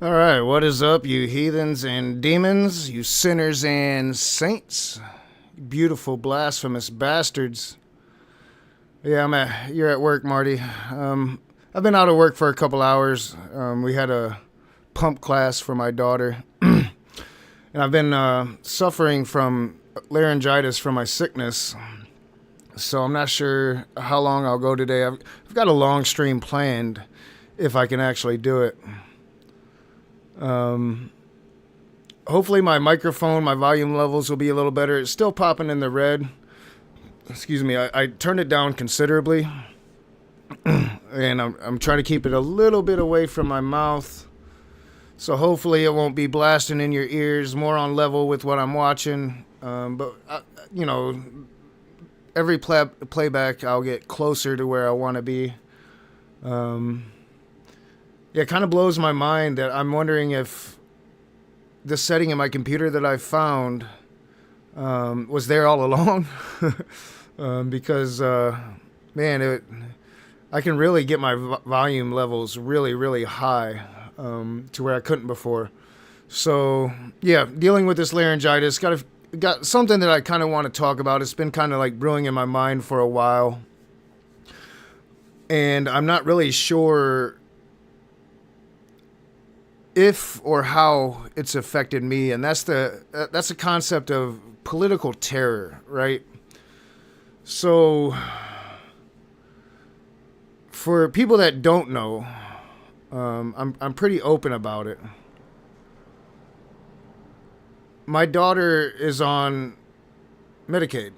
All right, what is up, you heathens and demons, you sinners and saints, you beautiful blasphemous bastards? Yeah, you're at work, Marty. I've been out of work for a couple hours. We had a pump class for my daughter, and I've been suffering from laryngitis from my sickness. So I'm not sure how long I'll go today. I've got a long stream planned if I can actually do it. Hopefully my microphone, my volume levels will be a little better. It's still popping in the red. Excuse me. I turned it down considerably, and I'm trying to keep it a little bit away from my mouth. So hopefully it won't be blasting in your ears, more on level with what I'm watching. But every playback I'll get closer to where I want to be. Yeah, it kind of blows my mind that I'm wondering if the setting in my computer that I found was there all along. Because, man, I can really get my volume levels really, really high to where I couldn't before. So, yeah, dealing with this laryngitis, got something that I kind of want to talk about. It's been kind of like brewing in my mind for a while. And I'm not really sure if or how it's affected me, and that's the concept of political terror, right? So, for people that don't know, I'm pretty open about it. My daughter is on Medicaid.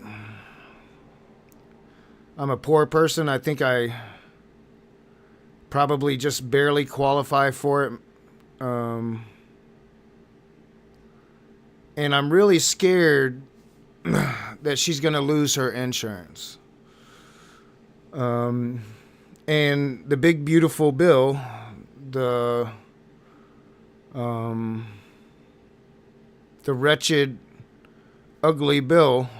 I'm a poor person. I think I probably just barely qualify for it. And I'm really scared that she's going to lose her insurance. And the big beautiful bill, the wretched, ugly bill,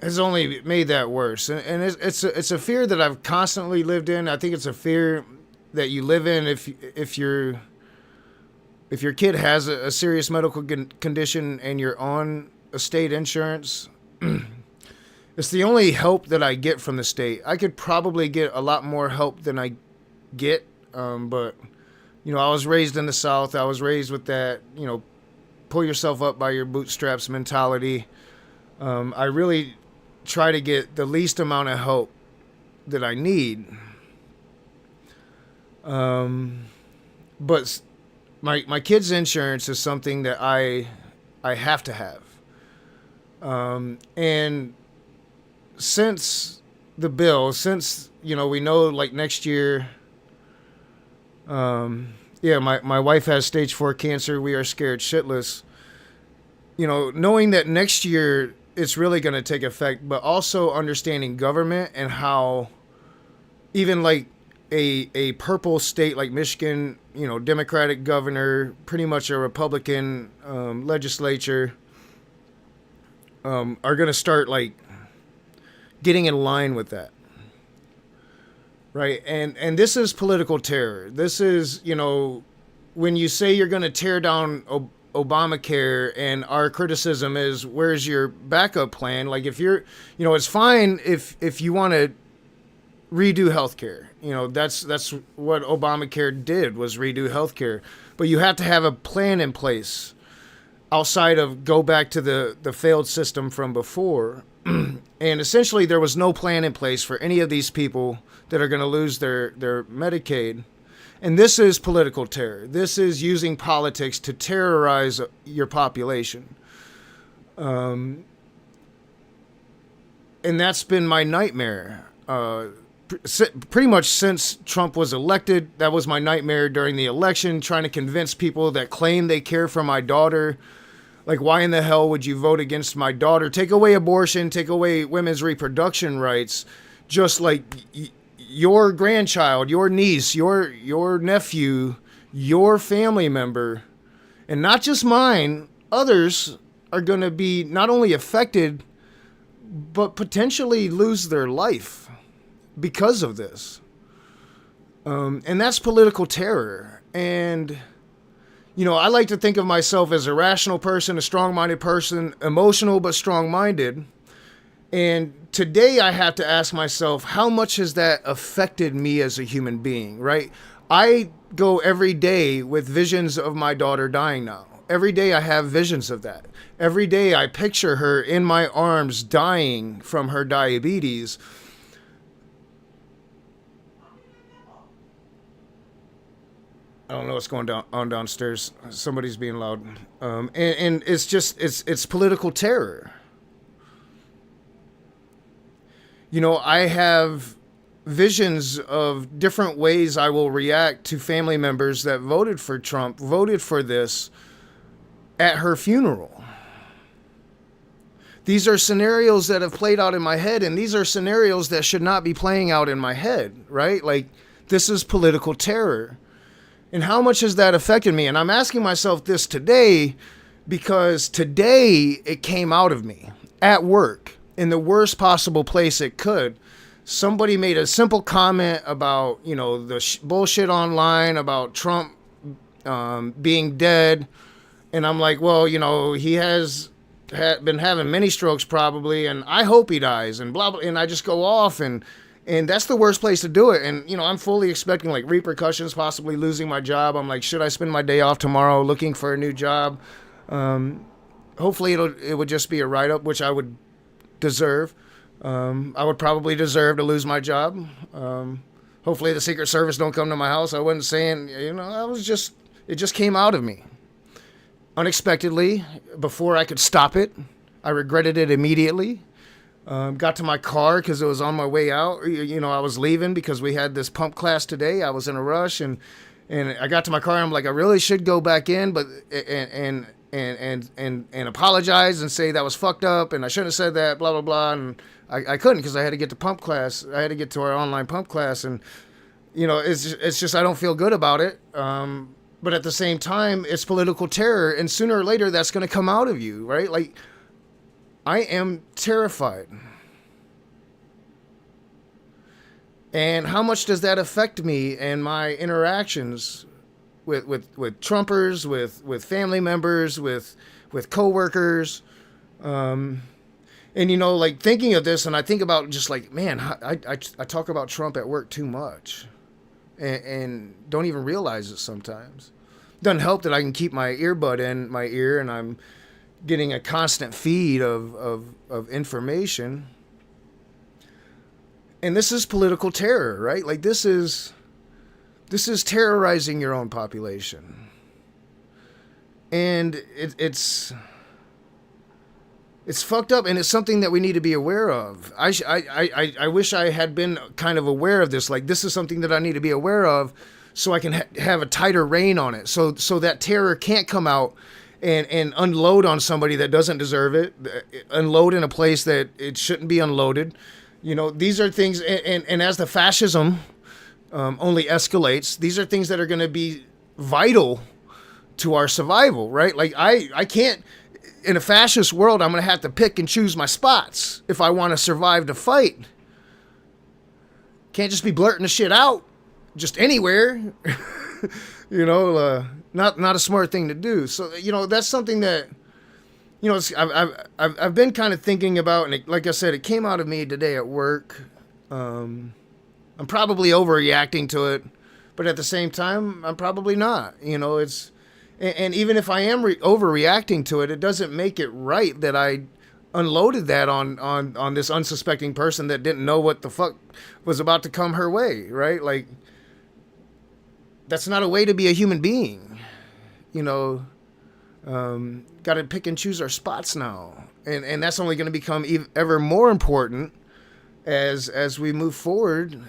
has only made that worse. And it's a fear that I've constantly lived in. I think it's a fear that you live in if your kid has a serious medical condition and you're on a state insurance. It's the only help that I get from the state. I could probably get a lot more help than I get, but I was raised in the South. I was raised with that, pull yourself up by your bootstraps mentality. I really try to get the least amount of help that I need. But my kid's insurance is something that I have to have. And since the bill, we know like next year, my wife has stage 4 cancer. We are scared shitless. Knowing that next year it's really going to take effect, but also understanding government and how even like a purple state like Michigan, Democratic governor, pretty much a Republican legislature, are going to start like getting in line with that. Right. And this is political terror. This is, when you say you're going to tear down Obamacare, and our criticism is, where's your backup plan? Like if you're, it's fine if you want to redo healthcare. That's what Obamacare did, was redo healthcare. But you have to have a plan in place outside of go back to the failed system from before. And essentially there was no plan in place for any of these people that are going to lose their Medicaid. And this is political terror. This is using politics to terrorize your population. And that's been my nightmare. Pretty much since Trump was elected, that was my nightmare during the election, trying to convince people that claim they care for my daughter. Like, why in the hell would you vote against my daughter? Take away abortion, take away women's reproduction rights, just like your grandchild, your niece, your nephew, your family member, and not just mine, others are going to be not only affected, but potentially lose their life because of this. And that's political terror. And I like to think of myself as a rational person, a strong-minded person, emotional but strong-minded. And today I have to ask myself, how much has that affected me as a human being, right? I go every day with visions of my daughter dying now. Every day I have visions of that. Every day I picture her in my arms dying from her diabetes. I don't know what's going on downstairs. Somebody's being loud. And it's just, it's political terror. I have visions of different ways I will react to family members that voted for Trump, voted for this at her funeral. These are scenarios that have played out in my head, and these are scenarios that should not be playing out in my head, right? Like, this is political terror. And how much has that affected me? And I'm asking myself this today because today it came out of me at work in the worst possible place it could. Somebody made a simple comment about, the bullshit online about Trump being dead. And I'm like, well, he has been having many strokes probably, and I hope he dies, and blah, blah. And I just go off, and that's the worst place to do it. And, I'm fully expecting like repercussions, possibly losing my job. I'm like, should I spend my day off tomorrow looking for a new job? Hopefully it would just be a write-up, which I would deserve. I would probably deserve to lose my job. Hopefully the Secret Service don't come to my house. I wasn't saying, it just came out of me unexpectedly before I could stop it. I regretted it immediately. Got to my car because it was on my way out. I was leaving because we had this pump class today. I was in a rush, and I got to my car and I'm like, I really should go back in, but and apologize and say that was fucked up and I shouldn't have said that, blah blah blah. And I couldn't because I had to get to pump class. I had to get to our online pump class, and it's just I don't feel good about it. But at the same time, it's political terror, and sooner or later that's going to come out of you, right? Like, I am terrified. And how much does that affect me and my interactions with Trumpers, with family members, with coworkers? And, like thinking of this, and I think about just like, man, I talk about Trump at work too much. And don't even realize it sometimes. Doesn't help that I can keep my earbud in my ear and I'm getting a constant feed of information. And this is political terror, right? Like this is terrorizing your own population. And it's fucked up, and it's something that we need to be aware of. I wish I had been kind of aware of this. Like, this is something that I need to be aware of so I can have a tighter rein on it. So that terror can't come out and unload on somebody that doesn't deserve it, unload in a place that it shouldn't be unloaded. These are things, and as the fascism only escalates, these are things that are going to be vital to our survival, right? Like, I can't... In a fascist world, I'm going to have to pick and choose my spots if I want to survive the fight. Can't just be blurting the shit out just anywhere. Not a smart thing to do. So, that's something that, I've been kind of thinking about, and like I said, it came out of me today at work. I'm probably overreacting to it, but at the same time, I'm probably not. And even if I am overreacting to it, it doesn't make it right that I unloaded that on this unsuspecting person that didn't know what the fuck was about to come her way, right? Like, that's not a way to be a human being. Got to pick and choose our spots now. And that's only going to become ever more important as we move forward,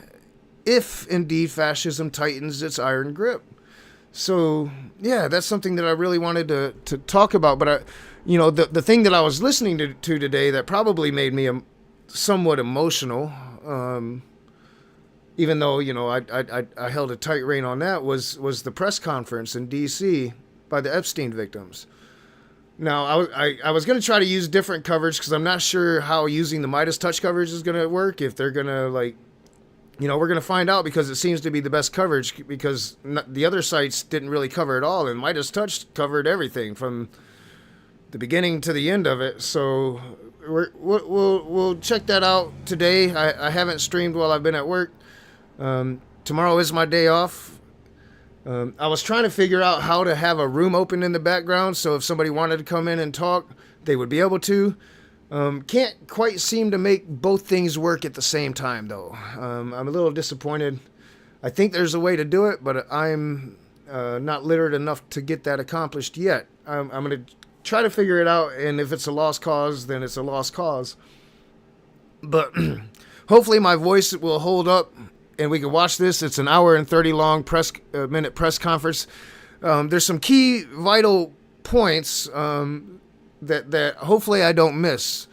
if indeed fascism tightens its iron grip. So, yeah, that's something that I really wanted to talk about. But, the thing that I was listening to today that probably made me somewhat emotional, even though, I held a tight rein on that, was the press conference in D.C. by the Epstein victims. Now, I was going to try to use different coverage because I'm not sure how using the Midas Touch coverage is going to work, if they're going to, We're going to find out because it seems to be the best coverage because the other sites didn't really cover it all, and Midas Touch covered everything from the beginning to the end of it. So we'll check that out today. I haven't streamed while I've been at work. Tomorrow is my day off. I was trying to figure out how to have a room open in the background so if somebody wanted to come in and talk, they would be able to. Can't quite seem to make both things work at the same time, though. I'm a little disappointed. I think there's a way to do it, but I'm not literate enough to get that accomplished yet. I'm going to try to figure it out, and if it's a lost cause, then it's a lost cause. But hopefully my voice will hold up, and we can watch this. It's an hour and 30 long minute press conference. There's some key vital points that hopefully I don't miss,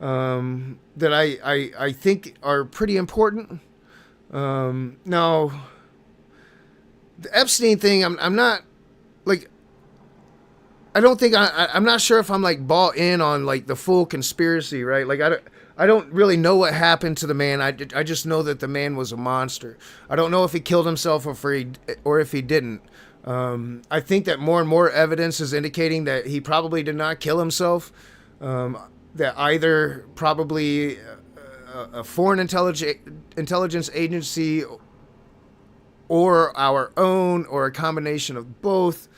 that I think are pretty important. Now, the Epstein thing, I'm not, like, I don't think I'm not sure if I'm like bought in on like the full conspiracy, right? Like I don't really know what happened to the man. I just know that the man was a monster. I don't know if he killed himself or if he didn't. I think that more and more evidence is indicating that he probably did not kill himself. That either probably a foreign intelligence agency or our own or a combination of both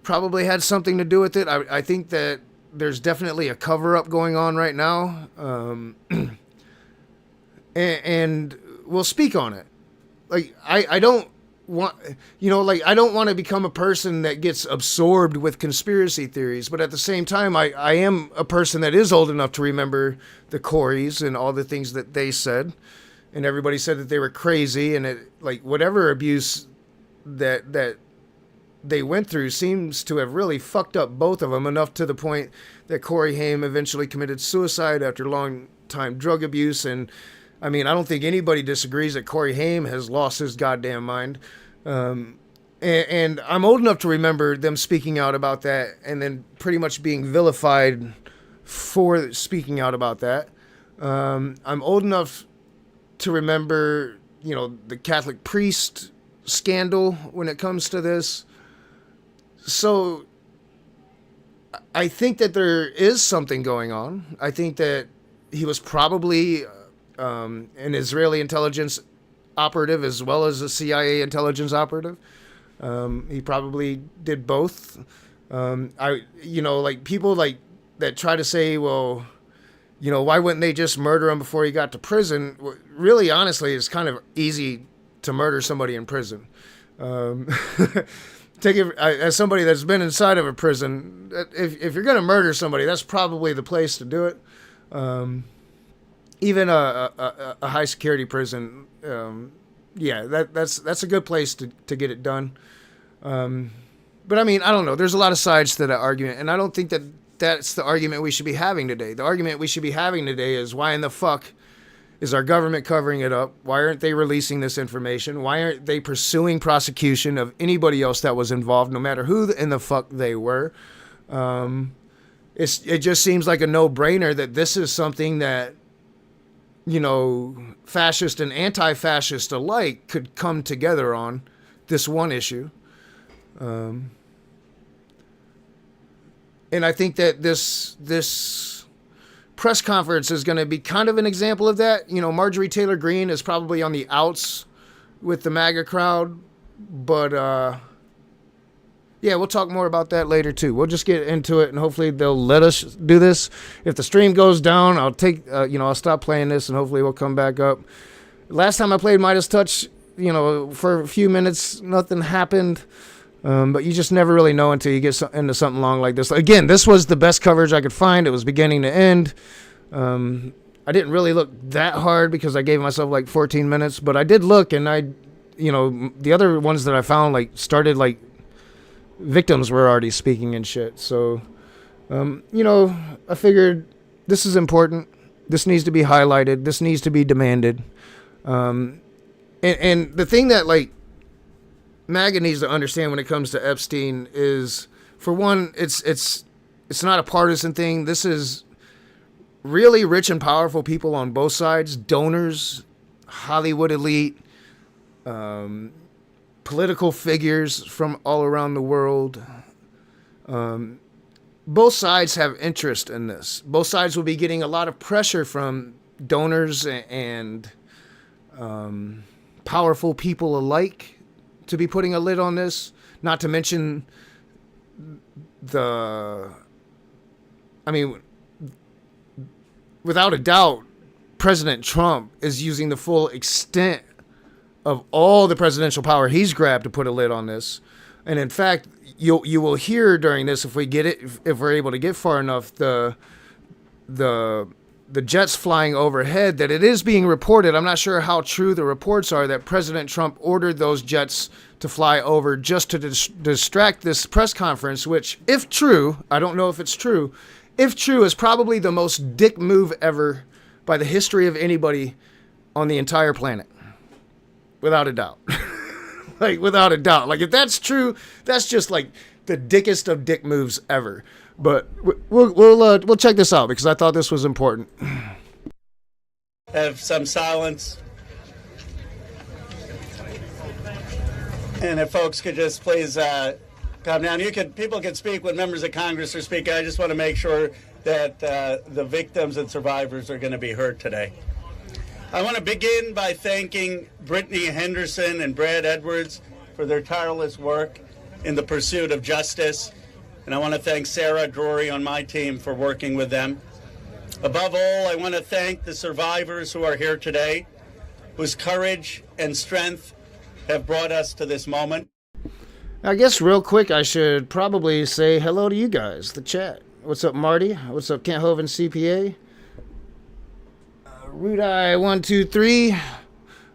probably had something to do with it. I think that there's definitely a cover-up going on right now. And we'll speak on it. Like, I don't want, I don't want to become a person that gets absorbed with conspiracy theories, but at the same time, I am a person that is old enough to remember the Coreys and all the things that they said, and everybody said that they were crazy, and whatever abuse that they went through seems to have really fucked up both of them enough to the point that Corey Haim eventually committed suicide after long time drug abuse. And I mean, I don't think anybody disagrees that Corey Haim has lost his goddamn mind. And I'm old enough to remember them speaking out about that and then pretty much being vilified for speaking out about that. I'm old enough to remember, the Catholic priest scandal when it comes to this. So I think that there is something going on. I think that he was probably an Israeli intelligence operative as well as a CIA intelligence operative. He probably did both. People that try to say, well, why wouldn't they just murder him before he got to prison? Really, honestly, it's kind of easy to murder somebody in prison. Take it as somebody that's been inside of a prison. If you're going to murder somebody, that's probably the place to do it. Even a high security prison, that's a good place to get it done. But I mean, I don't know. There's a lot of sides to that argument, and I don't think that that's the argument we should be having today. The argument we should be having today is why in the fuck is our government covering it up? Why aren't they releasing this information? Why aren't they pursuing prosecution of anybody else that was involved, no matter who in the fuck they were? It just seems like a no-brainer that this is something that, fascist and anti-fascist alike could come together on, this one issue. And I think that this press conference is going to be kind of an example of that. Marjorie Taylor Greene is probably on the outs with the MAGA crowd, but we'll talk more about that later too. We'll just get into it, and hopefully they'll let us do this. If the stream goes down, I'll stop playing this, and hopefully we'll come back up. Last time I played Midas Touch, for a few minutes, nothing happened. But you just never really know until you get into something long like this. Again, this was the best coverage I could find. It was beginning to end. I didn't really look that hard because I gave myself like 14 minutes, but I did look, and the other ones that I found started victims were already speaking and shit. So, I figured this is important. This needs to be highlighted. This needs to be demanded. And the thing that MAGA needs to understand when it comes to Epstein is, for one, it's not a partisan thing. This is really rich and powerful people on both sides, donors, Hollywood elite, political figures from all around the world. Both sides have interest in this. Both sides will be getting a lot of pressure from donors and powerful people alike to be putting a lid on this. Not to mention without a doubt, President Trump is using the full extent of all the presidential power he's grabbed to put a lid on this. And in fact, you will hear during this, if we're able to get far enough, the jets flying overhead, that it is being reported. I'm not sure how true the reports are that President Trump ordered those jets to fly over just to distract this press conference, which, if true, I don't know if it's true, if true, is probably the most dick move ever by the history of anybody on the entire planet. Without a doubt. Without a doubt. If that's true, that's just the dickest of dick moves ever. But we'll check this out because I thought this was important. Have some silence. And if folks could just please calm down. People can speak when members of Congress are speaking. I just want to make sure that the victims and survivors are going to be heard today. I want to begin by thanking Brittany Henderson and Brad Edwards for their tireless work in the pursuit of justice. And I want to thank Sarah Drury on my team for working with them. Above all, I want to thank the survivors who are here today, whose courage and strength have brought us to this moment. I guess real quick, I should probably say hello to you guys, the chat. What's up, Marty? What's up, Kent Hovind CPA? Rude Eye 123.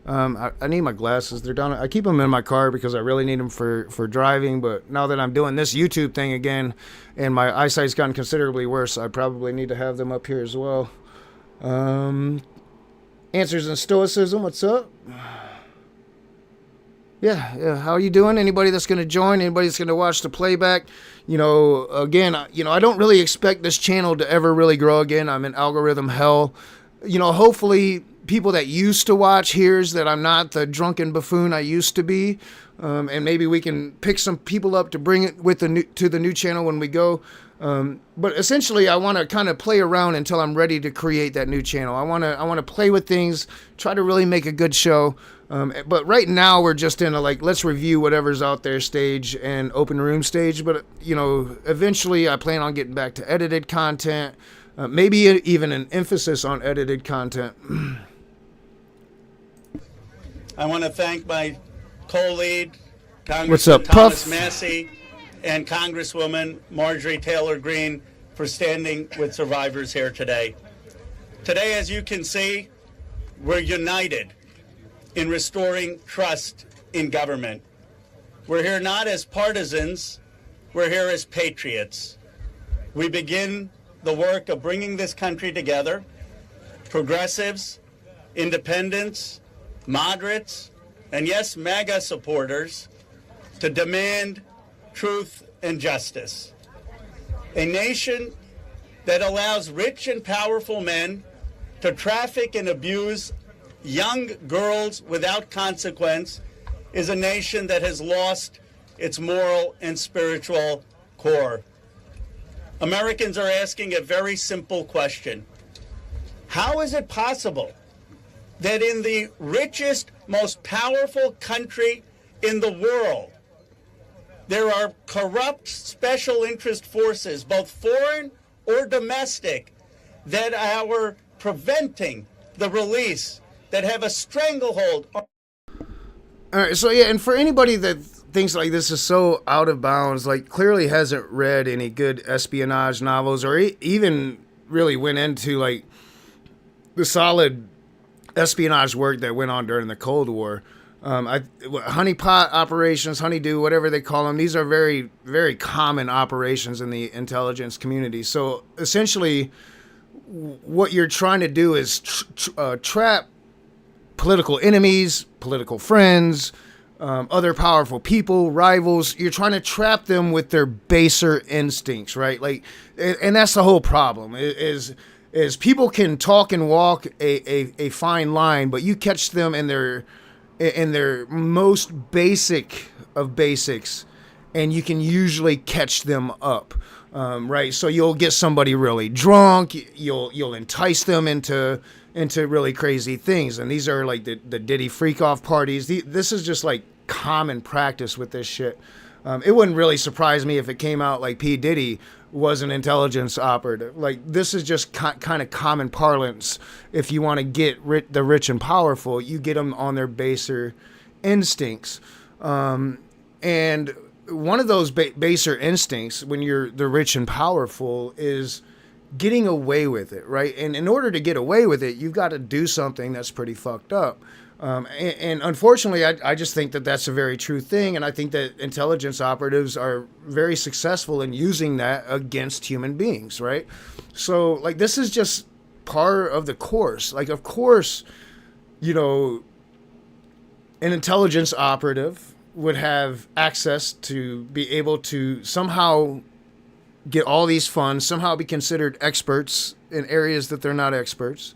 I need my glasses. They're down. I keep them in my car because I really need them for driving. But now that I'm doing this YouTube thing again, and my eyesight's gotten considerably worse, I probably need to have them up here as well. Answers in Stoicism. What's up? Yeah. How are you doing? Anybody that's going to join? Anybody that's going to watch the playback? Again, I don't really expect this channel to ever really grow again. I'm in algorithm hell. Hopefully people that used to watch hears that I'm not the drunken buffoon I used to be. And maybe we can pick some people up to bring it to the new channel when we go. But essentially I want to kind of play around until I'm ready to create that new channel. I want to play with things, try to really make a good show. But right now we're just in a let's review whatever's out there stage and open room stage. But eventually I plan on getting back to edited content. Maybe even an emphasis on edited content. I want to thank my co-lead, Congressman What's up, Thomas Puff? Massey, and Congresswoman Marjorie Taylor Greene for standing with survivors here today. Today, as you can see, we're united in restoring trust in government. We're here not as partisans, we're here as patriots. We begin the work of bringing this country together, progressives, independents, moderates, and yes, MAGA supporters, to demand truth and justice. A nation that allows rich and powerful men to traffic and abuse young girls without consequence is a nation that has lost its moral and spiritual core. Americans are asking a very simple question. How is it possible that in the richest, most powerful country in the world, there are corrupt special interest forces, both foreign or domestic, that are preventing the release, that have a stranglehold? All right, so yeah, and for anybody that thinks this is so out of bounds, clearly hasn't read any good espionage novels or even really went into the solid espionage work that went on during the Cold War. Honeypot operations, honeydew, whatever they call them, these are very, very common operations in the intelligence community. So essentially what you're trying to do is trap political enemies, political friends, other powerful people, rivals. You're trying to trap them with their baser instincts, right? And that's the whole problem is is people can talk and walk a fine line, but you catch them in their most basic of basics, and you can usually catch them up. Right, so you'll get somebody really drunk. You'll entice them into really crazy things, and these are like the Diddy freak off parties. This is just like common practice with this shit. It wouldn't really surprise me if it came out like P. Diddy was an intelligence operative. Like, this is just kind of common parlance. If you want to get the rich and powerful, you get them on their baser instincts. And one of those baser instincts when you're the rich and powerful is getting away with it, right? And in order to get away with it, you've got to do something that's pretty fucked up. And unfortunately, I just think that that's a very true thing. And I think that intelligence operatives are very successful in using that against human beings, right? So, like, this is just part of the course. Like, of course, you know, an intelligence operative would have access to be able to somehow get all these funds, somehow be considered experts in areas that they're not experts.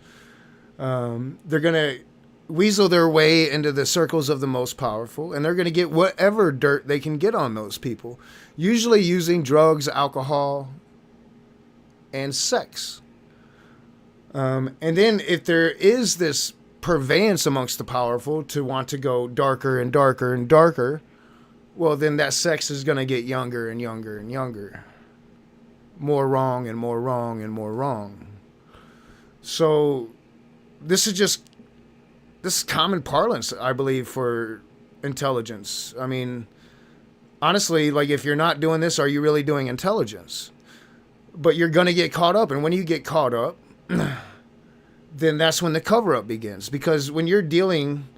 They're going to weasel their way into the circles of the most powerful, and they're going to get whatever dirt they can get on those people, usually using drugs, alcohol, and sex. And then if there is this purveyance amongst the powerful to want to go darker and darker and darker, well, then that sex is going to get younger and younger and younger. More wrong and more wrong and more wrong. So this is common parlance, I believe, for intelligence. I mean, honestly, like, if you're not doing this, are you really doing intelligence? But you're going to get caught up. And when you get caught up, then that's when the cover-up begins. Because when you're dealing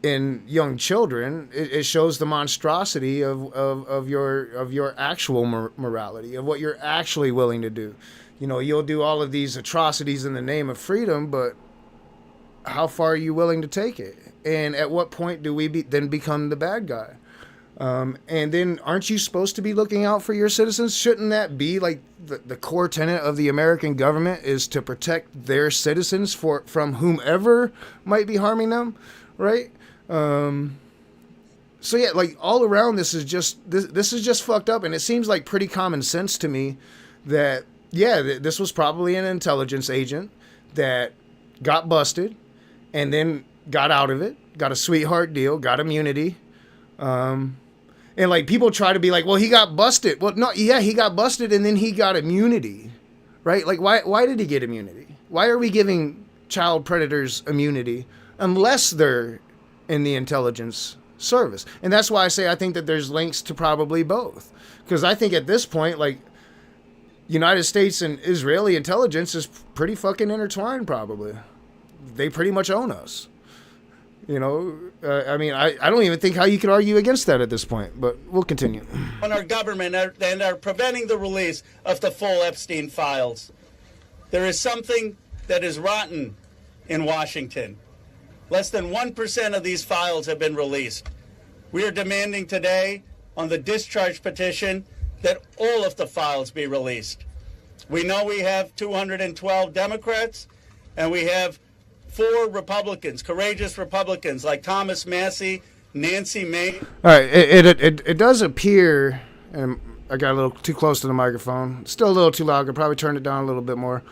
in young children, it shows the monstrosity of your actual morality, of what you're actually willing to do. You know, you'll do all of these atrocities in the name of freedom, but how far are you willing to take it? And at what point do we then become the bad guy? And then aren't you supposed to be looking out for your citizens? Shouldn't that be like the core tenet of the American government, is to protect their citizens from whomever might be harming them, right? So yeah, like, all around this is just fucked up, and it seems like pretty common sense to me that, yeah, this was probably an intelligence agent that got busted and then got out of it, got a sweetheart deal, got immunity. And like, people try to be like, well, he got busted. Well, no, yeah, he got busted and then he got immunity, right? Like, why did he get immunity? Why are we giving child predators immunity unless they're in the intelligence service? And that's why I say I think that there's links to probably both. Because I think at this point, like, United States and Israeli intelligence is pretty fucking intertwined, probably. They pretty much own us. You know, I mean, I don't even think how you could argue against that at this point, but we'll continue. On our government and are preventing the release of the full Epstein files. There is something that is rotten in Washington. Less than 1% of these files have been released. We are demanding today on the discharge petition that all of the files be released. We know we have 212 Democrats, and we have 4 Republicans, courageous Republicans like Thomas Massie, Nancy Mace. All right, it does appear, and I got a little too close to the microphone, still a little too loud, I could probably turn it down a little bit more.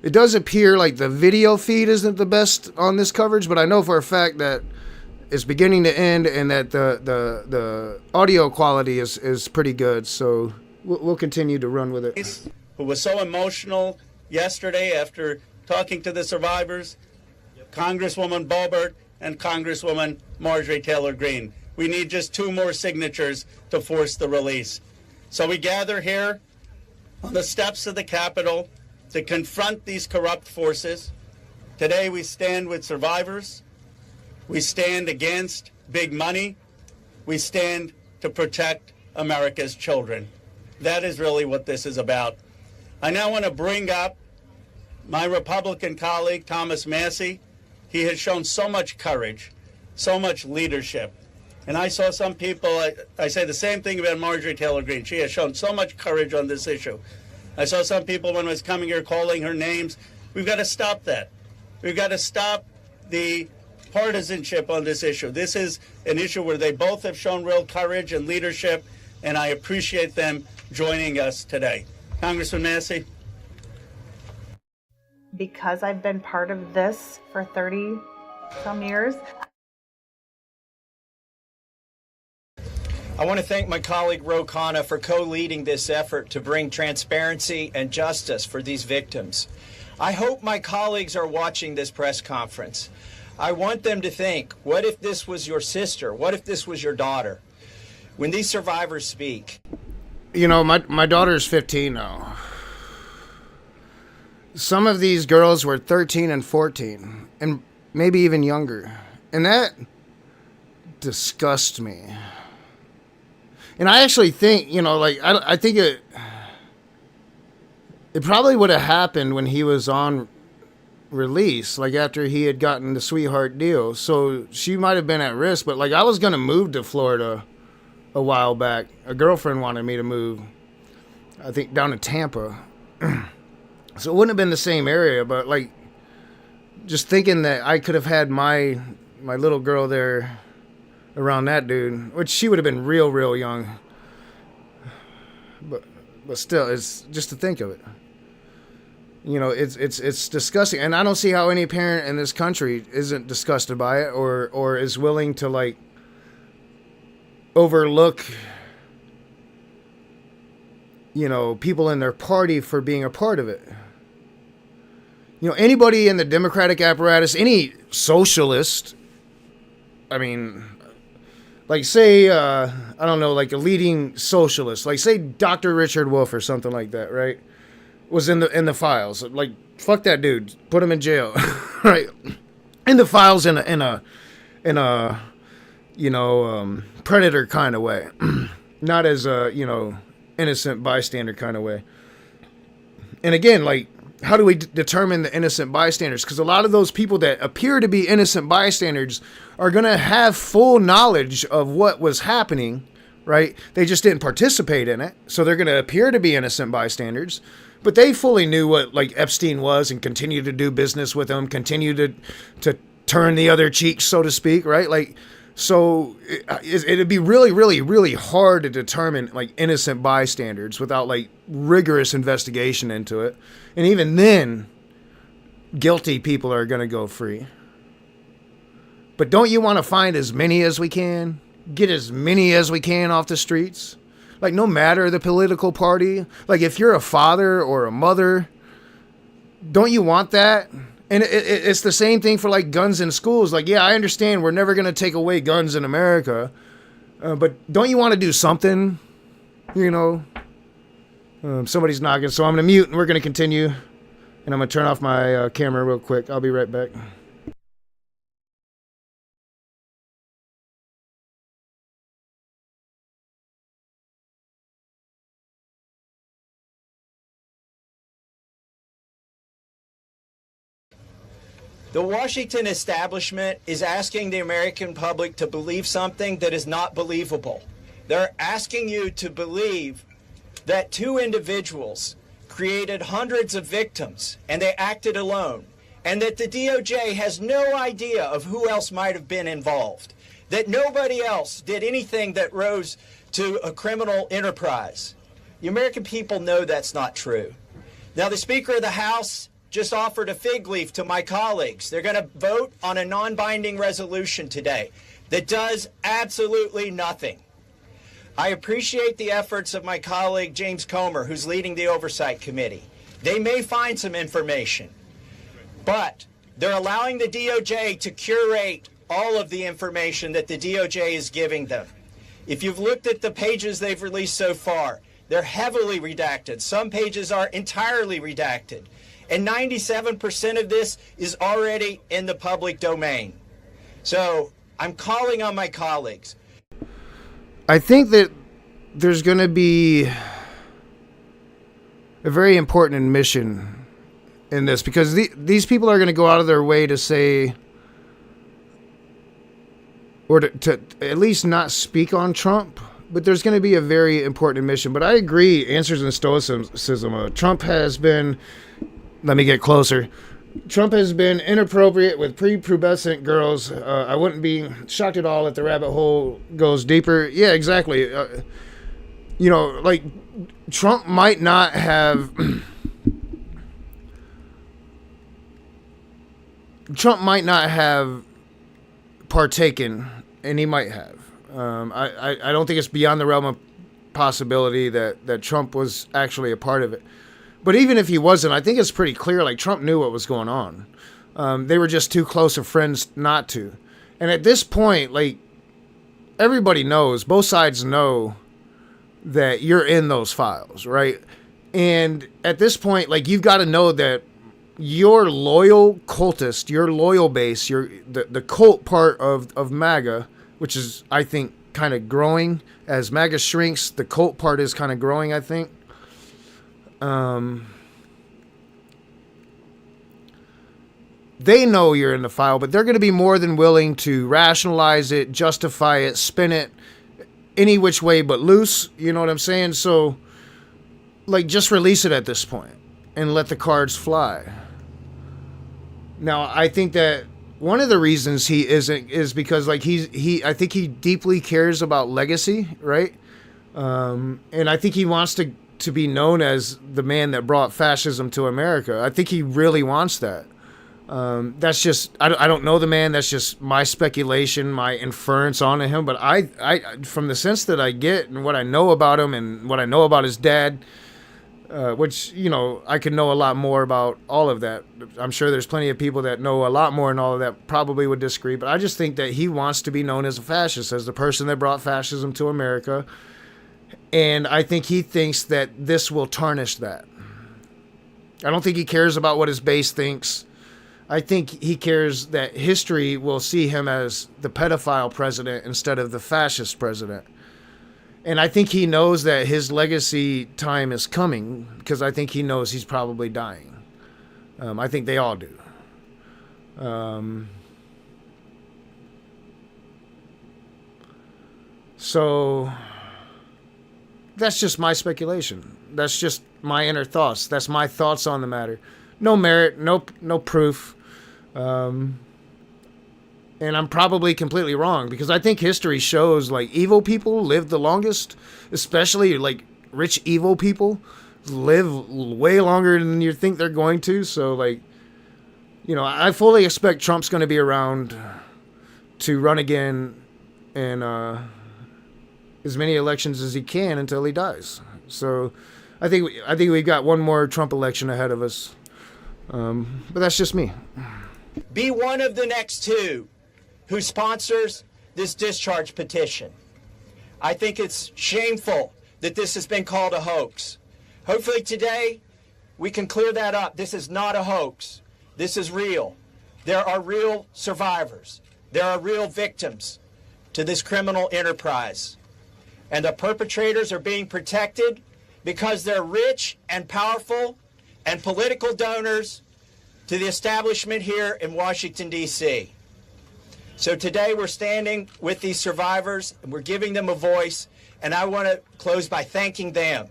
It does appear like the video feed isn't the best on this coverage, but I know for a fact that it's beginning to end and that the audio quality is pretty good, so we'll continue to run with it. Who was so emotional yesterday after talking to the survivors, Congresswoman Boebert and Congresswoman Marjorie Taylor Greene. We need just 2 more signatures to force the release. So we gather here on the steps of the Capitol to confront these corrupt forces. Today we stand with survivors. We stand against big money. We stand to protect America's children. That is really what this is about. I now want to bring up my Republican colleague, Thomas Massie. He has shown so much courage, so much leadership. And I saw some people, I say the same thing about Marjorie Taylor Greene. She has shown so much courage on this issue. I saw some people when I was coming here calling her names, We've got to stop that. We've got to stop the partisanship on this issue. This is an issue where they both have shown real courage and leadership, and I appreciate them joining us today. Congressman Massey. Because I've been part of this for 30 some years. I want to thank my colleague Ro Khanna for co-leading this effort to bring transparency and justice for these victims. I hope my colleagues are watching this press conference. I want them to think, what if this was your sister? What if this was your daughter? When these survivors speak. You know, my daughter's 15 now. Some of these girls were 13 and 14, and maybe even younger. And that disgusts me. And I actually think, you know, like, I think it probably would have happened when he was on release, like after he had gotten the sweetheart deal. So she might have been at risk, but like I was going to move to Florida a while back. A girlfriend wanted me to move, I think, down to Tampa. So it wouldn't have been the same area, but like just thinking that I could have had my little girl there around that dude, which she would have been real young. But still, it's just to think of it. You know, it's disgusting, and I don't see how any parent in this country isn't disgusted by it or is willing to like overlook, you know, people in their party for being a part of it. You know, anybody in the Democratic apparatus, any socialist, I mean, like say, I don't know, like a leading socialist, like say Dr. Richard Wolff or something like that, right? Was in the files. Like, fuck that dude. Put him in jail. Right? In the files in a you know, predator kind of way. Not as a, you know, innocent bystander kind of way. And again, like, how do we determine the innocent bystanders? Because a lot of those people that appear to be innocent bystanders are going to have full knowledge of what was happening, right? They just didn't participate in it. So they're going to appear to be innocent bystanders. But they fully knew what like Epstein was and continue to do business with him, continue to turn the other cheek, so to speak, right? Like, so it'd be really hard to determine like innocent bystanders without like rigorous investigation into it. And even then, guilty people are going to go free. But don't you want to find as many as we can? Get as many as we can off the streets? Like, no matter the political party. Like, if you're a father or a mother, don't you want that? And it's the same thing for, like, guns in schools. Like, yeah, I understand we're never going to take away guns in America. But don't you want to do something? You know? Somebody's knocking, so I'm going to mute, and we're going to continue. And I'm going to turn off my camera real quick. I'll be right back. The Washington establishment is asking the American public to believe something that is not believable. They're asking you to believe that two individuals created hundreds of victims and they acted alone, and that the DOJ has no idea of who else might have been involved, that nobody else did anything that rose to a criminal enterprise. The American people know that's not true. Now, the Speaker of the House just offered a fig leaf to my colleagues. They're going to vote on a non-binding resolution today that does absolutely nothing. I appreciate the efforts of my colleague James Comer, who's leading the Oversight Committee. They may find some information, but they're allowing the DOJ to curate all of the information that the DOJ is giving them. If you've looked at the pages they've released so far, they're heavily redacted. Some pages are entirely redacted. And 97% of this is already in the public domain. So I'm calling on my colleagues. I think that there's going to be a very important admission in this, because these people are going to go out of their way to say, or to at least not speak on Trump. But there's going to be a very important admission. But I agree, answers in stoicism. Trump has been Let me get closer. Trump has been inappropriate with prepubescent girls. I wouldn't be shocked at all if the rabbit hole goes deeper. Yeah, exactly. Like Trump might not have. Trump might not have partaken, and he might have. I don't think it's beyond the realm of possibility that Trump was actually a part of it. But even if he wasn't, I think it's pretty clear, like, Trump knew what was going on. They were just too close of friends not to. And at this point, like, everybody knows, both sides know that you're in those files, right? And at this point, like, you've got to know that your loyal cultist, your loyal base, the cult part of MAGA, which is, I think, kind of growing. As MAGA shrinks, the cult part is kind of growing, I think. They know you're in the file, but they're going to be more than willing to rationalize it, justify it, spin it any which way but loose. You know what I'm saying? So, like, just release it at this point and let the cards fly. Now, I think that one of the reasons he isn't is because, like, I think he deeply cares about legacy, right? And I think he wants to be known as the man that brought fascism to America. I think he really wants that. That's just, I don't know the man. That's just my speculation, my inference onto him. But I from the sense that I get and what I know about him and what I know about his dad, which, I could know a lot more about all of that. I'm sure there's plenty of people that know a lot more and all of that probably would disagree. But I just think that he wants to be known as a fascist, as the person that brought fascism to America. And I think he thinks that this will tarnish that. I don't think he cares about what his base thinks. I think he cares that history will see him as the pedophile president instead of the fascist president. And I think he knows that his legacy time is coming because I think he knows he's probably dying. I think they all do. So that's just my speculation. That's just my inner thoughts. That's my thoughts on the matter. No merit, no proof. And I'm probably completely wrong because I think history shows, like, evil people live the longest, especially, like, rich evil people live way longer than you think they're going to. So, like, I fully expect Trump's going to be around to run again in as many elections as he can until he dies. So I think we've got one more Trump election ahead of us. But that's just me. Be one of the next two who sponsors this discharge petition. I think it's shameful that this has been called a hoax. Hopefully today we can clear that up. This is not a hoax. This is real. There are real survivors. There are real victims to this criminal enterprise. And the perpetrators are being protected because they're rich and powerful and political donors to the establishment here in Washington, D.C. So today we're standing with these survivors and we're giving them a voice, and I want to close by thanking them.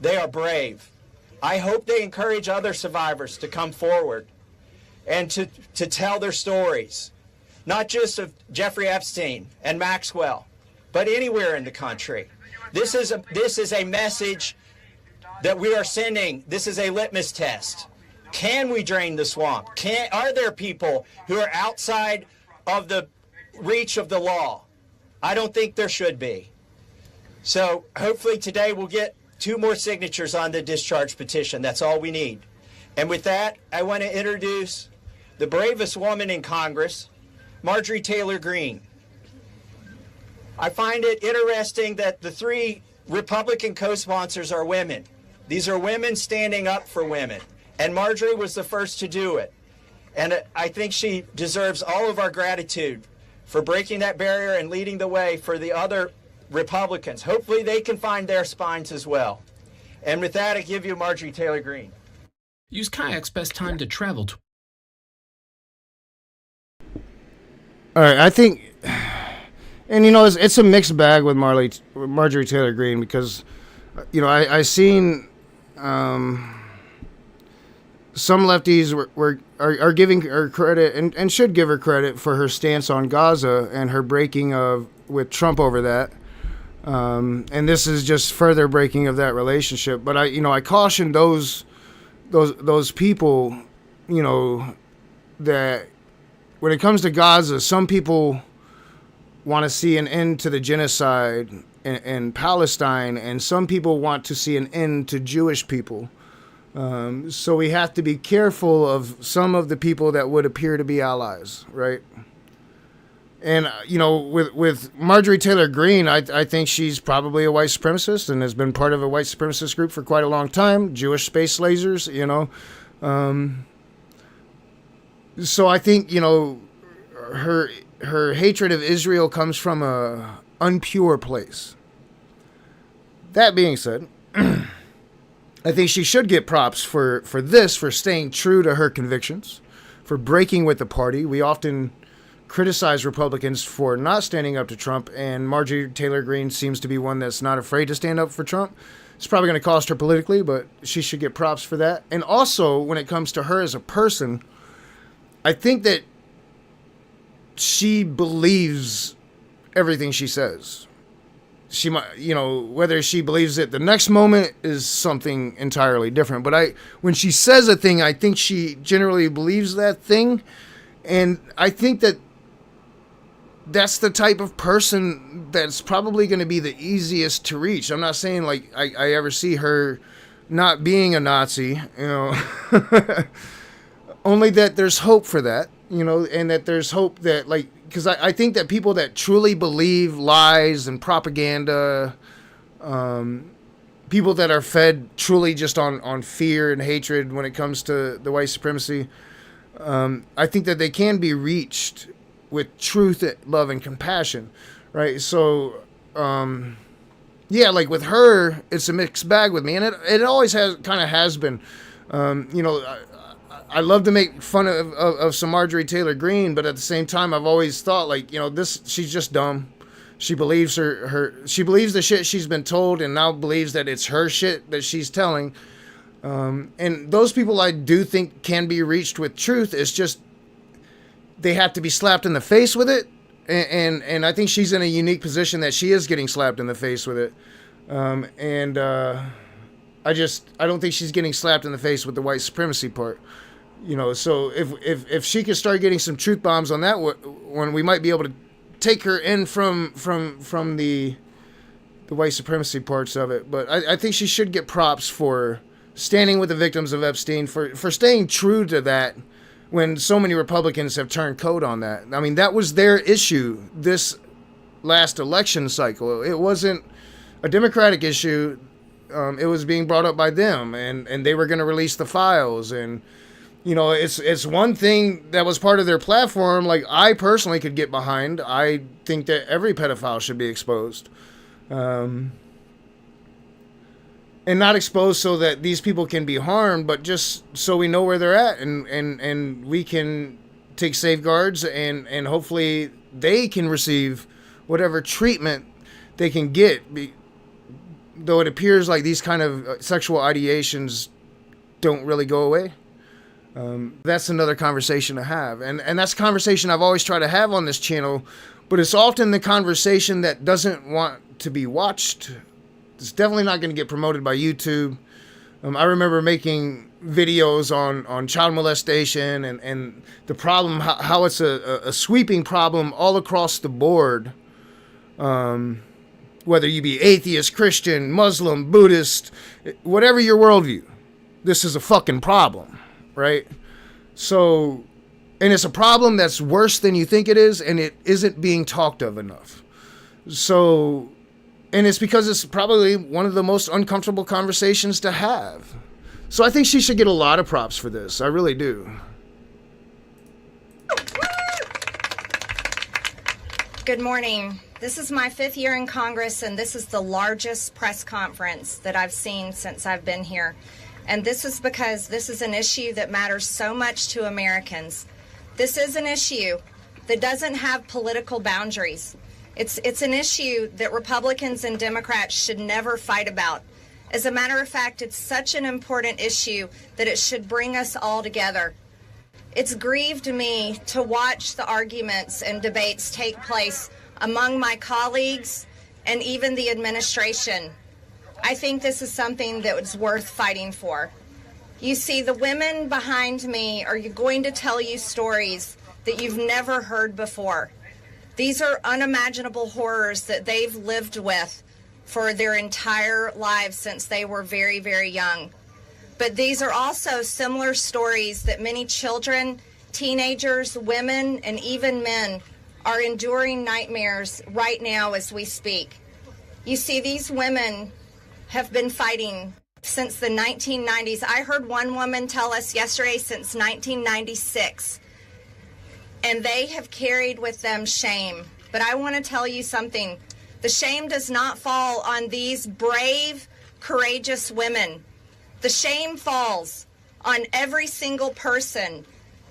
They are brave. I hope they encourage other survivors to come forward and to tell their stories, not just of Jeffrey Epstein and Maxwell, but anywhere in the country. This is a message that we are sending. This is a litmus test. Can we drain the swamp? Are there people who are outside of the reach of the law? I don't think there should be. So hopefully today we'll get 2 more signatures on the discharge petition. That's all we need. And with that, I want to introduce the bravest woman in Congress, Marjorie Taylor Greene. I find it interesting that the 3 Republican co-sponsors are women. These are women standing up for women. And Marjorie was the first to do it. And I think she deserves all of our gratitude for breaking that barrier and leading the way for the other Republicans. Hopefully they can find their spines as well. And with that, I give you Marjorie Taylor Greene. Use kayak's best time to travel to. All right, I think, and it's a mixed bag with Marjorie Taylor Greene because, I seen some lefties are giving her credit and should give her credit for her stance on Gaza and her breaking of with Trump over that. And this is just further breaking of that relationship. But I caution those people, that when it comes to Gaza, some people want to see an end to the genocide in Palestine, and some people want to see an end to Jewish people. So we have to be careful of some of the people that would appear to be allies, right? And, with Marjorie Taylor Greene, I think she's probably a white supremacist and has been part of a white supremacist group for quite a long time, Jewish space lasers, So I think, her hatred of Israel comes from a unpure place. That being said, I think she should get props for staying true to her convictions, for breaking with the party. We often criticize Republicans for not standing up to Trump, and Marjorie Taylor Greene seems to be one that's not afraid to stand up for Trump. It's probably going to cost her politically, but she should get props for that. And also, when it comes to her as a person, I think that she believes everything she says. She might, whether she believes it the next moment is something entirely different. But when she says a thing, I think she generally believes that thing. And I think that that's the type of person that's probably going to be the easiest to reach. I'm not saying like I ever see her not being a Nazi, only that there's hope for that, and that there's hope that, because I think that people that truly believe lies and propaganda, people that are fed truly just on fear and hatred when it comes to the white supremacy, I think that they can be reached with truth, love, and compassion, right? So, with her, it's a mixed bag with me, and it always has been. I love to make fun of some Marjorie Taylor Greene, but at the same time, I've always thought she's just dumb. She believes she believes the shit she's been told, and now believes that it's her shit that she's telling. And those people I do think can be reached with truth. It's just they have to be slapped in the face with it, and I think she's in a unique position that she is getting slapped in the face with it. I don't think she's getting slapped in the face with the white supremacy part. So if she could start getting some truth bombs on that one, we might be able to take her in from the white supremacy parts of it. But I think she should get props for standing with the victims of Epstein, for staying true to that when so many Republicans have turned coat on that. I mean, that was their issue this last election cycle. It wasn't a Democratic issue. It was being brought up by them, and they were going to release the files. And, it's one thing that was part of their platform, like I personally could get behind. I think that every pedophile should be exposed. And not exposed so that these people can be harmed, but just so we know where they're at, and we can take safeguards, and hopefully they can receive whatever treatment they can get. Though it appears like these kind of sexual ideations don't really go away. That's another conversation to have. And that's a conversation I've always tried to have on this channel, but it's often the conversation that doesn't want to be watched. It's definitely not going to get promoted by YouTube. I remember making videos on child molestation and the problem, how it's a sweeping problem all across the board. Whether you be atheist, Christian, Muslim, Buddhist, whatever your worldview, this is a fucking problem, right? So, and it's a problem that's worse than you think it is, and it isn't being talked of enough. So, and it's because it's probably one of the most uncomfortable conversations to have. So I think she should get a lot of props for this. I really do. Good morning. This is my 5th year in Congress, and this is the largest press conference that I've seen since I've been here. And this is because this is an issue that matters so much to Americans. This is an issue that doesn't have political boundaries. It's an issue that Republicans and Democrats should never fight about. As a matter of fact, it's such an important issue that it should bring us all together. It's grieved me to watch the arguments and debates take place among my colleagues and even the administration. I think this is something that was worth fighting for. You see, the women behind me are going to tell you stories that you've never heard before. These are unimaginable horrors that they've lived with for their entire lives since they were very, very young. But these are also similar stories that many children, teenagers, women, and even men are enduring nightmares right now as we speak. You see, these women have been fighting since the 1990s. I heard one woman tell us yesterday since 1996. And they have carried with them shame. But I want to tell you something. The shame does not fall on these brave, courageous women. The shame falls on every single person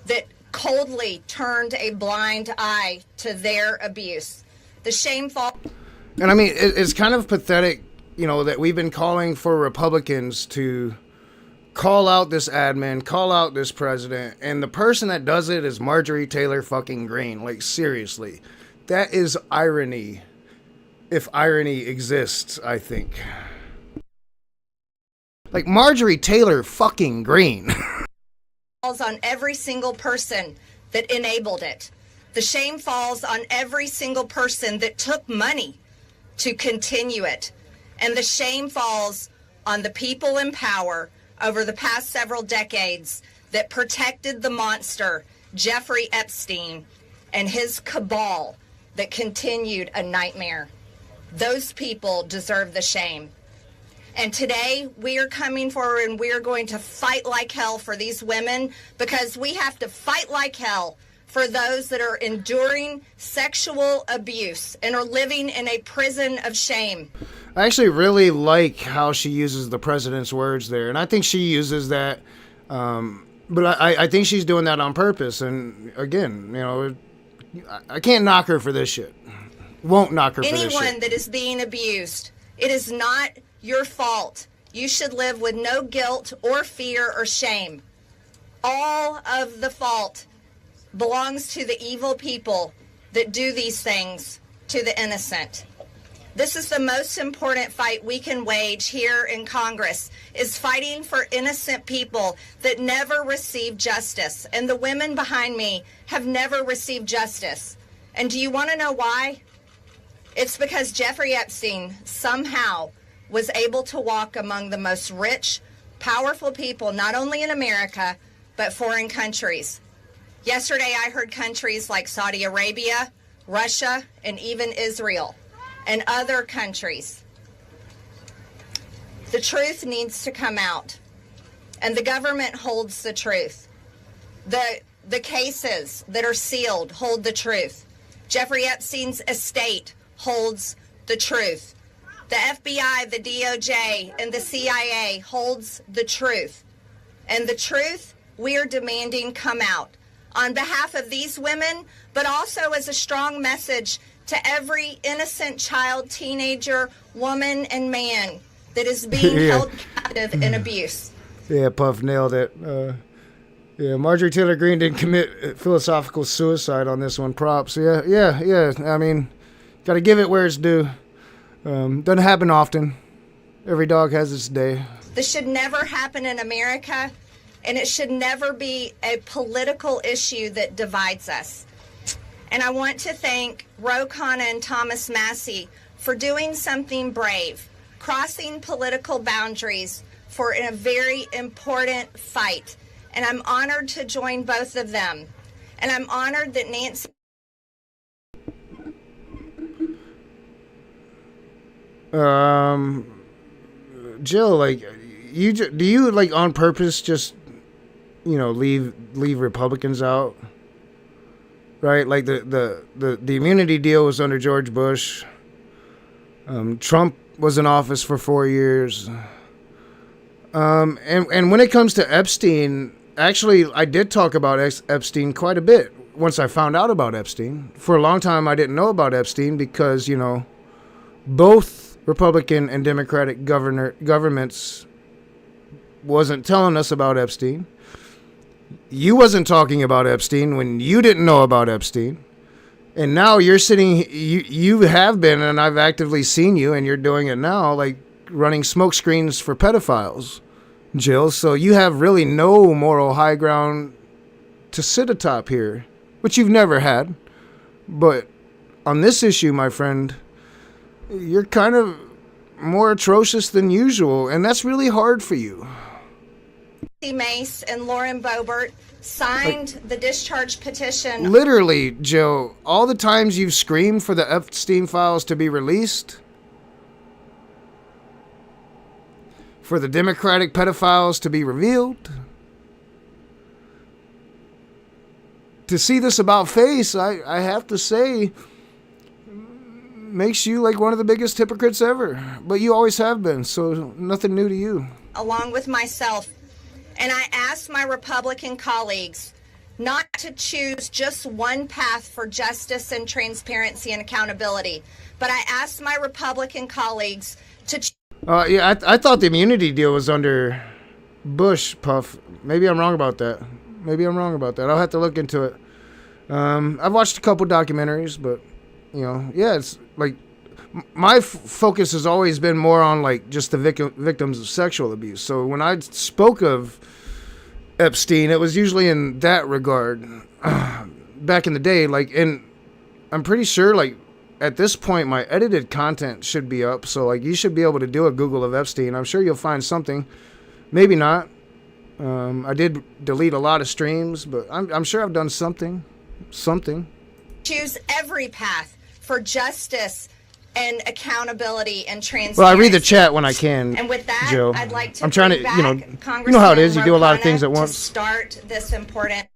that coldly turned a blind eye to their abuse. The shame falls. And I mean, it's kind of pathetic, you know, that we've been calling for Republicans to call out this admin, call out this president, and the person that does it is Marjorie Taylor fucking Greene. Like, seriously. That is irony, if irony exists, I think. Like, Marjorie Taylor fucking Greene. Falls on every single person that enabled it. The shame falls on every single person that took money to continue it. And the shame falls on the people in power over the past several decades that protected the monster, Jeffrey Epstein, and his cabal that continued a nightmare. Those people deserve the shame. And today we are coming forward and we are going to fight like hell for these women, because we have to fight like hell for those that are enduring sexual abuse and are living in a prison of shame. I actually really like how she uses the president's words there, and I think she uses that, but I think she's doing that on purpose. And again, you know, I can't knock her for this shit. Won't knock her for this shit. Anyone that is being abused, it is not your fault. You should live with no guilt or fear or shame. All of the fault belongs to the evil people that do these things to the innocent. This is the most important fight we can wage here in Congress, is fighting for innocent people that never receive justice. And the women behind me have never received justice. And do you want to know why? It's because Jeffrey Epstein somehow was able to walk among the most rich, powerful people, not only in America, but foreign countries. Yesterday, I heard countries like Saudi Arabia, Russia, and even Israel, and other countries. The truth needs to come out, and the government holds the truth. The cases that are sealed hold the truth. Jeffrey Epstein's estate holds the truth. The FBI, the DOJ, and the CIA holds the truth. And the truth we are demanding come out on behalf of these women, but also as a strong message to every innocent child, teenager, woman, and man that is being held captive in abuse. Yeah, Puff nailed it. Yeah, Marjorie Taylor Greene didn't commit philosophical suicide on this one. Props. Yeah. I mean, got to give it where it's due. Doesn't happen often. Every dog has its day. This should never happen in America, and it should never be a political issue that divides us. And I want to thank Ro Khanna and Thomas Massey for doing something brave, crossing political boundaries for a very important fight. And I'm honored to join both of them. And I'm honored that Nancy... Jill, like, do you like on purpose just, you know, leave Republicans out? Right? Like the immunity deal was under George Bush. Trump was in office for 4 years. And when it comes to Epstein, actually, I did talk about Epstein quite a bit once I found out about Epstein. For a long time, I didn't know about Epstein because, you know, both Republican and Democratic governments wasn't telling us about Epstein. You wasn't talking about Epstein when you didn't know about Epstein. And now you're sitting, you have been, and I've actively seen you, and you're doing it now, like running smoke screens for pedophiles, Jill. So you have really no moral high ground to sit atop here, which you've never had. But on this issue, my friend, you're kind of more atrocious than usual, and that's really hard for you. Mace and Lauren Boebert signed the discharge petition. Literally, Jill, all the times you've screamed for the Epstein files to be released, for the Democratic pedophiles to be revealed, to see this about face, I have to say, makes you like one of the biggest hypocrites ever. But you always have been, so nothing new to you. Along with myself. And I asked my Republican colleagues not to choose just one path for justice and transparency and accountability, but I asked my Republican colleagues to yeah, I thought the immunity deal was under Bush, Puff. Maybe I'm wrong about that. I'll have to look into it. I've watched a couple documentaries, but, you know, yeah, it's like my focus has always been more on like just the victims of sexual abuse. So when I spoke of Epstein, it was usually in that regard. Back in the day, like, and I'm pretty sure like at this point my edited content should be up. So like you should be able to do a Google of Epstein. I'm sure you'll find something. Maybe not. I did delete a lot of streams, but I'm sure I've done something. Choose every path for justice and accountability and transparency. Well, I read the chat when I can. And with that, Joe, I'd like to I'm trying to, you know how it is. You do a lot of things at once. To start this important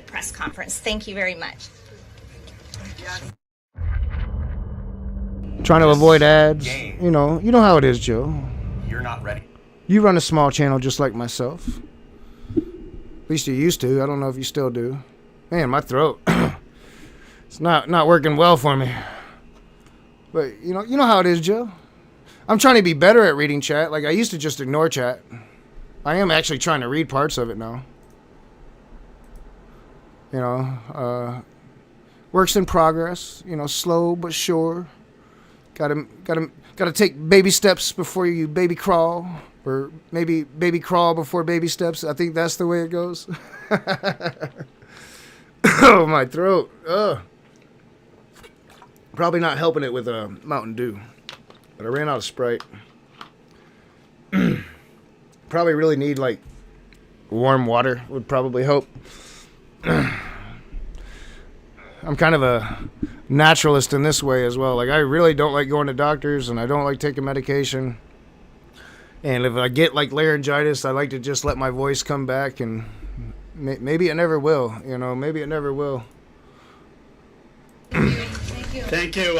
press conference. Thank you very much. Trying to avoid ads. You know how it is, Joe. You're not ready. You run a small channel just like myself. At least you used to. I don't know if you still do. Man, my throat. It's not working well for me. But you know how it is, Joe. I'm trying to be better at reading chat. Like I used to just ignore chat. I am actually trying to read parts of it now. Works in progress. Slow but sure. Gotta take baby steps before you baby crawl, or maybe baby crawl before baby steps. I think that's the way it goes. Oh, my throat. Ugh. Probably not helping it with a Mountain Dew, but I ran out of Sprite. Probably really need like warm water would probably help. I'm kind of a naturalist in this way as well. Like I really don't like going to doctors, and I don't like taking medication. And if I get like laryngitis, I like to just let my voice come back, and maybe it never will. Maybe it never will. Thank you,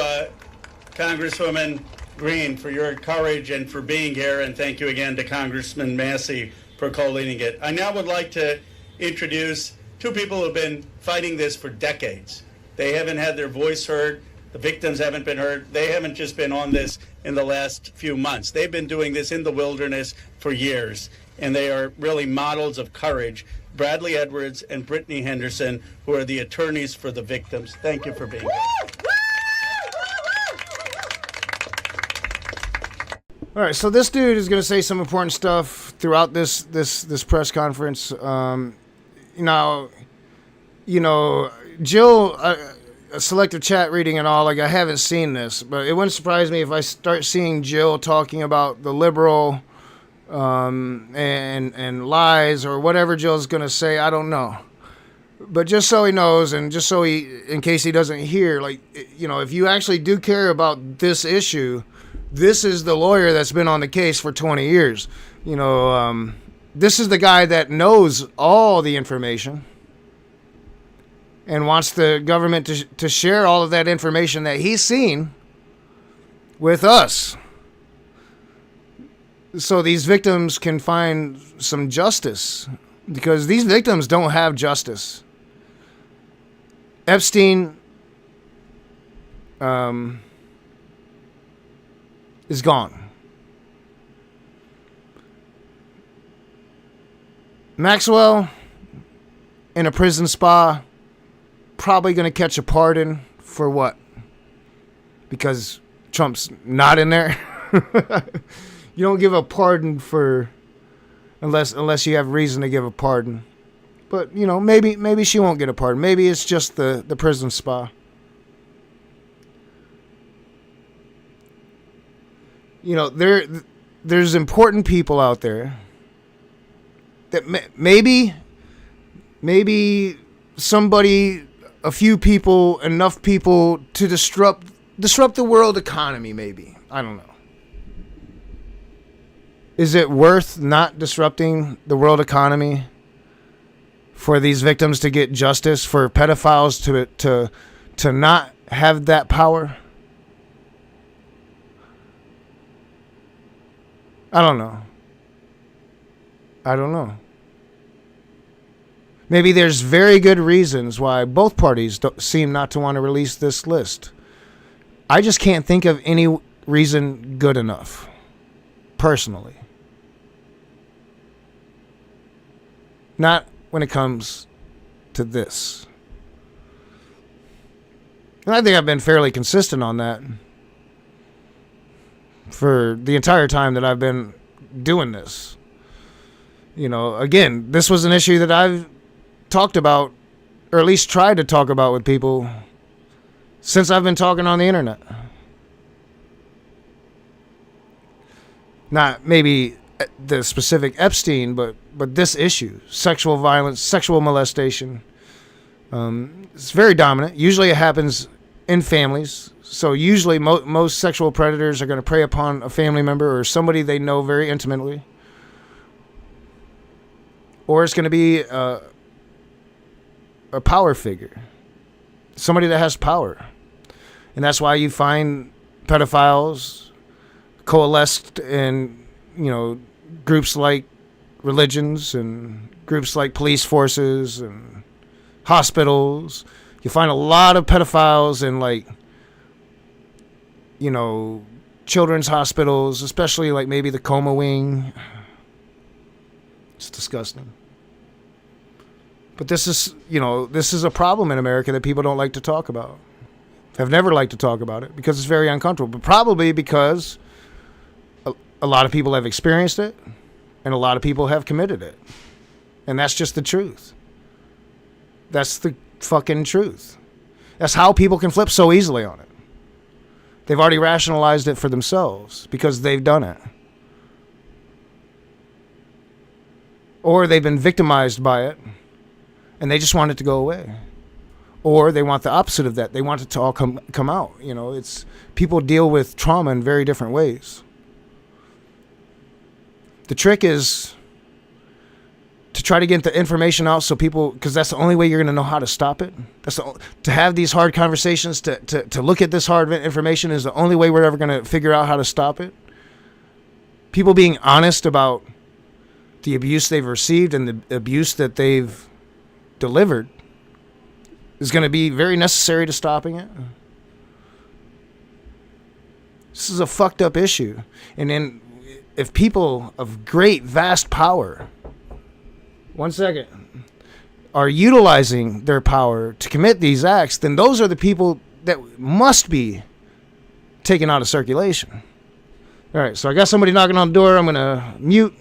Congresswoman Green, for your courage and for being here, and thank you again to Congressman Massey for co-leading it. I now would like to introduce two people who have been fighting this for decades. They haven't had their voice heard. The victims haven't been heard. They haven't just been on this in the last few months. They've been doing this in the wilderness for years, and they are really models of courage. Bradley Edwards and Brittany Henderson, who are the attorneys for the victims. Thank you for being here. All right, so this dude is going to say some important stuff throughout this press conference. Jill, selective chat reading and all, like I haven't seen this, but it wouldn't surprise me if I start seeing Jill talking about the liberal and lies or whatever Jill's going to say. I don't know. But just so he knows, and just so in case he doesn't hear, like, if you actually do care about this issue, this is the lawyer that's been on the case for 20 years. This is the guy that knows all the information and wants the government to share all of that information that he's seen with us, so these victims can find some justice, because these victims don't have justice. Epstein is gone. Maxwell in a prison spa, probably going to catch a pardon for what? Because Trump's not in there. You don't give a pardon for unless you have reason to give a pardon. But, you know, maybe she won't get a pardon. Maybe it's just the prison spa. You know, there's important people out there that maybe somebody, a few people, enough people to disrupt the world economy, maybe. I don't know. Is it worth not disrupting the world economy for these victims to get justice, for pedophiles to not have that power? I don't know. Maybe there's very good reasons why both parties seem not to want to release this list. I just can't think of any reason good enough, personally. Not when it comes to this. And I think I've been fairly consistent on that for the entire time that I've been doing this. You know, again, this was an issue that I've talked about, or at least tried to talk about with people since I've been talking on the internet. Not maybe the specific Epstein, but this issue, sexual violence, sexual molestation. It's very dominant. Usually it happens in families. So usually most sexual predators are going to prey upon a family member or somebody they know very intimately. Or it's going to be a power figure, somebody that has power. And that's why you find pedophiles coalesced in, you know, groups like religions and groups like police forces and hospitals. You find a lot of pedophiles in, like, you know, children's hospitals, especially like maybe the coma wing. It's disgusting. But this is, you know, this is a problem in America that people don't like to talk about. Have never liked to talk about it because it's very uncomfortable. But probably because a lot of people have experienced it and a lot of people have committed it. And that's just the truth. That's the fucking truth. That's how people can flip so easily on it. They've already rationalized it for themselves because they've done it. Or they've been victimized by it and they just want it to go away. Or they want the opposite of that. They want it to all come out. You know, it's people deal with trauma in very different ways. The trick is to try to get the information out so people, because that's the only way you're going to know how to stop it. To have these hard conversations, to look at this hard information is the only way we're ever going to figure out how to stop it. People being honest about the abuse they've received and the abuse that they've delivered is going to be very necessary to stopping it. This is a fucked up issue. And then if people of great, vast power, one second, are utilizing their power to commit these acts, then those are the people that must be taken out of circulation. All right, so I got somebody knocking on the door. I'm going to mute.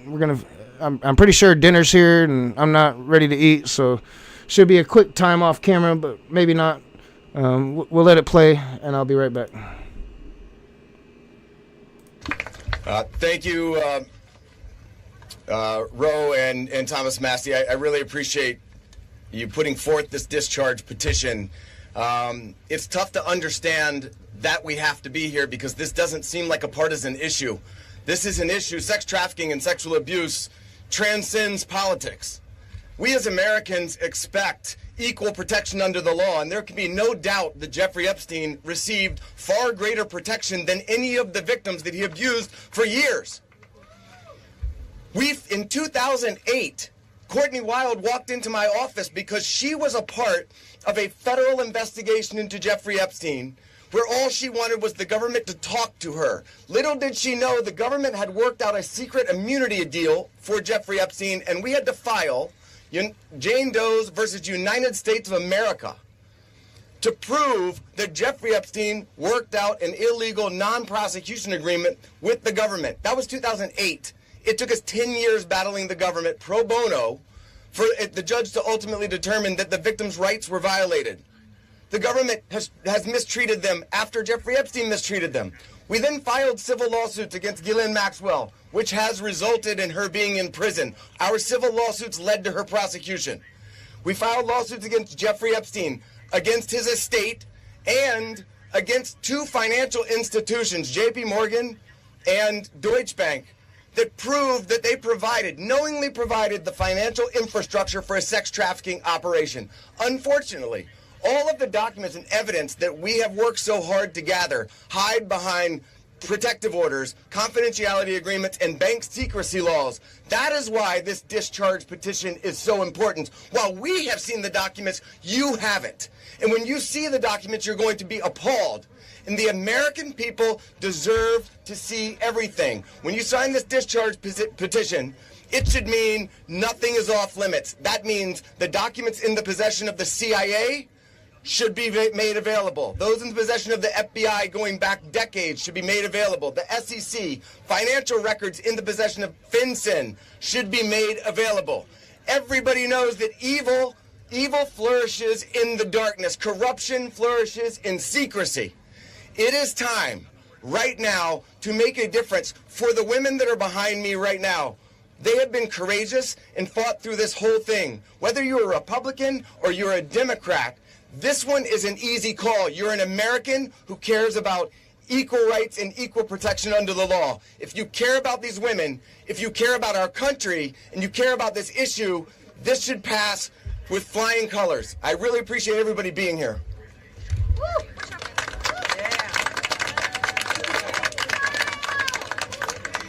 I'm pretty sure dinner's here and I'm not ready to eat, so should be a quick time off camera, but maybe not. We'll let it play, and I'll be right back. Thank you, Roe and Thomas Massey. I really appreciate you putting forth this discharge petition. It's tough to understand that we have to be here because this doesn't seem like a partisan issue. This is an issue. Sex trafficking and sexual abuse transcends politics. We as Americans expect equal protection under the law, and there can be no doubt that Jeffrey Epstein received far greater protection than any of the victims that he abused for years. In 2008, Courtney Wild walked into my office because she was a part of a federal investigation into Jeffrey Epstein, where all she wanted was the government to talk to her. Little did she know the government had worked out a secret immunity deal for Jeffrey Epstein, and we had to file Jane Doe's versus United States of America to prove that Jeffrey Epstein worked out an illegal non-prosecution agreement with the government. That was 2008. It took us 10 years battling the government pro bono for the judge to ultimately determine that the victims' rights were violated. The government has mistreated them after Jeffrey Epstein mistreated them. We then filed civil lawsuits against Ghislaine Maxwell, which has resulted in her being in prison. Our civil lawsuits led to her prosecution. We filed lawsuits against Jeffrey Epstein, against his estate, and against two financial institutions, JP Morgan and Deutsche Bank, that proved that they knowingly provided the financial infrastructure for a sex trafficking operation. Unfortunately, all of the documents and evidence that we have worked so hard to gather hide behind protective orders, confidentiality agreements, and bank secrecy laws. That is why this discharge petition is so important. While we have seen the documents, you haven't. And when you see the documents, you're going to be appalled. And the American people deserve to see everything. When you sign this discharge petition, it should mean nothing is off limits. That means the documents in the possession of the CIA should be made available. Those in the possession of the FBI going back decades should be made available. The SEC, financial records in the possession of FinCEN should be made available. Everybody knows that evil flourishes in the darkness. Corruption flourishes in secrecy. It is time right now to make a difference for the women that are behind me right now. They have been courageous and fought through this whole thing. Whether you're a Republican or you're a Democrat, this one is an easy call. You're an American who cares about equal rights and equal protection under the law. If you care about these women, if you care about our country, and you care about this issue, this should pass with flying colors. I really appreciate everybody being here.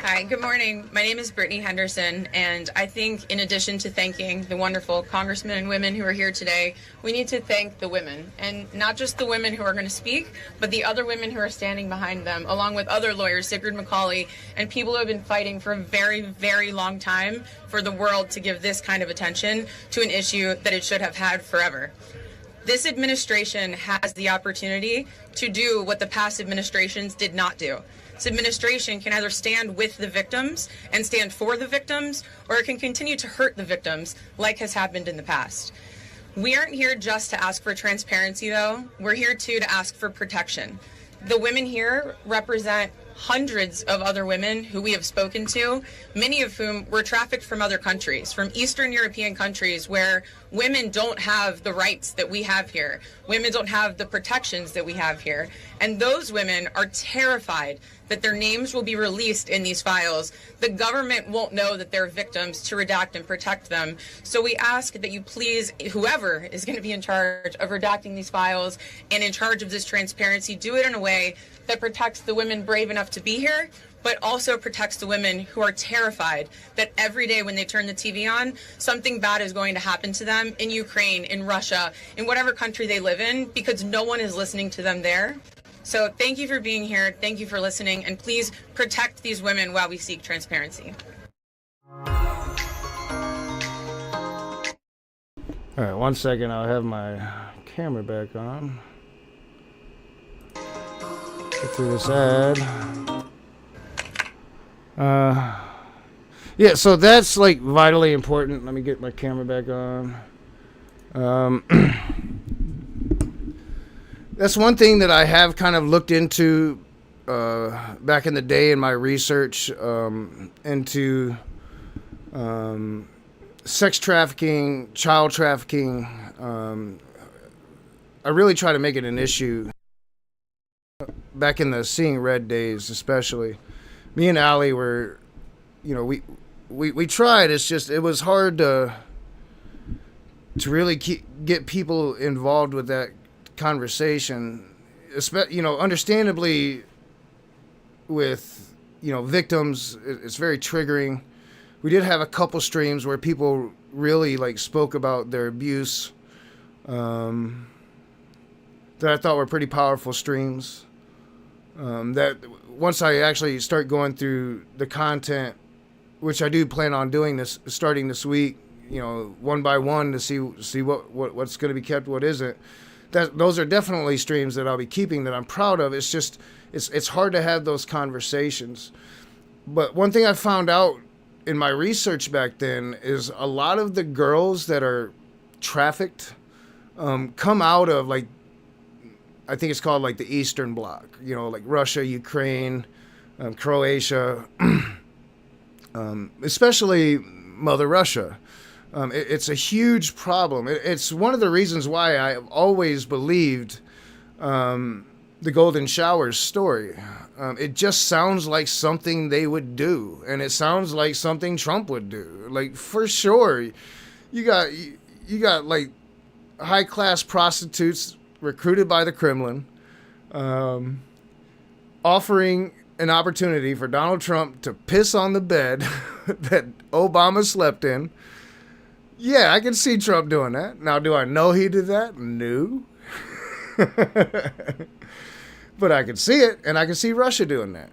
Hi, good morning. My name is Brittany Henderson, and I think in addition to thanking the wonderful congressmen and women who are here today, we need to thank the women, and not just the women who are going to speak, but the other women who are standing behind them, along with other lawyers, Sigrid McCauley, and people who have been fighting for a very, very long time for the world to give this kind of attention to an issue that it should have had forever. This administration has the opportunity to do what the past administrations did not do. This administration can either stand with the victims and stand for the victims, or it can continue to hurt the victims like has happened in the past. We aren't here just to ask for transparency, though. We're here, too, to ask for protection. The women here represent hundreds of other women who we have spoken to, many of whom were trafficked from other countries, from Eastern European countries where women don't have the rights that we have here. Women don't have the protections that we have here. And those women are terrified that their names will be released in these files. The government won't know that they're victims to redact and protect them. So we ask that you please, whoever is going to be in charge of redacting these files and in charge of this transparency, do it in a way that protects the women brave enough to be here, but also protects the women who are terrified that every day when they turn the TV on, something bad is going to happen to them in Ukraine, in Russia, in whatever country they live in, because no one is listening to them there. So thank you for being here. Thank you for listening. And please protect these women while we seek transparency. All right, 1 second. I'll have my camera back on. Get through this ad. Yeah, so that's like vitally important. Let me get my camera back on. That's one thing that I have kind of looked into back in the day in my research into sex trafficking, child trafficking. I really try to make it an issue back in the Seeing Red days, especially. Me and Allie were, we tried. It's just, it was hard to really get people involved with that conversation, understandably with, victims. It's very triggering. We did have a couple streams where people really spoke about their abuse. that I thought were pretty powerful streams. That once I actually start going through the content, which I do plan on doing this starting this week, one by one to see what's going to be kept, what isn't. Those are definitely streams that I'll be keeping that I'm proud of. It's just it's hard to have those conversations. But one thing I found out in my research back then is a lot of the girls that are trafficked come out of, like, I think it's called like the Eastern Bloc, like Russia, Ukraine, Croatia, especially Mother Russia. It's a huge problem. It's one of the reasons why I've always believed the Golden Showers story. It just sounds like something they would do, and it sounds like something Trump would do. Like, for sure, you got like high-class prostitutes recruited by the Kremlin, offering an opportunity for Donald Trump to piss on the bed that Obama slept in. Yeah, I can see Trump doing that. Now, do I know he did that? No. But I can see it, and I can see Russia doing that.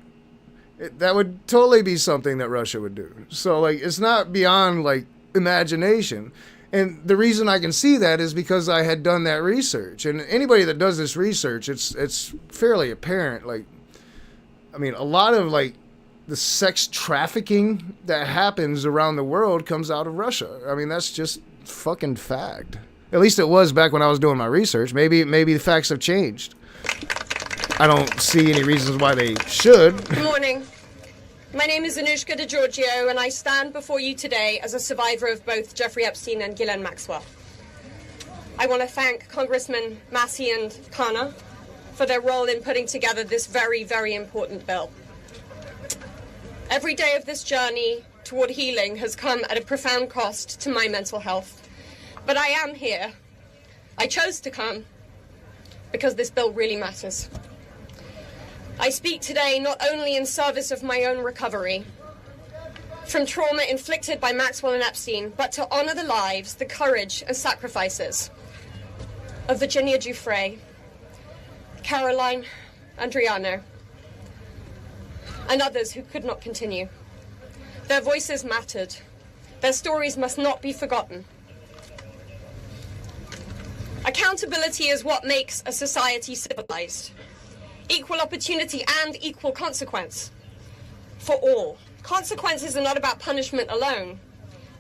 That would totally be something that Russia would do. So, like, it's not beyond, like, imagination. And the reason I can see that is because I had done that research. And anybody that does this research, it's fairly apparent. Like, I mean, a lot of, like, the sex trafficking that happens around the world comes out of Russia. I mean, that's just fucking fact. At least it was back when I was doing my research. Maybe the facts have changed. I don't see any reasons why they should. Good morning. My name is Anushka DeGiorgio, and I stand before you today as a survivor of both Jeffrey Epstein and Ghislaine Maxwell. I want to thank Congressmen Massey and Kana for their role in putting together this very, very important bill. Every day of this journey toward healing has come at a profound cost to my mental health. But I am here. I chose to come because this bill really matters. I speak today not only in service of my own recovery from trauma inflicted by Maxwell and Epstein, but to honor the lives, the courage and sacrifices of Virginia Giuffre, Caroline Andriano, and others who could not continue. Their voices mattered. Their stories must not be forgotten. Accountability is what makes a society civilized. Equal opportunity and equal consequence for all. Consequences are not about punishment alone.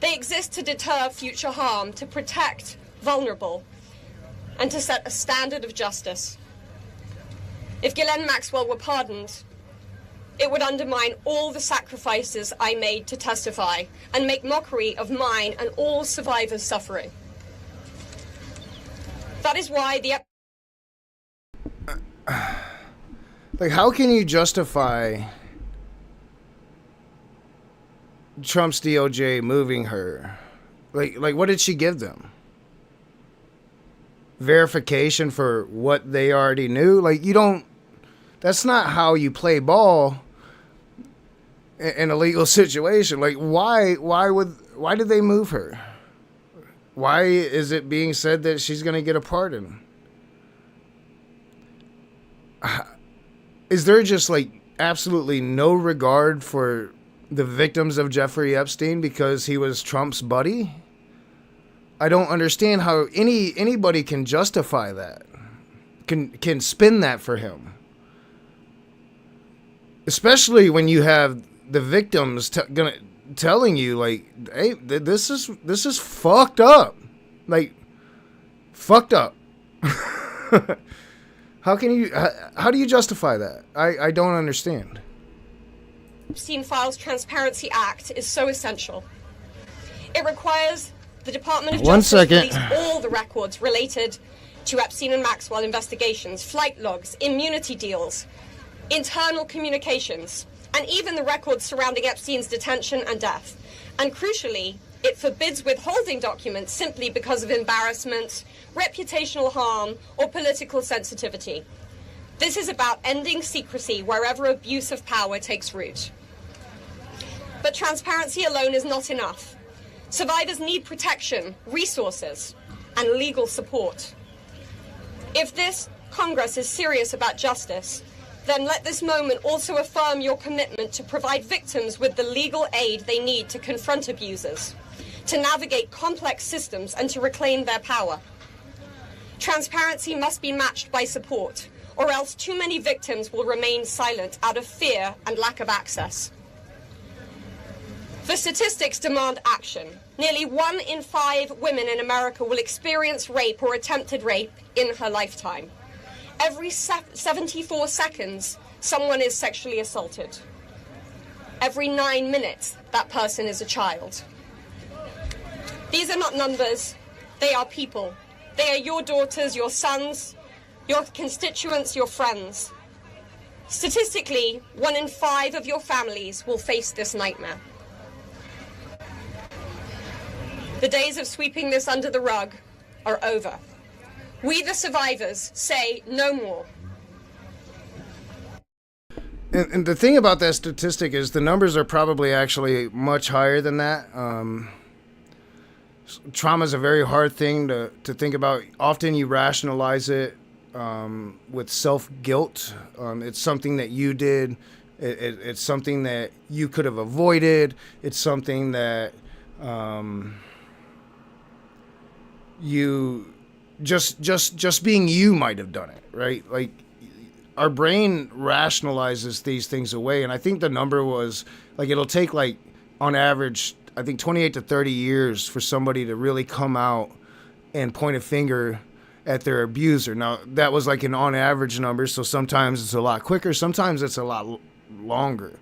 They exist to deter future harm, to protect vulnerable, and to set a standard of justice. If Ghislaine Maxwell were pardoned, it would undermine all the sacrifices I made to testify and make mockery of mine and all survivors' suffering. That is why Like, how can you justify Trump's DOJ moving her? Like, what did she give them? Verification for what they already knew? Like, you don't... That's not how you play ball in a legal situation. Like, why did they move her? Why is it being said that she's going to get a pardon? Is there just, like, absolutely no regard for the victims of Jeffrey Epstein because he was Trump's buddy? I don't understand how anybody can justify that, can spin that for him. Especially when you have the victims telling you, like, hey, this is fucked up. Like, fucked up. How do you justify that? I don't understand. Epstein Files Transparency Act is so essential. It requires the Department of Justice to release all the records related to Epstein and Maxwell investigations, flight logs, immunity deals, internal communications, and even the records surrounding Epstein's detention and death. And crucially, it forbids withholding documents simply because of embarrassment, reputational harm, or political sensitivity. This is about ending secrecy wherever abuse of power takes root. But transparency alone is not enough. Survivors need protection, resources, and legal support. If this Congress is serious about justice, then let this moment also affirm your commitment to provide victims with the legal aid they need to confront abusers, to navigate complex systems, and to reclaim their power. Transparency must be matched by support, or else too many victims will remain silent out of fear and lack of access. The statistics demand action. Nearly 1 in 5 women in America will experience rape or attempted rape in her lifetime. Every 74 seconds, someone is sexually assaulted. Every 9 minutes, that person is a child. These are not numbers, they are people. They are your daughters, your sons, your constituents, your friends. Statistically, 1 in 5 of your families will face this nightmare. The days of sweeping this under the rug are over. We, the survivors, say no more. And the thing about that statistic is the numbers are probably actually much higher than that. Trauma is a very hard thing to think about. Often you rationalize it with self-guilt. It's something that you did. It's something that you could have avoided. It's something that you just being you might have done it, right? Like, our brain rationalizes these things away, and I think the number was like it'll take like on average I think 28 to 30 years for somebody to really come out and point a finger at their abuser. Now, that was like an on average number, so sometimes it's a lot quicker, sometimes it's a lot longer.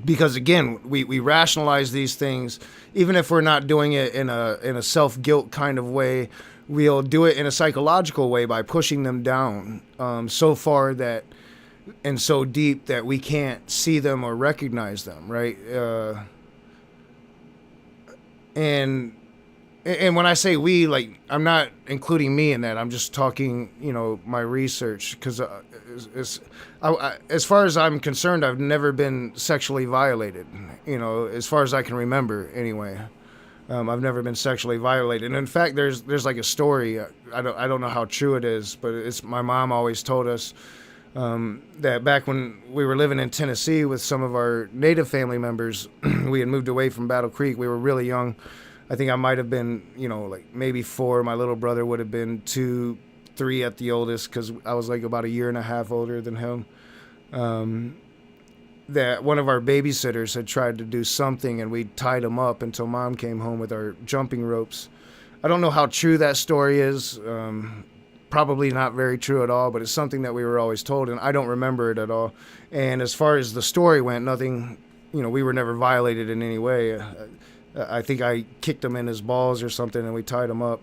Because again, we rationalize these things, even if we're not doing it in a self-guilt kind of way, we'll do it in a psychological way by pushing them down so far that and so deep that we can't see them or recognize them, right? And when I say we, like, I'm not including me in that. I'm just talking, my research, because as far as I'm concerned, I've never been sexually violated, as far as I can remember anyway. I've never been sexually violated. And in fact, there's like a story, I don't know how true it is, but it's my mom always told us that back when we were living in Tennessee with some of our Native family members, we had moved away from Battle Creek. We were really young. I think I might have been, like maybe 4. My little brother would have been 2, 3 at the oldest, because I was like about a year and a half older than him. That one of our babysitters had tried to do something, and we tied him up until Mom came home with our jumping ropes. I don't know how true that story is. Probably not very true at all, but it's something that we were always told, and I don't remember it at all. And as far as the story went, nothing, we were never violated in any way. I think I kicked him in his balls or something, and we tied him up.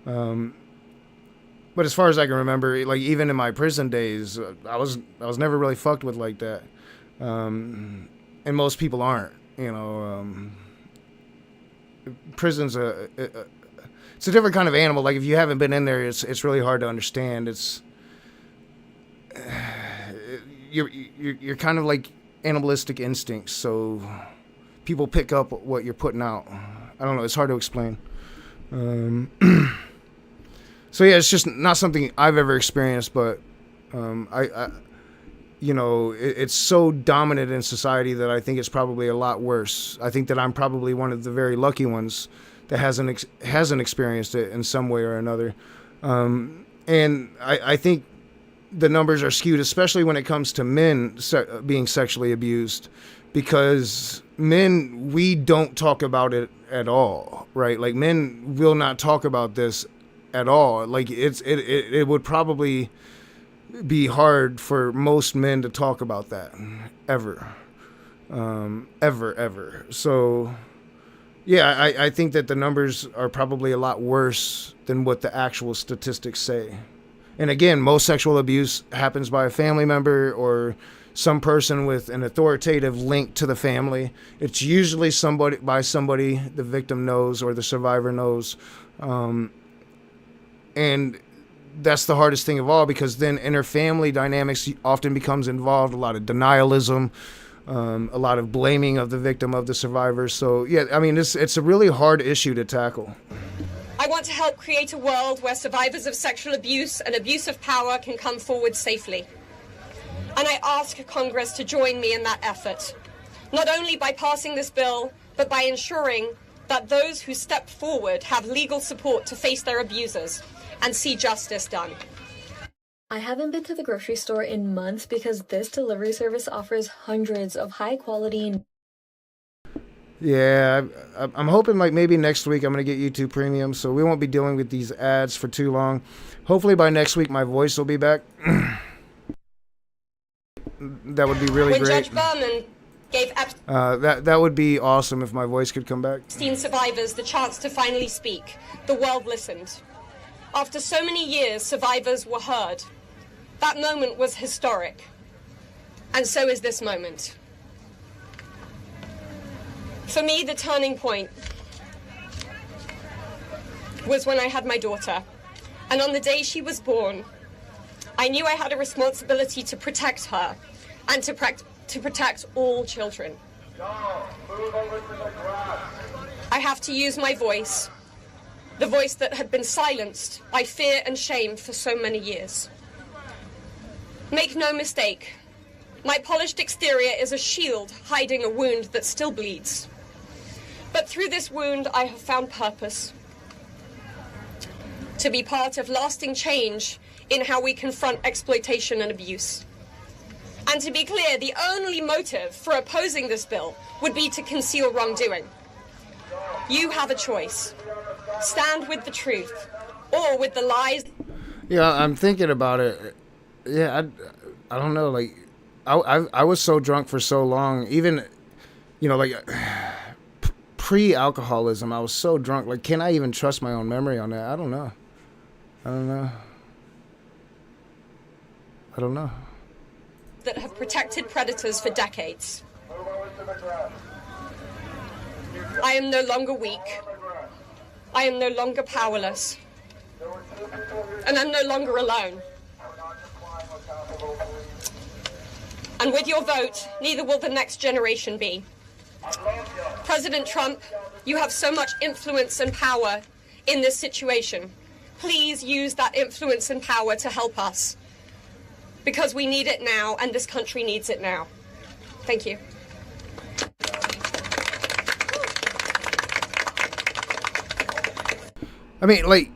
But as far as I can remember, like even in my prison days, I was never really fucked with like that. And most people aren't. Prison's it's a different kind of animal. Like if you haven't been in there, it's really hard to understand. You're kind of like animalistic instincts, so people pick up what you're putting out. I don't know. It's hard to explain. So yeah, it's just not something I've ever experienced, but it's so dominant in society that I think it's probably a lot worse. I think that I'm probably one of the very lucky ones that hasn't experienced it in some way or another. And I think the numbers are skewed, especially when it comes to men being sexually abused, because men, we don't talk about it at all, right? Like men will not talk about this at all. Like it would probably be hard for most men to talk about that ever. So yeah, I think that the numbers are probably a lot worse than what the actual statistics say. And again, most sexual abuse happens by a family member or some person with an authoritative link to the family. It's usually somebody the victim knows or the survivor knows. And that's the hardest thing of all, because then inter-family dynamics often becomes involved, a lot of denialism, a lot of blaming of the victim, of the survivor. So yeah, I mean, it's a really hard issue to tackle. I I want to help create a world where survivors of sexual abuse and abuse of power can come forward safely. And I ask Congress to join me in that effort, not only by passing this bill, but by ensuring that those who step forward have legal support to face their abusers and see justice done. I haven't been to the grocery store in months because this delivery service offers hundreds of high-quality... Yeah, I'm hoping like maybe next week I'm going to get YouTube Premium, so we won't be dealing with these ads for too long. Hopefully by next week my voice will be back. That would be really when great. Judge Berman gave that would be awesome if my voice could come back. Epstein survivors the chance to finally speak, the world listened. After so many years, survivors were heard. That moment was historic. And so is this moment. For me, the turning point was when I had my daughter. And on the day she was born, I knew I had a responsibility to protect her and to protect all children. I have to use my voice, the voice that had been silenced by fear and shame for so many years. Make no mistake, my polished exterior is a shield hiding a wound that still bleeds. But through this wound, I have found purpose. To be part of lasting change in how we confront exploitation and abuse. And to be clear, the only motive for opposing this bill would be to conceal wrongdoing. You have a choice. Stand with the truth or with the lies. Yeah, I'm thinking about it. Yeah, I don't know. Like, I was so drunk for so long. Even, you know, like pre-alcoholism, I was so drunk. Like, can I even trust my own memory on that? I don't know. That have protected predators for decades. I am no longer weak. I am no longer powerless. And I'm no longer alone. And with your vote, neither will the next generation be. President Trump, you have so much influence and power in this situation. Please use that influence and power to help us. Because we need it now, and this country needs it now. Thank you. I mean, like,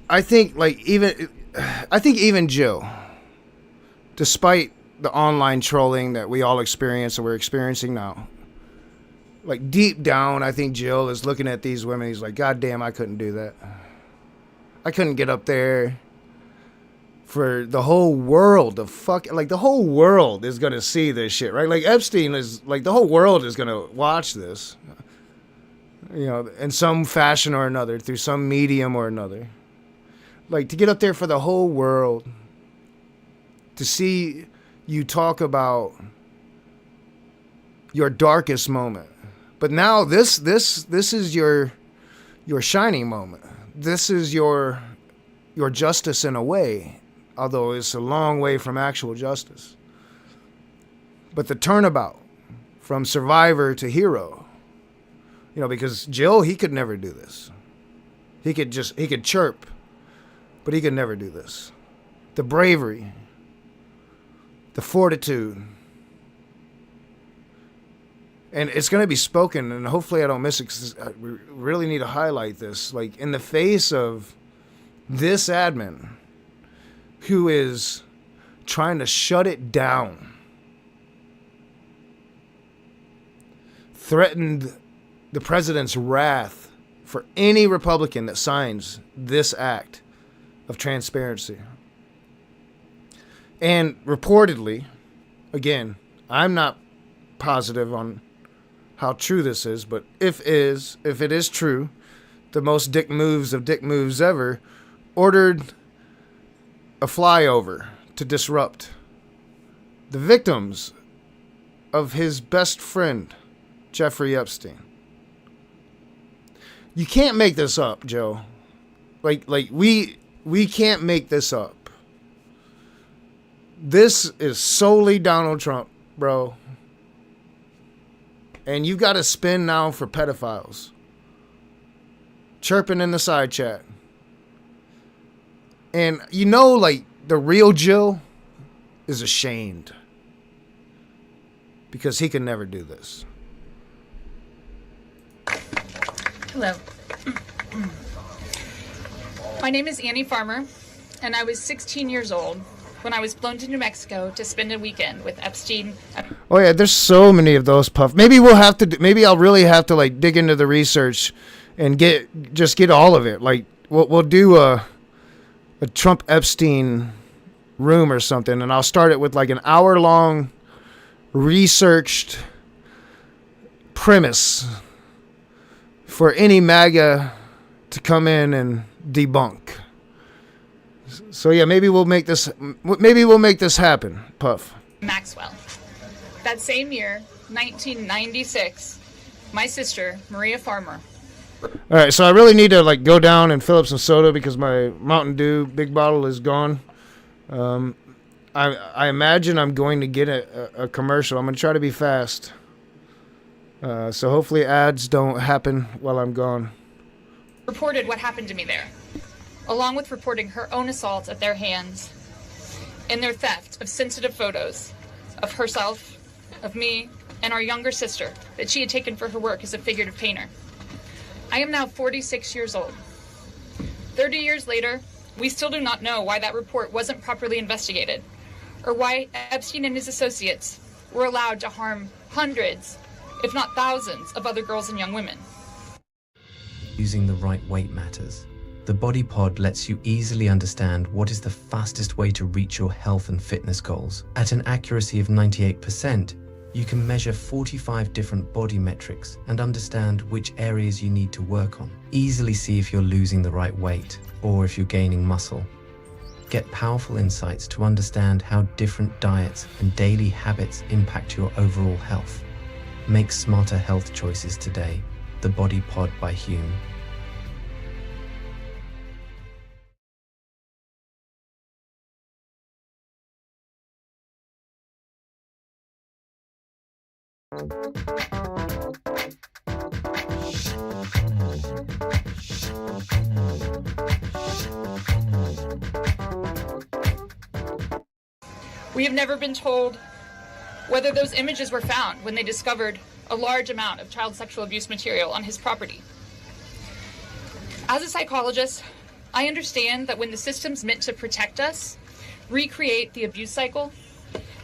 I think even Jill, despite the online trolling that we all experience and we're experiencing now, like deep down, I think Jill is looking at these women. He's like, God damn, I couldn't do that. I couldn't get up there for the whole world to the whole world is going to see this shit, right? Like Epstein is like, the whole world is going to watch this, you know, in some fashion or another, through some medium or another. Like to get up there for the whole world to see you talk about your darkest moment. But now this is your shining moment. This is your justice in a way, although it's a long way from actual justice. But the turnabout from survivor to hero, you know, because Jill, he could never do this. He could chirp, but he could never do this. The bravery, the fortitude, and it's going to be spoken, and hopefully I don't miss it, because we really need to highlight this. Like, in the face of this admin who is trying to shut it down, threatened the president's wrath for any Republican that signs this act of transparency. And reportedly, again, I'm not positive on how true this is, but if it is true, the most dick moves of dick moves ever, ordered a flyover to disrupt the victims of his best friend, Jeffrey Epstein. You can't make this up, Joe. Like we can't make this up. This is solely Donald Trump, bro. And you've got to spin now for pedophiles. chirping in the side chat. And you know, like, the real Jill is ashamed because he can never do this. Hello. My name is Annie Farmer, and I was 16 years old when I was flown to New Mexico to spend a weekend with Epstein. Oh yeah, there's so many of those, Puff. Maybe we'll have to. Maybe I'll really have to like dig into the research and get all of it. Like we'll do a Trump Epstein room or something, and I'll start it with like an hour-long researched premise for any MAGA to come in and debunk. So yeah, maybe we'll make this happen, Puff. Maxwell. That same year, 1996, my sister, Maria Farmer. All right, so I really need to like go down and fill up some soda because my Mountain Dew big bottle is gone. I imagine I'm going to get a commercial. I'm going to try to be fast. So hopefully ads don't happen while I'm gone. Reported what happened to me there, along with reporting her own assault at their hands and their theft of sensitive photos of herself, of me, and our younger sister that she had taken for her work as a figurative painter. I am now 46 years old. 30 years later, we still do not know why that report wasn't properly investigated, or why Epstein and his associates were allowed to harm hundreds, if not thousands, of other girls and young women. Using the right weight matters. The Body Pod lets you easily understand what is the fastest way to reach your health and fitness goals. At an accuracy of 98%, you can measure 45 different body metrics and understand which areas you need to work on. Easily see if you're losing the right weight or if you're gaining muscle. Get powerful insights to understand how different diets and daily habits impact your overall health. Make smarter health choices today. The Body Pod by Hume. We have never been told whether those images were found when they discovered a large amount of child sexual abuse material on his property. As a psychologist, I understand that when the systems meant to protect us recreate the abuse cycle,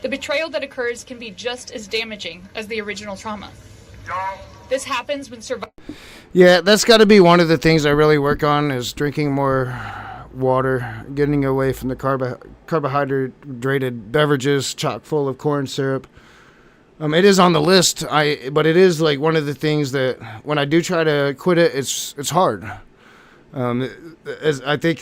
the betrayal that occurs can be just as damaging as the original trauma. This happens when survivors... Yeah, that's got to be one of the things I really work on is drinking more water, getting away from the carbohydrated beverages chock full of corn syrup. It is on the list, but it is like one of the things that when I do try to quit it, it's hard. I think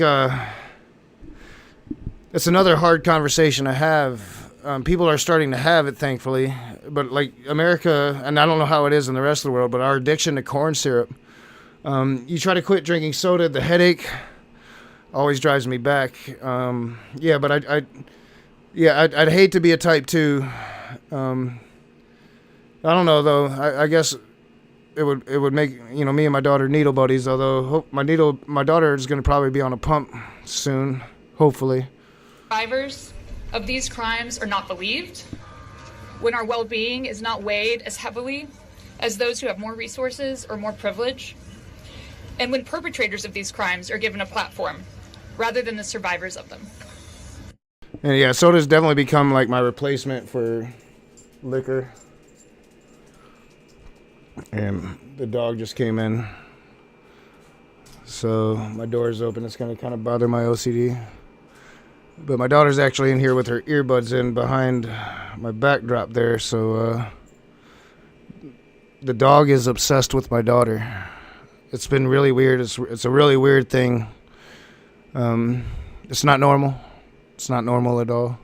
it's another hard conversation to have. People are starting to have it, thankfully, but like America, and I don't know how it is in the rest of the world, but our addiction to corn syrup. You try to quit drinking soda, the headache always drives me back. But I'd hate to be a type 2. I don't know though. I guess it would make me and my daughter needle buddies. Although my daughter is going to probably be on a pump soon, hopefully. Survivors of these crimes are not believed, when our well-being is not weighed as heavily as those who have more resources or more privilege, and when perpetrators of these crimes are given a platform rather than the survivors of them. And yeah, soda's definitely become like my replacement for liquor. And the dog just came in, so my door is open. It's going to kind of bother my OCD. But my daughter's actually in here with her earbuds in behind my backdrop there, so the dog is obsessed with my daughter. It's been really weird. It's a really weird thing. It's not normal. It's not normal at all.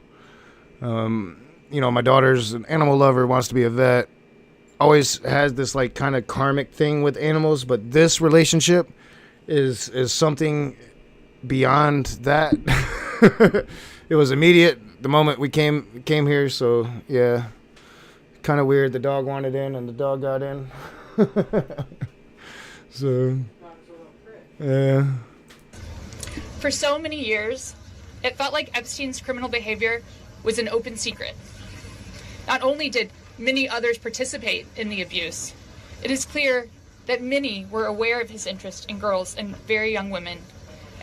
My daughter's an animal lover, wants to be a vet. Always has this like kind of karmic thing with animals, but this relationship is something beyond that. It was immediate the moment we came here, so yeah, kind of weird. The dog wanted in and the dog got in. So For so many years, it felt like Epstein's criminal behavior was an open secret. Not only did many others participate in the abuse, it is clear that many were aware of his interest in girls and very young women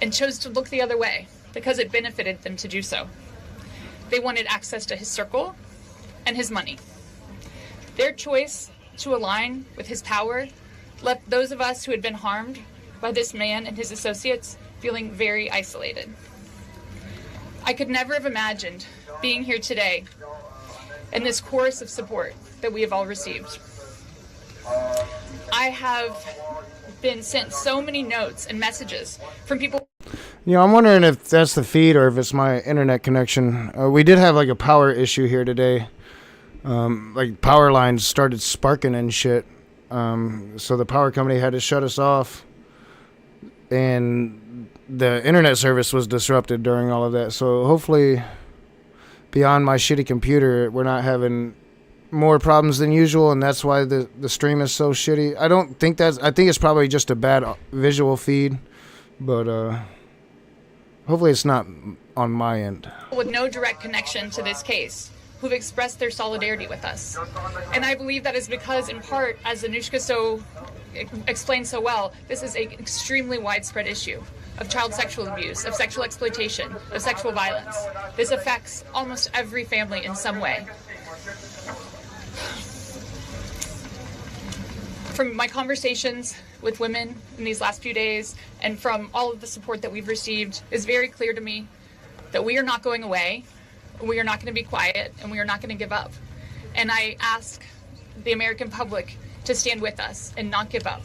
and chose to look the other way because it benefited them to do so. They wanted access to his circle and his money. Their choice to align with his power left those of us who had been harmed by this man and his associates feeling very isolated. I could never have imagined being here today and this chorus of support that we have all received. I have been sent so many notes and messages from people. I'm wondering if that's the feed or if it's my internet connection. We did have like a power issue here today. Like power lines started sparking and shit. So the power company had to shut us off. And the internet service was disrupted during all of that. So hopefully, beyond my shitty computer, we're not having more problems than usual, and that's why the stream is so shitty. I think it's probably just a bad visual feed, but hopefully it's not on my end. With no direct connection to this case, who've expressed their solidarity with us. And I believe that is because, in part, as Anushka explained so well, this is an extremely widespread issue of child sexual abuse, of sexual exploitation, of sexual violence. This affects almost every family in some way. From my conversations with women in these last few days and from all of the support that we've received, it's very clear to me that we are not going away, we are not going to be quiet, and we are not going to give up. And I ask the American public to stand with us and not give up.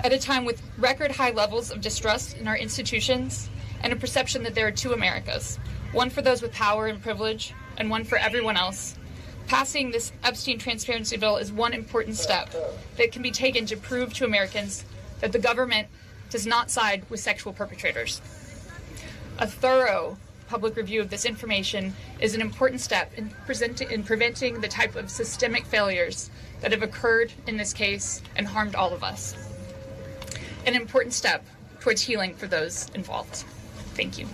At a time with record high levels of distrust in our institutions and a perception that there are two Americas, one for those with power and privilege and one for everyone else, passing this Epstein transparency bill is one important step that can be taken to prove to Americans that the government does not side with sexual perpetrators. A thorough public review of this information is an important step in preventing the type of systemic failures that have occurred in this case and harmed all of us. An important step towards healing for those involved. Thank you.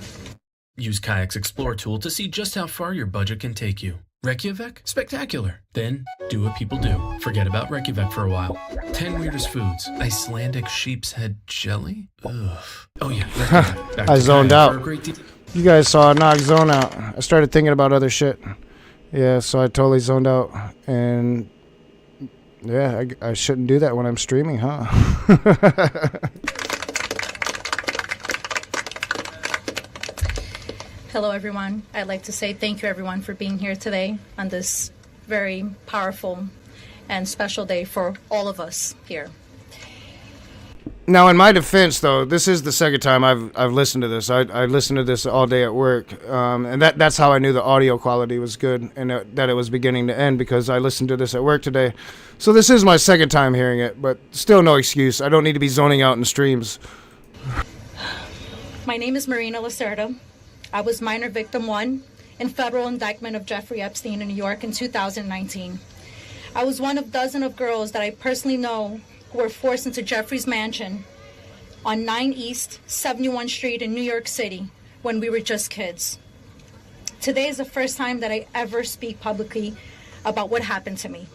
Use Kayak's Explore tool to see just how far your budget can take you. Reykjavik? Spectacular. Then, do what people do. Forget about Reykjavik for a while. 10 weirdest foods. Icelandic sheep's head jelly? Ugh. Oh yeah, Reykjavik. Back I to zoned Kayak for out. a great deal. You guys saw it knock zone out. I started thinking about other shit. Yeah, so I totally zoned out. And yeah, I shouldn't do that when I'm streaming, huh? Hello, everyone. I'd like to say thank you, everyone, for being here today on this very powerful and special day for all of us here. Now, in my defense, though, this is the second time I've listened to this. I listened to this all day at work, and that's how I knew the audio quality was good and that it was beginning to end, because I listened to this at work today. So this is my second time hearing it, but still no excuse. I don't need to be zoning out in streams. My name is Marina Lacerda. I was minor victim 1 in federal indictment of Jeffrey Epstein in New York in 2019. I was one of dozens of girls that I personally know who were forced into Jeffrey's mansion on 9 East 71 Street in New York City when we were just kids. Today is the first time that I ever speak publicly about what happened to me.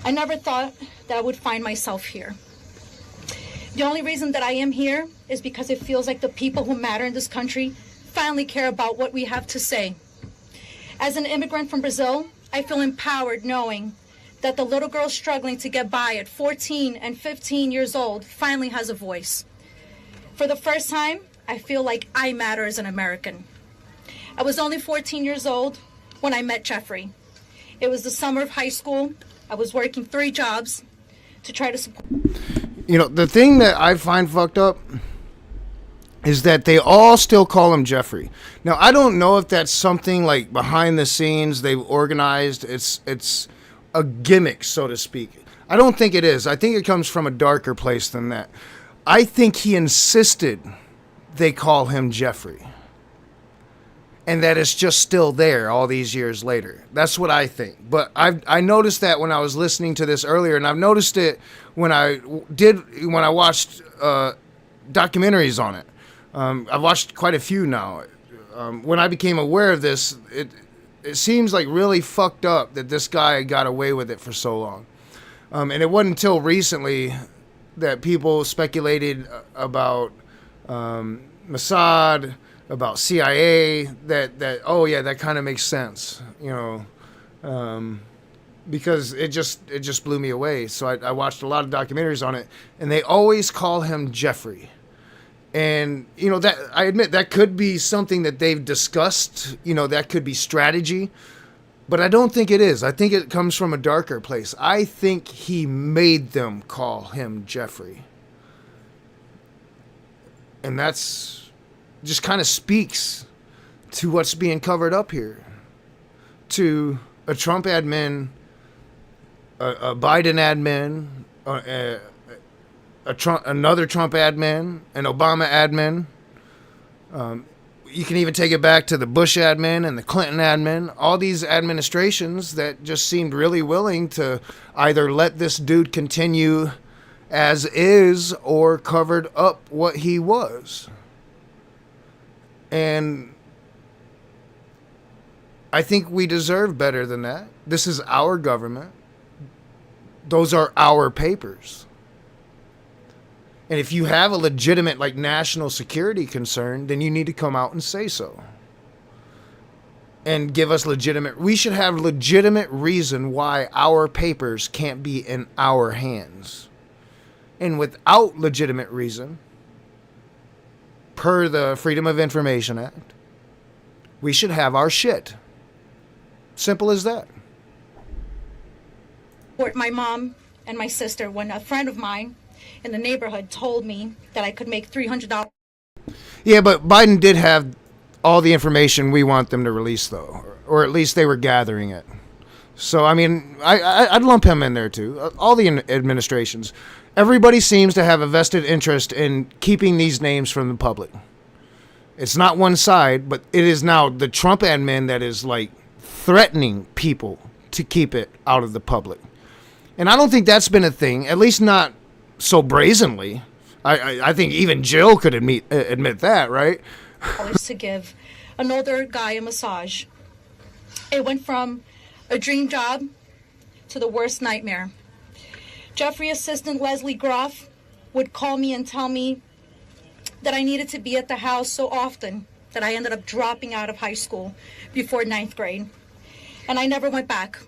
I never thought that I would find myself here. The only reason that I am here is because it feels like the people who matter in this country finally care about what we have to say. As an immigrant from Brazil, I feel empowered knowing that the little girl struggling to get by at 14 and 15 years old finally has a voice. For the first time, I feel like I matter as an American. I was only 14 years old when I met Jeffrey. It was the summer of high school. I was working 3 jobs to try to support. You know, the thing that I find fucked up is that they all still call him Jeffrey. Now, I don't know if that's something like behind the scenes they've organized. It's a gimmick, so to speak. I don't think it is. I think it comes from a darker place than that. I think he insisted they call him Jeffrey. and that it's just still there all these years later. That's what I think. But I noticed that when I was listening to this earlier, and I've noticed it when I watched documentaries on it. I've watched quite a few now. When I became aware of this, it seems like really fucked up that this guy got away with it for so long. And it wasn't until recently that people speculated about Mossad, about CIA, that oh yeah, that kind of makes sense, because it just blew me away. So I watched a lot of documentaries on it, and they always call him Jeffrey. And, that I admit that could be something that they've discussed, that could be strategy, but I don't think it is. I think it comes from a darker place. I think he made them call him Jeffrey. And that's just kind of speaks to what's being covered up here. To a Trump admin, a Biden admin, another Trump admin, an Obama admin. You can even take it back to the Bush admin and the Clinton admin. All these administrations that just seemed really willing to either let this dude continue as is or covered up what he was. And I think we deserve better than that. This is our government. Those are our papers. And if you have a legitimate, national security concern, then you need to come out and say so. And give us we should have legitimate reason why our papers can't be in our hands. And without legitimate reason, per the Freedom of Information Act, we should have our shit. Simple as that. My mom and my sister, when a friend of mine in the neighborhood told me that I could make $300. Yeah, but Biden did have all the information we want them to release, though, or at least they were gathering it. So, I mean, I'd lump him in there, too. All the administrations. Everybody seems to have a vested interest in keeping these names from the public. It's not one side, but it is now the Trump admin that is, threatening people to keep it out of the public. And I don't think that's been a thing, at least not so brazenly. I think even Jill could admit that, right? To give an older guy a massage. It went from a dream job to the worst nightmare. Jeffrey assistant Leslie Groff would call me and tell me that I needed to be at the house so often that I ended up dropping out of high school before 9th grade. And I never went back.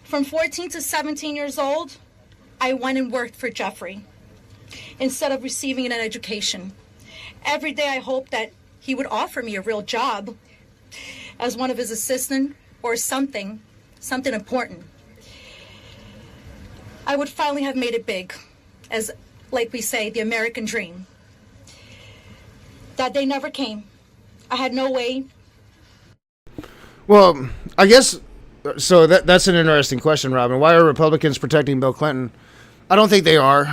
From 14 to 17 years old, I went and worked for Jeffrey instead of receiving an education. Every day I hoped that he would offer me a real job as one of his assistants or something important. I would finally have made it big, as, like we say, the American dream. That day never came. I had no way. Well, I guess, so that's an interesting question, Robin. Why are Republicans protecting Bill Clinton? I don't think they are.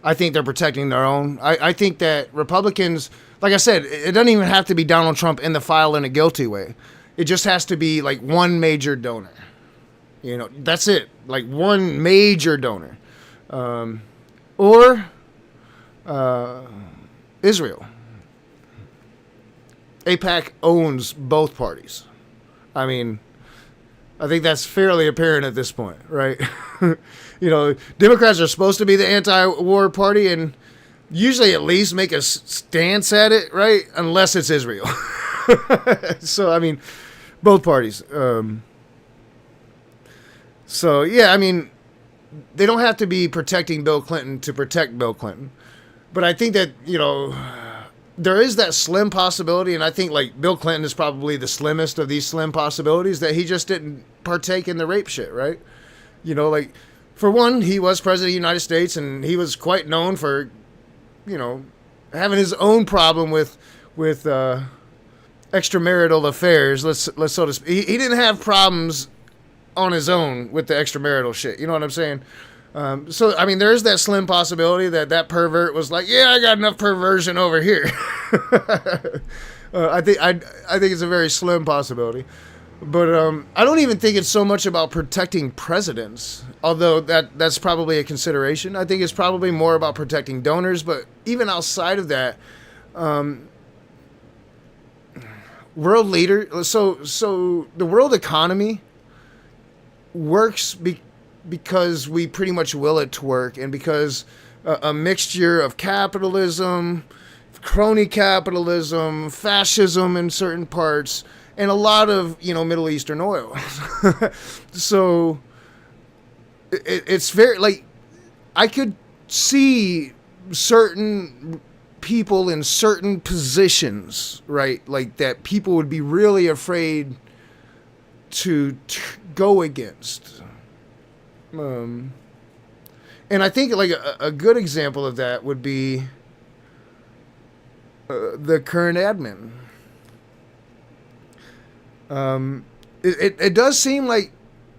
I think they're protecting their own. I think that Republicans, like I said, it doesn't even have to be Donald Trump in the file in a guilty way. It just has to be one major donor. That's it. One major donor. Or Israel. AIPAC owns both parties. I mean, I think that's fairly apparent at this point, right? Democrats are supposed to be the anti-war party and usually at least make a stance at it, right? Unless it's Israel. So, I mean, both parties. So, yeah, I mean, they don't have to be protecting Bill Clinton to protect Bill Clinton. But I think that, there is that slim possibility, and I think Bill Clinton is probably the slimmest of these slim possibilities, that he just didn't partake in the rape shit, right? For one, he was president of the United States, and he was quite known for, having his own problem with extramarital affairs. Let's so to speak. He didn't have problems on his own with the extramarital shit. You know what I'm saying? So, I mean, there's that slim possibility that pervert was like, yeah, I got enough perversion over here. I think it's a very slim possibility. But I don't even think it's so much about protecting presidents, although that's probably a consideration. I think it's probably more about protecting donors. But even outside of that, world leader. So the world economy works because we pretty much will it to work, and because a mixture of capitalism, crony capitalism, fascism in certain parts, and a lot of, Middle Eastern oil. So it's very, like, I could see certain people in certain positions, right? Like that people would be really afraid to go against. And I think like a good example of that would be the current admin. It does seem like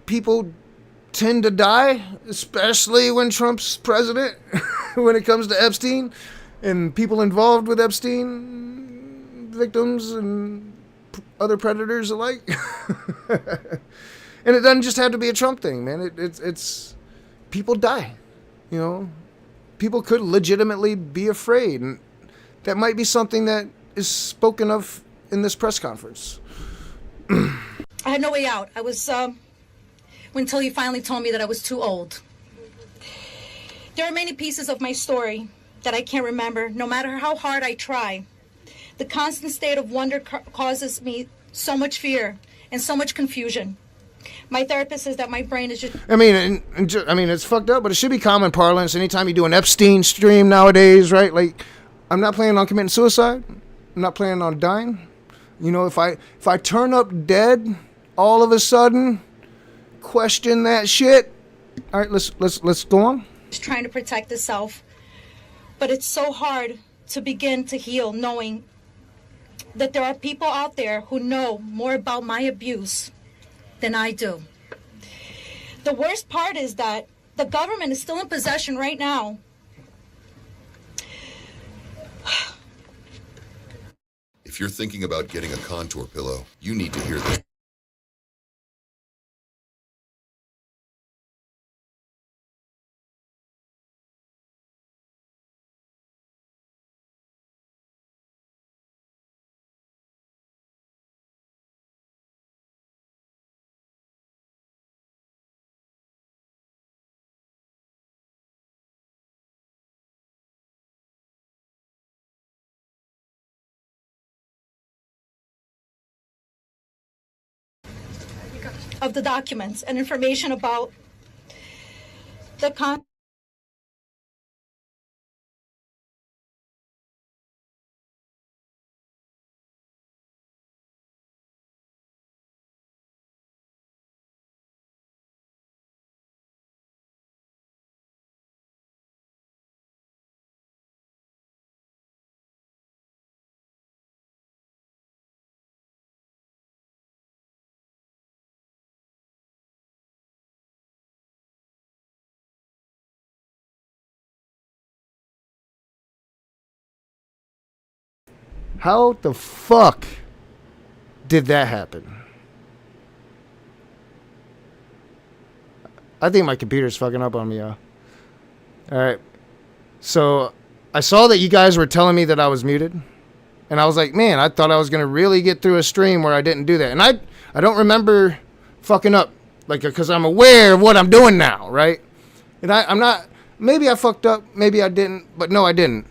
people tend to die, especially when Trump's president, when it comes to Epstein and people involved with Epstein, victims and other predators alike. And it doesn't just have to be a Trump thing, man. It's people die, People could legitimately be afraid, and that might be something that is spoken of in this press conference. I had no way out. I was, until he finally told me that I was too old. There are many pieces of my story that I can't remember, no matter how hard I try. The constant state of wonder causes me so much fear and so much confusion. My therapist says that my brain is just... I mean, it's fucked up, but it should be common parlance. Anytime you do an Epstein stream nowadays, right? Like, I'm not planning on committing suicide. I'm not planning on dying. If I turn up dead, all of a sudden, question that shit. All right, let's go on. Trying to protect itself, but it's so hard to begin to heal, knowing that there are people out there who know more about my abuse than I do. The worst part is that the government is still in possession right now. If you're thinking about getting a contour pillow, you need to hear this. Of the documents and information about the How the fuck did that happen? I think my computer's fucking up on me, y'all. Alright. So, I saw that you guys were telling me that I was muted. And I was like, man, I thought I was going to really get through a stream where I didn't do that. And I don't remember fucking up. Like, because I'm aware of what I'm doing now, right? And I'm not... Maybe I fucked up. Maybe I didn't. But no, I didn't.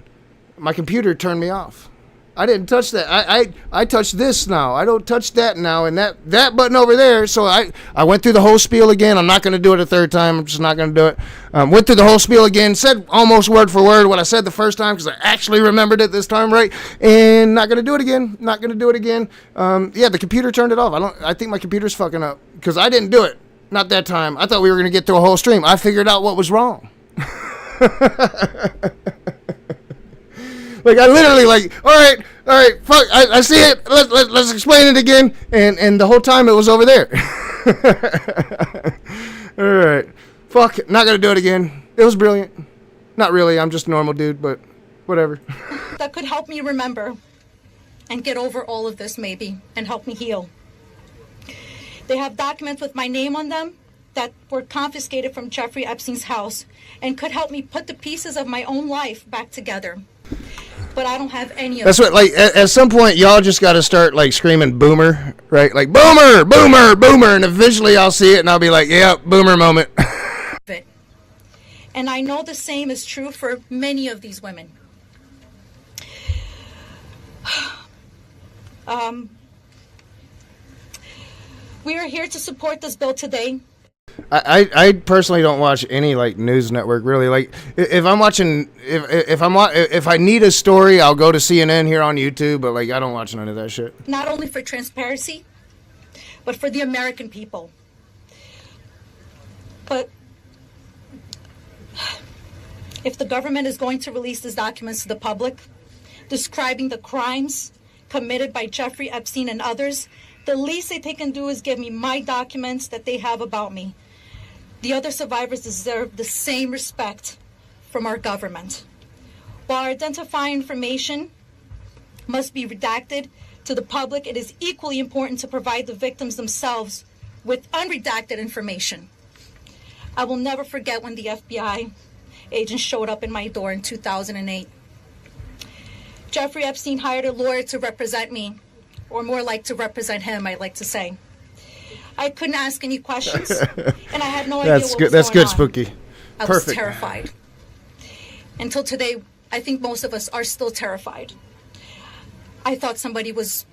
My computer turned me off. I didn't touch that. I touched this now. I don't touch that now, and that button over there. So I went through the whole spiel again. I'm not going to do it a third time. I'm just not going to do it. Went through the whole spiel again. Said almost word for word what I said the first time because I actually remembered it this time right. And not going to do it again. Not going to do it again. Yeah, the computer turned it off. I think my computer's fucking up because I didn't do it. Not that time. I thought we were going to get through a whole stream. I figured out what was wrong. Like, I literally, like, all right, fuck, I see it, let's explain it again, and the whole time it was over there. All right, fuck, not gonna do it again. It was brilliant. Not really, I'm just a normal dude, but whatever. That could help me remember and get over all of this maybe and help me heal. They have documents with my name on them that were confiscated from Jeffrey Epstein's house and could help me put the pieces of my own life back together. But I don't have any of That's what, like, at some point, y'all just got to start, like, screaming boomer, right? Like, boomer, boomer, boomer. And eventually I'll see it and I'll be like, yeah, boomer moment. it. And I know the same is true for many of these women. We are here to support this bill today. I personally don't watch any like news network really. Like if I'm watching, if I need a story, I'll go to CNN here on YouTube. But like I don't watch none of that shit. Not only for transparency, but for the American people. But if the government is going to release these documents to the public, describing the crimes committed by Jeffrey Epstein and others, the least that they can do is give me my documents that they have about me. The other survivors deserve the same respect from our government. While identifying information must be redacted to the public, it is equally important to provide the victims themselves with unredacted information. I will never forget when the FBI agent showed up in my door in 2008. Jeffrey Epstein hired a lawyer to represent me, or more like to represent him, I'd like to say. I couldn't ask any questions, and I had no idea what was going on. That's good, Spooky. I was terrified. Until today, I think most of us are still terrified. I thought somebody was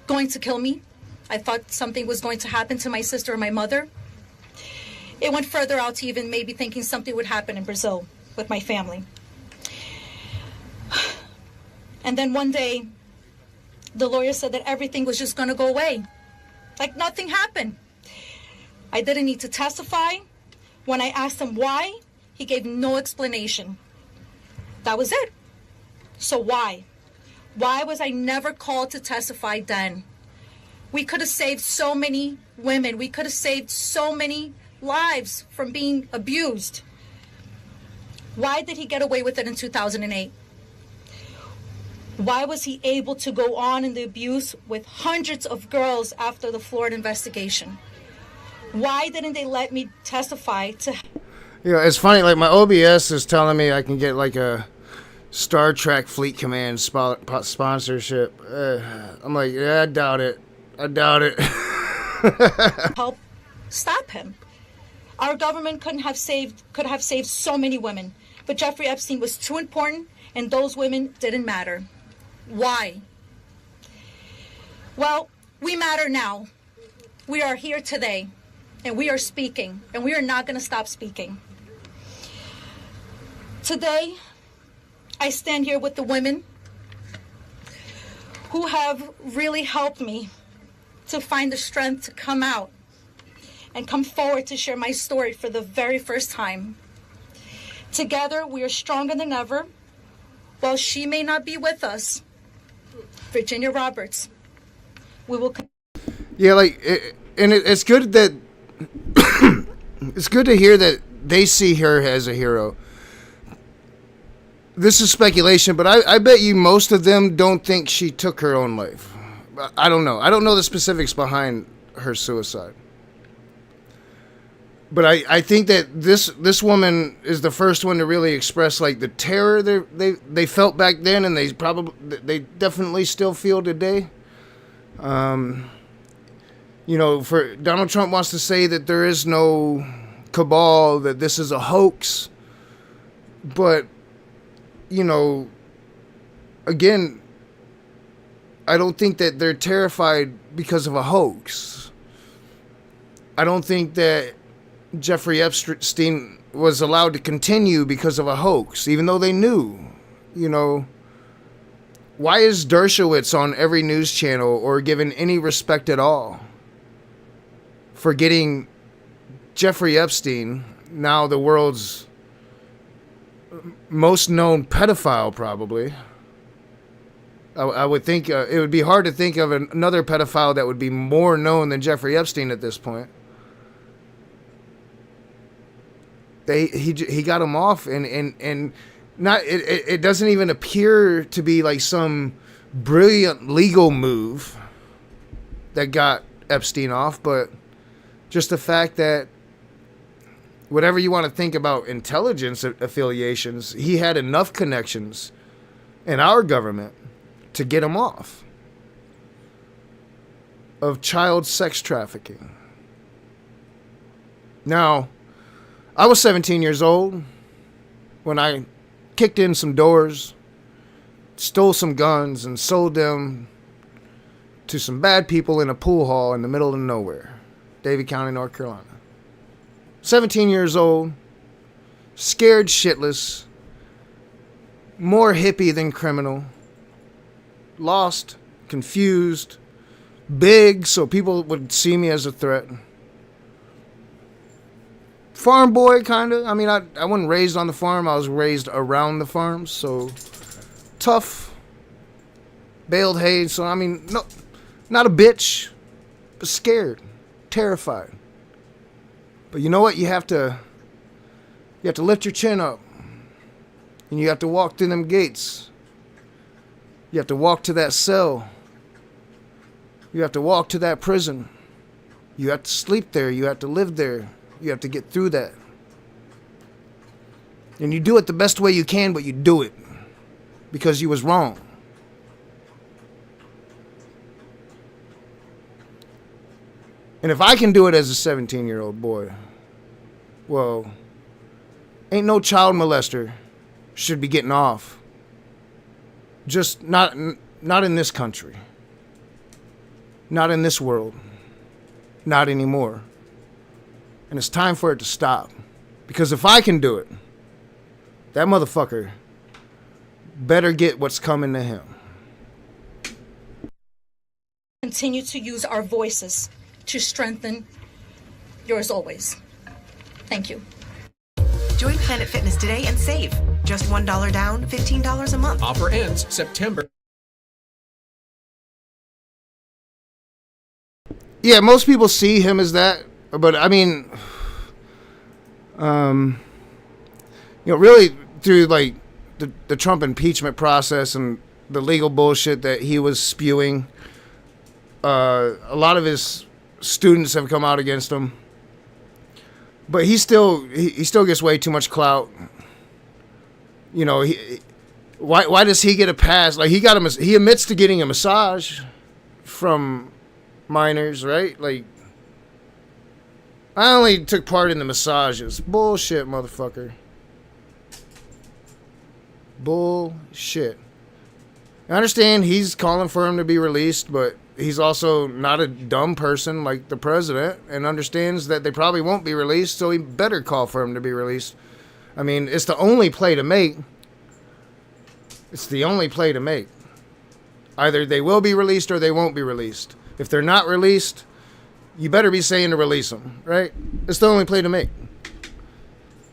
going to kill me. I thought something was going to happen to my sister or my mother. It went further out to even maybe thinking something would happen in Brazil with my family. And then one day, the lawyer said that everything was just going to go away. Like nothing happened. I didn't need to testify. When I asked him why, he gave no explanation. That was it. So why? Why was I never called to testify then? We could have saved so many women. We could have saved so many lives from being abused. Why did he get away with it in 2008? Why was he able to go on in the abuse with hundreds of girls after the Florida investigation? Why didn't they let me testify to... You know, it's funny, like my OBS is telling me I can get like a Star Trek Fleet Command sponsorship. I'm like, yeah, I doubt it. help stop him. Our government could have saved so many women, but Jeffrey Epstein was too important and those women didn't matter. Why? Well, we matter now. We are here today, and we are speaking, and we are not going to stop speaking. Today, I stand here with the women who have really helped me to find the strength to come out and come forward to share my story for the very first time. Together, we are stronger than ever. While she may not be with us, Virginia Roberts, we will... Yeah, like, it's good that... it's good to hear that they see her as a hero. This is speculation, but I bet you most of them don't think she took her own life. I don't know. I don't know the specifics behind her suicide. But I think that this woman is the first one to really express like the terror they felt back then, and they definitely still feel today. You know, for Donald Trump wants to say that there is no cabal, that this is a hoax, but you know, again, I don't think that they're terrified because of a hoax. I don't think that Jeffrey Epstein was allowed to continue because of a hoax, even though they knew. You know, why is Dershowitz on every news channel or given any respect at all for getting Jeffrey Epstein, now the world's most known pedophile, probably? I would think it would be hard to think of another pedophile that would be more known than Jeffrey Epstein at this point. He got him off, and not it doesn't even appear to be like some brilliant legal move that got Epstein off, but just the fact that whatever you want to think about intelligence affiliations, he had enough connections in our government to get him off of child sex trafficking. Now, I was 17 years old when I kicked in some doors, stole some guns, and sold them to some bad people in a pool hall in the middle of nowhere, Davie County, North Carolina. 17 years old, scared shitless, more hippie than criminal, lost, confused, big so people would see me as a threat. Farm boy, kind of. I mean, I wasn't raised on the farm. I was raised around the farm, so tough, baled hay. So, I mean, no, not a bitch, but scared, terrified. But you know what? You have to lift your chin up, and you have to walk through them gates. You have to walk to that cell. You have to walk to that prison. You have to sleep there. You have to live there. You have to get through that. And you do it the best way you can, but you do it because you was wrong. And if I can do it as a 17-year-old boy, well, ain't no child molester should be getting off. Just not in this country. Not in this world. Not anymore. And it's time for it to stop. Because if I can do it, that motherfucker better get what's coming to him. Continue to use our voices to strengthen yours always. Thank you. Join Planet Fitness today and save. Just $1 down, $15 a month. Offer ends September. Yeah, most people see him as that, but I mean, really through like the Trump impeachment process and the legal bullshit that he was spewing, a lot of his students have come out against him, but he still gets way too much clout. You know, why does he get a pass? Like he admits to getting a massage from minors, right? Like, I only took part in the massages. Bullshit, motherfucker. Bullshit. I understand he's calling for him to be released, but he's also not a dumb person like the president and understands that they probably won't be released, so he better call for him to be released. I mean, it's the only play to make. It's the only play to make. Either they will be released or they won't be released. If they're not released, you better be saying to release them, right? It's the only play to make.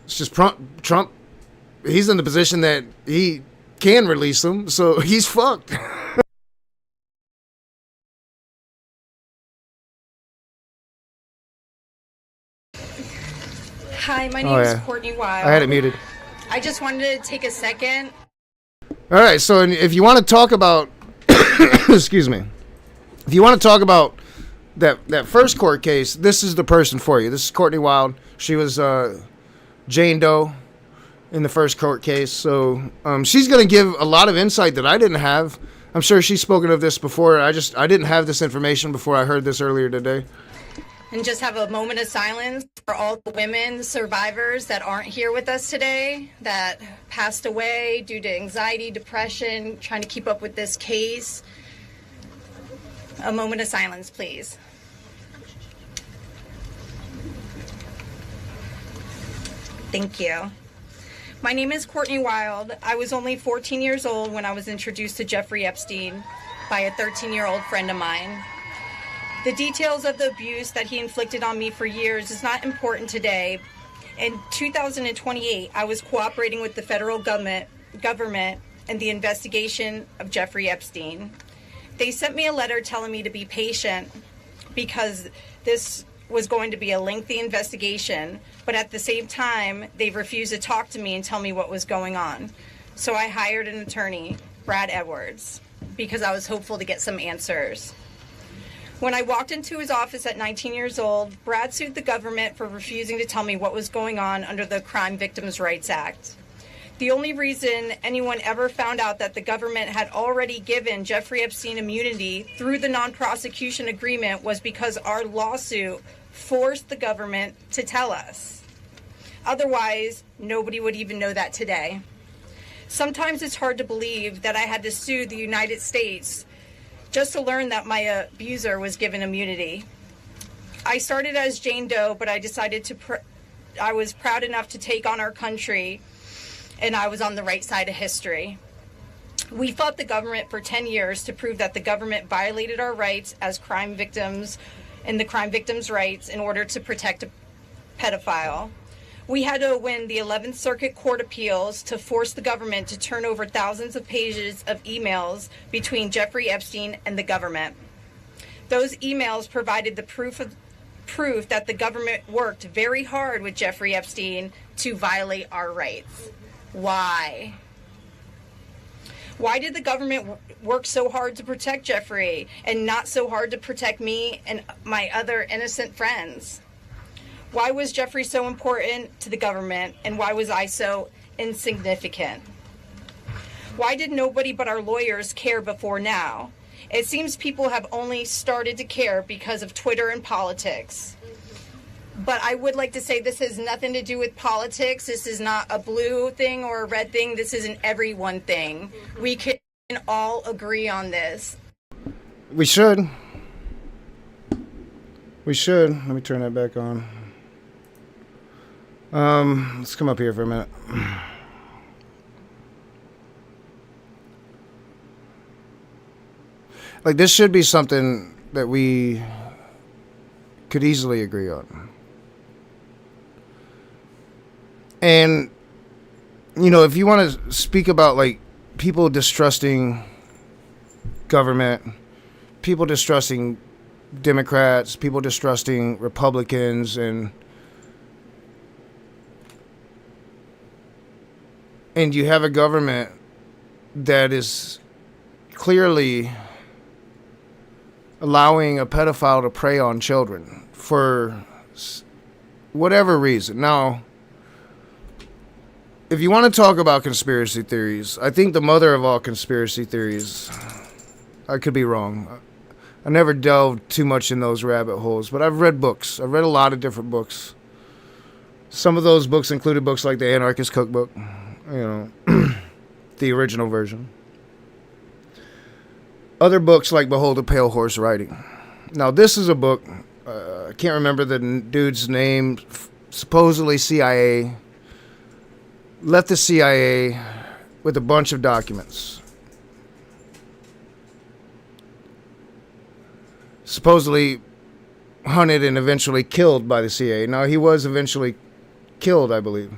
It's just Trump, he's in the position that he can release them, so he's fucked. Hi, my name is Courtney Wild. I had it muted. I just wanted to take a second. All right, so if you want to talk about, excuse me, if you want to talk about that first court case, this is the person for you. This is Courtney Wild. She was Jane Doe in the first court case. So she's going to give a lot of insight that I didn't have. I'm sure she's spoken of this before. I didn't have this information before I heard this earlier today. And just have a moment of silence for all the women survivors that aren't here with us today, that passed away due to anxiety, depression, trying to keep up with this case. A moment of silence, please. Thank you. My name is Courtney Wild. I was only 14 years old when I was introduced to Jeffrey Epstein by a 13-year-old friend of mine. The details of the abuse that he inflicted on me for years is not important today. In 2028, I was cooperating with the federal government in the investigation of Jeffrey Epstein. They sent me a letter telling me to be patient because this was going to be a lengthy investigation, but at the same time, they refused to talk to me and tell me what was going on. So I hired an attorney, Brad Edwards. because I was hopeful to get some answers. When I walked into his office at 19 years old, Brad sued the government for refusing to tell me what was going on under the Crime Victims' Rights Act. The only reason anyone ever found out that the government had already given Jeffrey Epstein immunity through the non-prosecution agreement was because our lawsuit forced the government to tell us. Otherwise, nobody would even know that today. Sometimes it's hard to believe that I had to sue the United States just to learn that my abuser was given immunity. I started as Jane Doe, but I decided I was proud enough to take on our country, and I was on the right side of history. We fought the government for 10 years to prove that the government violated our rights as crime victims and the crime victims' rights in order to protect a pedophile. We had to win the 11th Circuit Court Appeals to force the government to turn over thousands of pages of emails between Jeffrey Epstein and the government. Those emails provided the proof that the government worked very hard with Jeffrey Epstein to violate our rights. Why? Why did the government work so hard to protect Jeffrey and not so hard to protect me and my other innocent friends? Why was Jeffrey so important to the government, and why was I so insignificant? Why did nobody but our lawyers care before now? It seems people have only started to care because of Twitter and politics. But I would like to say this has nothing to do with politics. This is not a blue thing or a red thing. This is an everyone thing. We can all agree on this. We should. We should. Let me turn that back on. Let's come up here for a minute. Like, this should be something that we could easily agree on. And, you know, if you want to speak about, like, people distrusting government, people distrusting Democrats, people distrusting Republicans, and you have a government that is clearly allowing a pedophile to prey on children for whatever reason. Now, if you want to talk about conspiracy theories, I think the mother of all conspiracy theories, I could be wrong. I never delved too much in those rabbit holes, but I've read books. I've read a lot of different books. Some of those books included books like the Anarchist Cookbook, you know, the original version. Other books like Behold a Pale Horse Riding. Now, this is a book, I can't remember the dude's name, supposedly CIA, left the CIA with a bunch of documents. Supposedly hunted and eventually killed by the CIA. Now, he was eventually killed, I believe.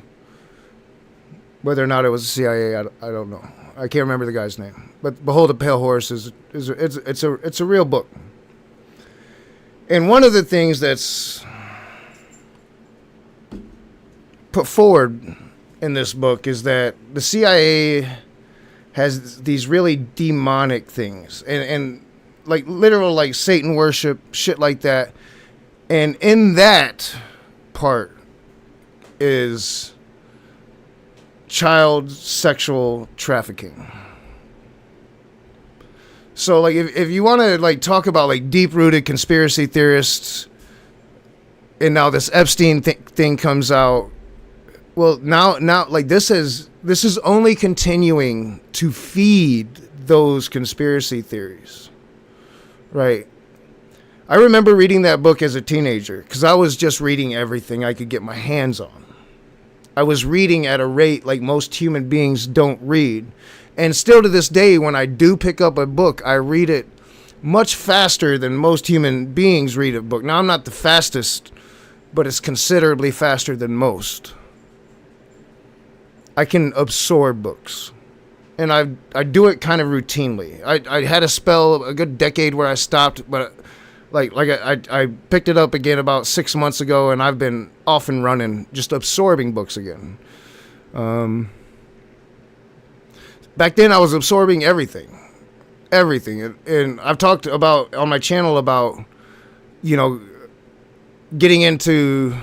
Whether or not it was the CIA, I don't know. I can't remember the guy's name. But Behold a Pale Horse it's a real book. And one of the things that's put forward in this book is that the CIA has these really demonic things and like literal like Satan worship, shit like that. And in that part is child sexual trafficking. So like if you want to like talk about like deep-rooted conspiracy theorists, and now this Epstein thing comes out, well now like this is only continuing to feed those conspiracy theories. Right. I remember reading that book as a teenager because I was just reading everything I could get my hands on. I was reading at a rate like most human beings don't read. And still to this day, when I do pick up a book, I read it much faster than most human beings read a book. Now, I'm not the fastest, but it's considerably faster than most. I can absorb books. And I do it kind of routinely. I had a spell, a good decade where I stopped, but I picked it up again about 6 months ago, and I've been off and running, just absorbing books again. Back then, I was absorbing everything. everything. And I've talked about on my channel about, you know, getting into,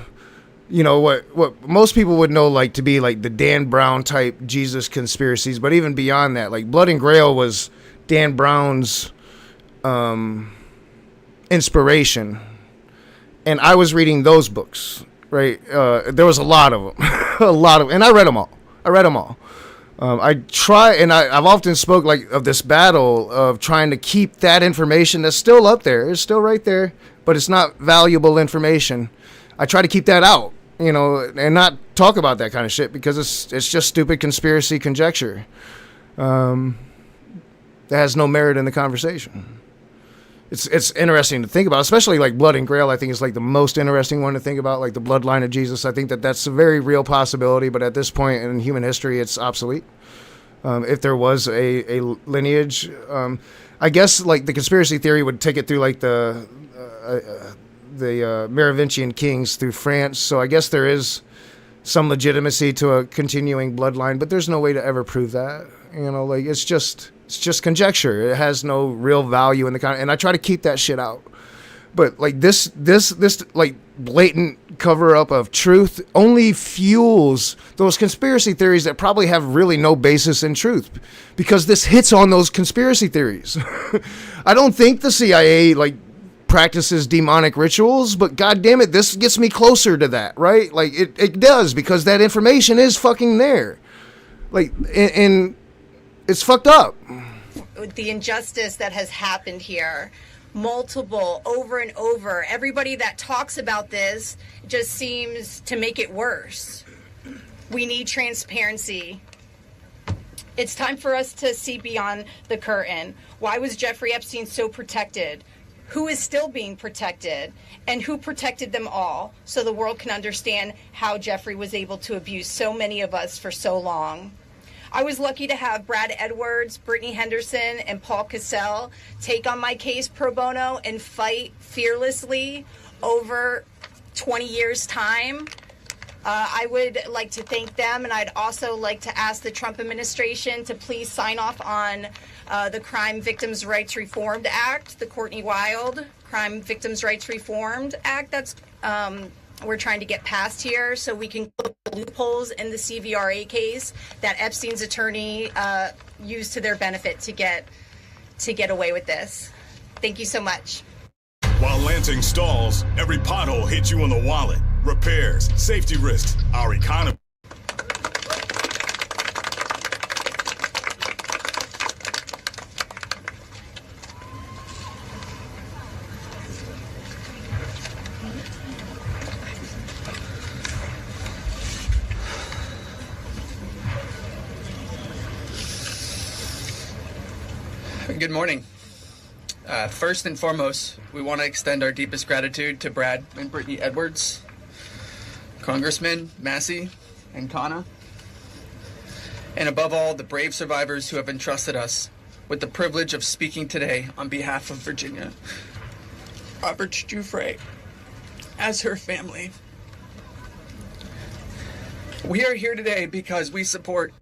you know, what most people would know like to be like the Dan Brown type Jesus conspiracies, but even beyond that, like Blood and Grail was Dan Brown's inspiration, and I was reading those books, right? There was a lot of them, and I read them all. I try, and I've often spoke like of this battle of trying to keep that information that's still up there. It's still right there, but it's not valuable information. I try to keep that out, you know, and not talk about that kind of shit because it's just stupid conspiracy conjecture that has no merit in the conversation. It's interesting to think about, especially like Blood and Grail. I think is like the most interesting one to think about, like the bloodline of Jesus. I think that's a very real possibility, but at this point in human history, it's obsolete. If there was a lineage, I guess like the conspiracy theory would take it through like the Merovingian kings through France. So I guess there is some legitimacy to a continuing bloodline, but there's no way to ever prove that. You know, like it's just conjecture. It has no real value in the and I try to keep that shit out. But like this like blatant cover up of truth only fuels those conspiracy theories that probably have really no basis in truth, because this hits on those conspiracy theories. I don't think the CIA like practices demonic rituals, but god damn it, this gets me closer to that, right? Like it does, because that information is fucking there. Like and it's fucked up. The injustice that has happened here, multiple, over and over. Everybody that talks about this just seems to make it worse. We need transparency. It's time for us to see beyond the curtain. Why was Jeffrey Epstein so protected? Who is still being protected? And who protected them all? So the world can understand how Jeffrey was able to abuse so many of us for so long. I was lucky to have Brad Edwards, Brittany Henderson, and Paul Cassell take on my case pro bono and fight fearlessly over 20 years' time. I would like to thank them, and I'd also like to ask the Trump administration to please sign off on the Crime Victims' Rights Reformed Act, the Courtney Wild Crime Victims' Rights Reformed Act that's we're trying to get passed here, so we can close the loopholes in the CVRA case that Epstein's attorney used to their benefit to get away with this. Thank you so much. While Lansing stalls, every pothole hits you in the wallet. Repairs, safety risks, our economy. Good morning. First and foremost, we want to extend our deepest gratitude to Brad and Brittany Edwards, Congressman Massey and Kana, and above all, the brave survivors who have entrusted us with the privilege of speaking today on behalf of Virginia. Robert Giuffre, as her family. We are here today because we support.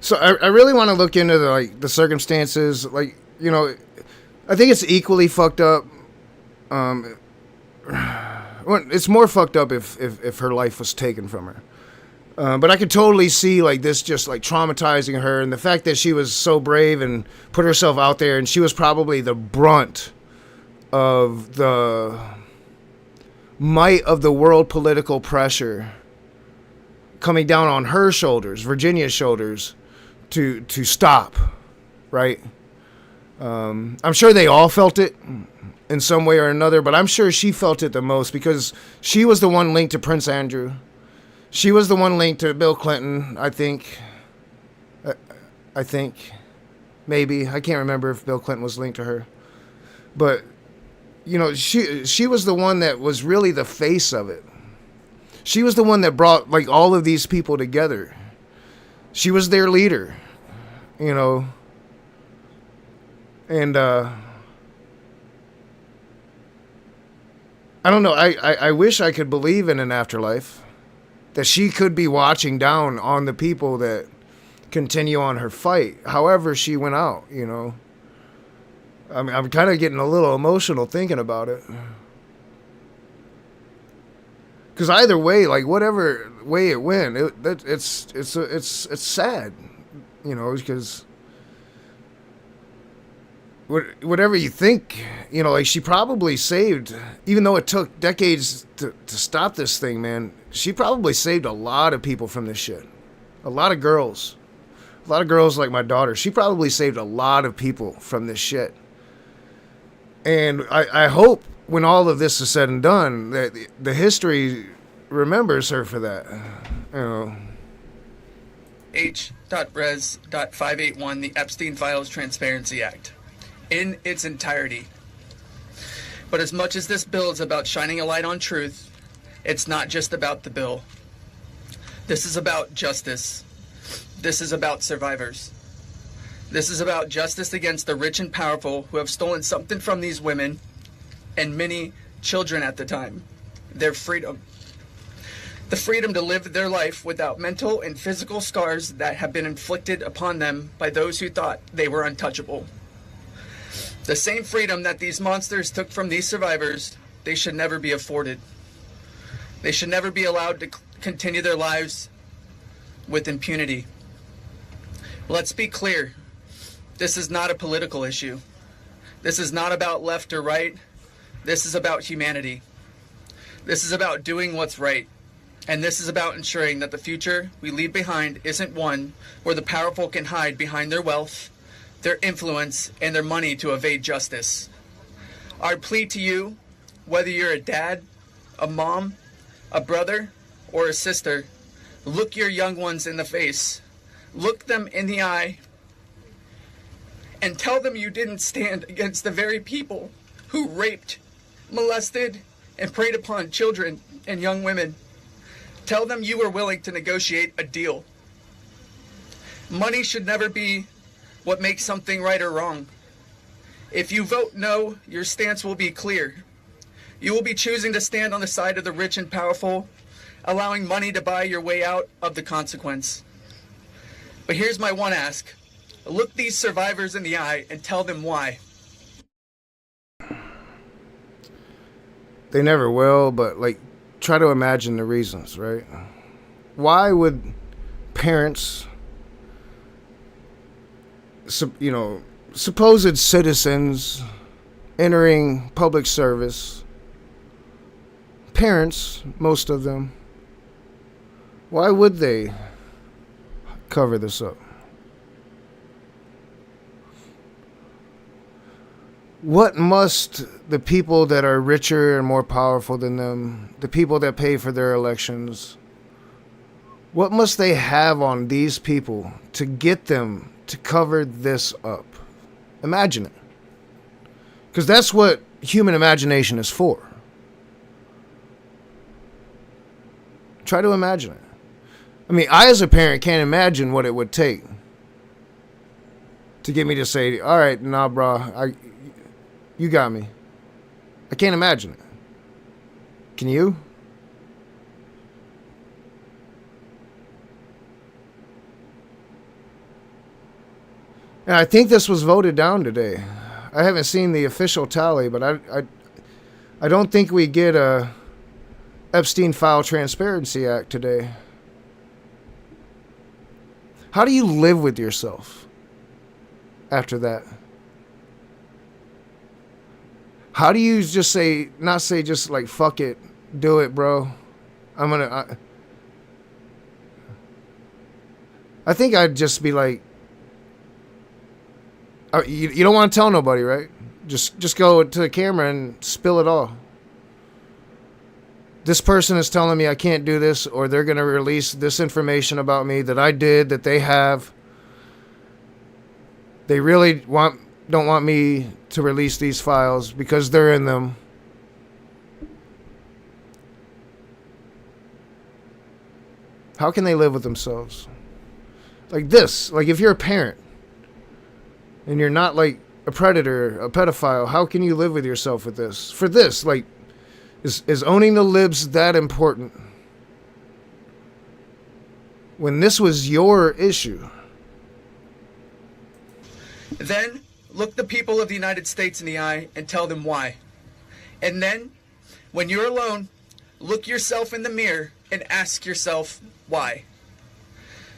So I really want to look into the circumstances, like, you know, I think it's equally fucked up. Well, it's more fucked up if her life was taken from her. But I could totally see like this just like traumatizing her, and the fact that she was so brave and put herself out there, and she was probably the brunt of the might of the world political pressure coming down on her shoulders, Virginia's shoulders, to stop, right? I'm sure they all felt it in some way or another, but I'm sure she felt it the most because she was the one linked to Prince Andrew. She was the one linked to Bill Clinton, I think. Maybe. I can't remember if Bill Clinton was linked to her. But, you know, she was the one that was really the face of it. She was the one that brought, like, all of these people together. She was their leader, you know. And, I don't know. I wish I could believe in an afterlife. That she could be watching down on the people that continue on her fight. However she went out, you know. I mean, I'm kind of getting a little emotional thinking about it. Because either way, like whatever way it went, it's sad, you know, because whatever you think, you know, like she probably saved, even though it took decades to stop this thing, man, she probably saved a lot of people from this shit. A lot of girls like my daughter. She probably saved a lot of people from this shit. And I hope when all of this is said and done that the history remembers her for that. You know. H.Res.581, the Epstein Files Transparency Act, in its entirety. But as much as this bill is about shining a light on truth, it's not just about the bill. This is about justice. This is about survivors. This is about justice against the rich and powerful who have stolen something from these women and many children at the time, their freedom. The freedom to live their life without mental and physical scars that have been inflicted upon them by those who thought they were untouchable. The same freedom that these monsters took from these survivors, they should never be afforded. They should never be allowed to continue their lives with impunity. Let's be clear. This is not a political issue. This is not about left or right. This is about humanity. This is about doing what's right. And this is about ensuring that the future we leave behind isn't one where the powerful can hide behind their wealth, their influence, and their money to evade justice. Our plea to you, whether you're a dad, a mom, a brother, or a sister, look your young ones in the face. Look them in the eye and tell them you didn't stand against the very people who raped, molested, and preyed upon children and young women. Tell them you were willing to negotiate a deal. Money should never be what makes something right or wrong. If you vote no, your stance will be clear. You will be choosing to stand on the side of the rich and powerful, allowing money to buy your way out of the consequence. But here's my one ask. Look these survivors in the eye and tell them why. They never will, but like, try to imagine the reasons, right? Why would parents, you know, supposed citizens entering public service, parents, most of them, why would they cover this up? What must the people that are richer and more powerful than them, the people that pay for their elections, what must they have on these people to get them to cover this up? Imagine it. Because that's what human imagination is for. Try to imagine it. I mean, I as a parent can't imagine what it would take to get me to say, all right, nah, bro, you got me. I can't imagine it. Can you? And I think this was voted down today. I haven't seen the official tally, but I don't think we get a Epstein File Transparency Act today. How do you live with yourself after that? How do you just say, not say just like, fuck it, do it, bro. I think I'd just be like, you don't want to tell nobody, right? Just go to the camera and spill it all. This person is telling me I can't do this, or they're going to release this information about me that I did, that they have. They really don't want me to release these files because they're in them. How can they live with themselves? Like this, like if you're a parent and you're not like a predator, a pedophile, how can you live with yourself with this? For this, like, is owning the libs that important? When this was your issue. Then look the people of the United States in the eye and tell them why. And then, when you're alone, look yourself in the mirror and ask yourself why.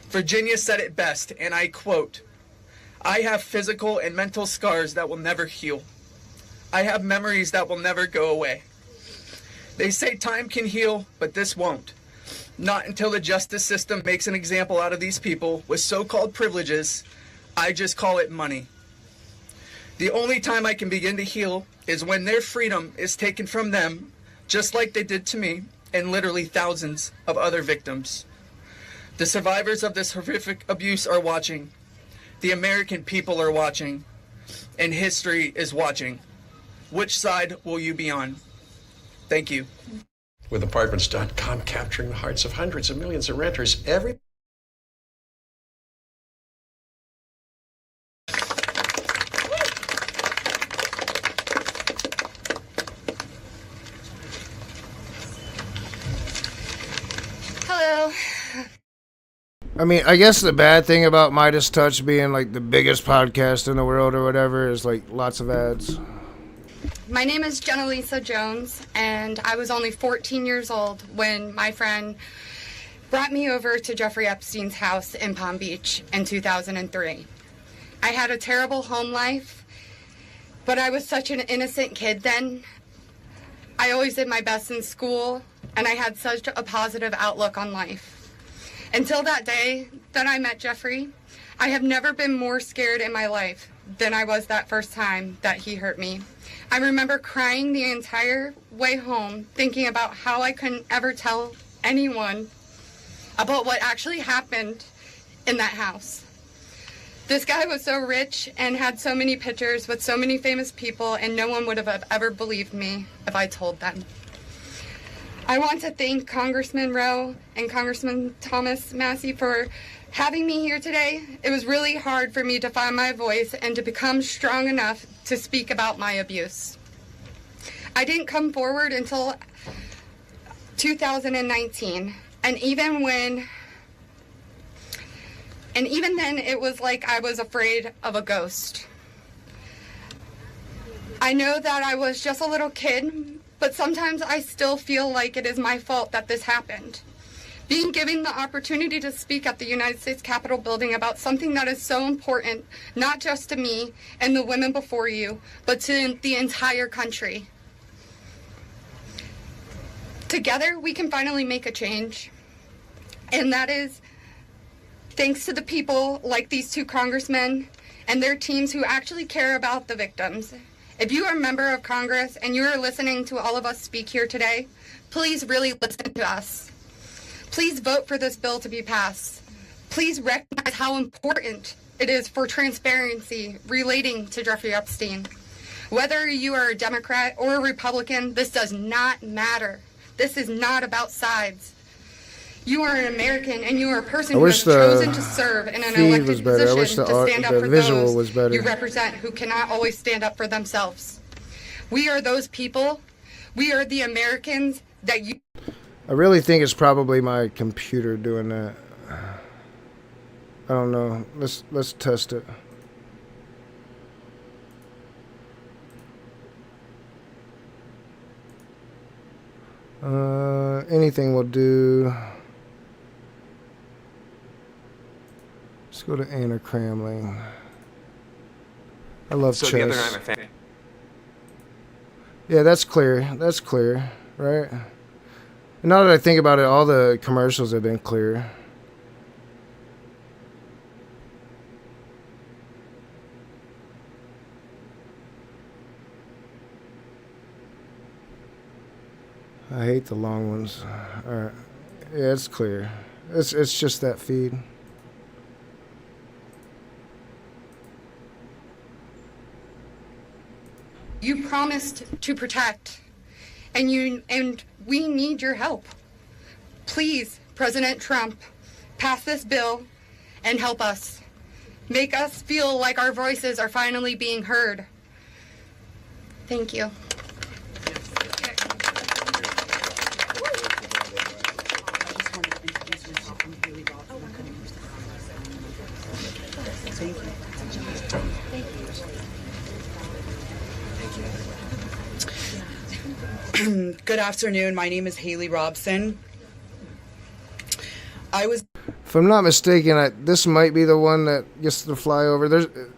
Virginia said it best, and I quote, "I have physical and mental scars that will never heal. I have memories that will never go away. They say time can heal, but this won't. Not until the justice system makes an example out of these people with so-called privileges. I just call it money. The only time I can begin to heal is when their freedom is taken from them, just like they did to me and literally thousands of other victims. The survivors of this horrific abuse are watching. The American people are watching. And history is watching. Which side will you be on?" Thank you. With Apartments.com capturing the hearts of hundreds of millions of renters every Hello. I mean, I guess the bad thing about Midas Touch being like the biggest podcast in the world or whatever is like lots of ads. My name is Jenna Lisa Jones, and I was only 14 years old when my friend brought me over to Jeffrey Epstein's house in Palm Beach in 2003. I had a terrible home life, but I was such an innocent kid then. I always did my best in school, and I had such a positive outlook on life. Until that day that I met Jeffrey, I have never been more scared in my life than I was that first time that he hurt me. I remember crying the entire way home, thinking about how I couldn't ever tell anyone about what actually happened in that house. This guy was so rich and had so many pictures with so many famous people, and no one would have ever believed me if I told them. I want to thank Congressman Rowe and Congressman Thomas Massey for having me here today. It was really hard for me to find my voice and to become strong enough to speak about my abuse. I didn't come forward until 2019, and even then it was like I was afraid of a ghost. I know that I was just a little kid, but sometimes I still feel like it is my fault that this happened. Being given the opportunity to speak at the United States Capitol building about something that is so important, not just to me and the women before you, but to the entire country. Together, we can finally make a change. And that is thanks to the people like these two congressmen and their teams who actually care about the victims. If you are a member of Congress and you are listening to all of us speak here today, please really listen to us. Please vote for this bill to be passed. Please recognize how important it is for transparency relating to Jeffrey Epstein. Whether you are a Democrat or a Republican, this does not matter. This is not about sides. You are an American, and you are a person who has chosen to serve in an elected position to stand up for those you represent who cannot always stand up for themselves. We are those people. We are the Americans that you... I really think it's probably my computer doing that. I don't know. Let's test it. Anything will do. Let's go to Anna Cramling. I love chess. The other night, my family. Yeah, that's clear. That's clear, right? And now that I think about it, all the commercials have been clear. I hate the long ones. All right. Yeah, it's clear. It's just that feed. You promised to protect, and we need your help. Please, President Trump, pass this bill and help us. Make us feel like our voices are finally being heard. Thank you. Thank you. Good afternoon. My name is Haley Robson. If I'm not mistaken, this might be the one that gets the flyover.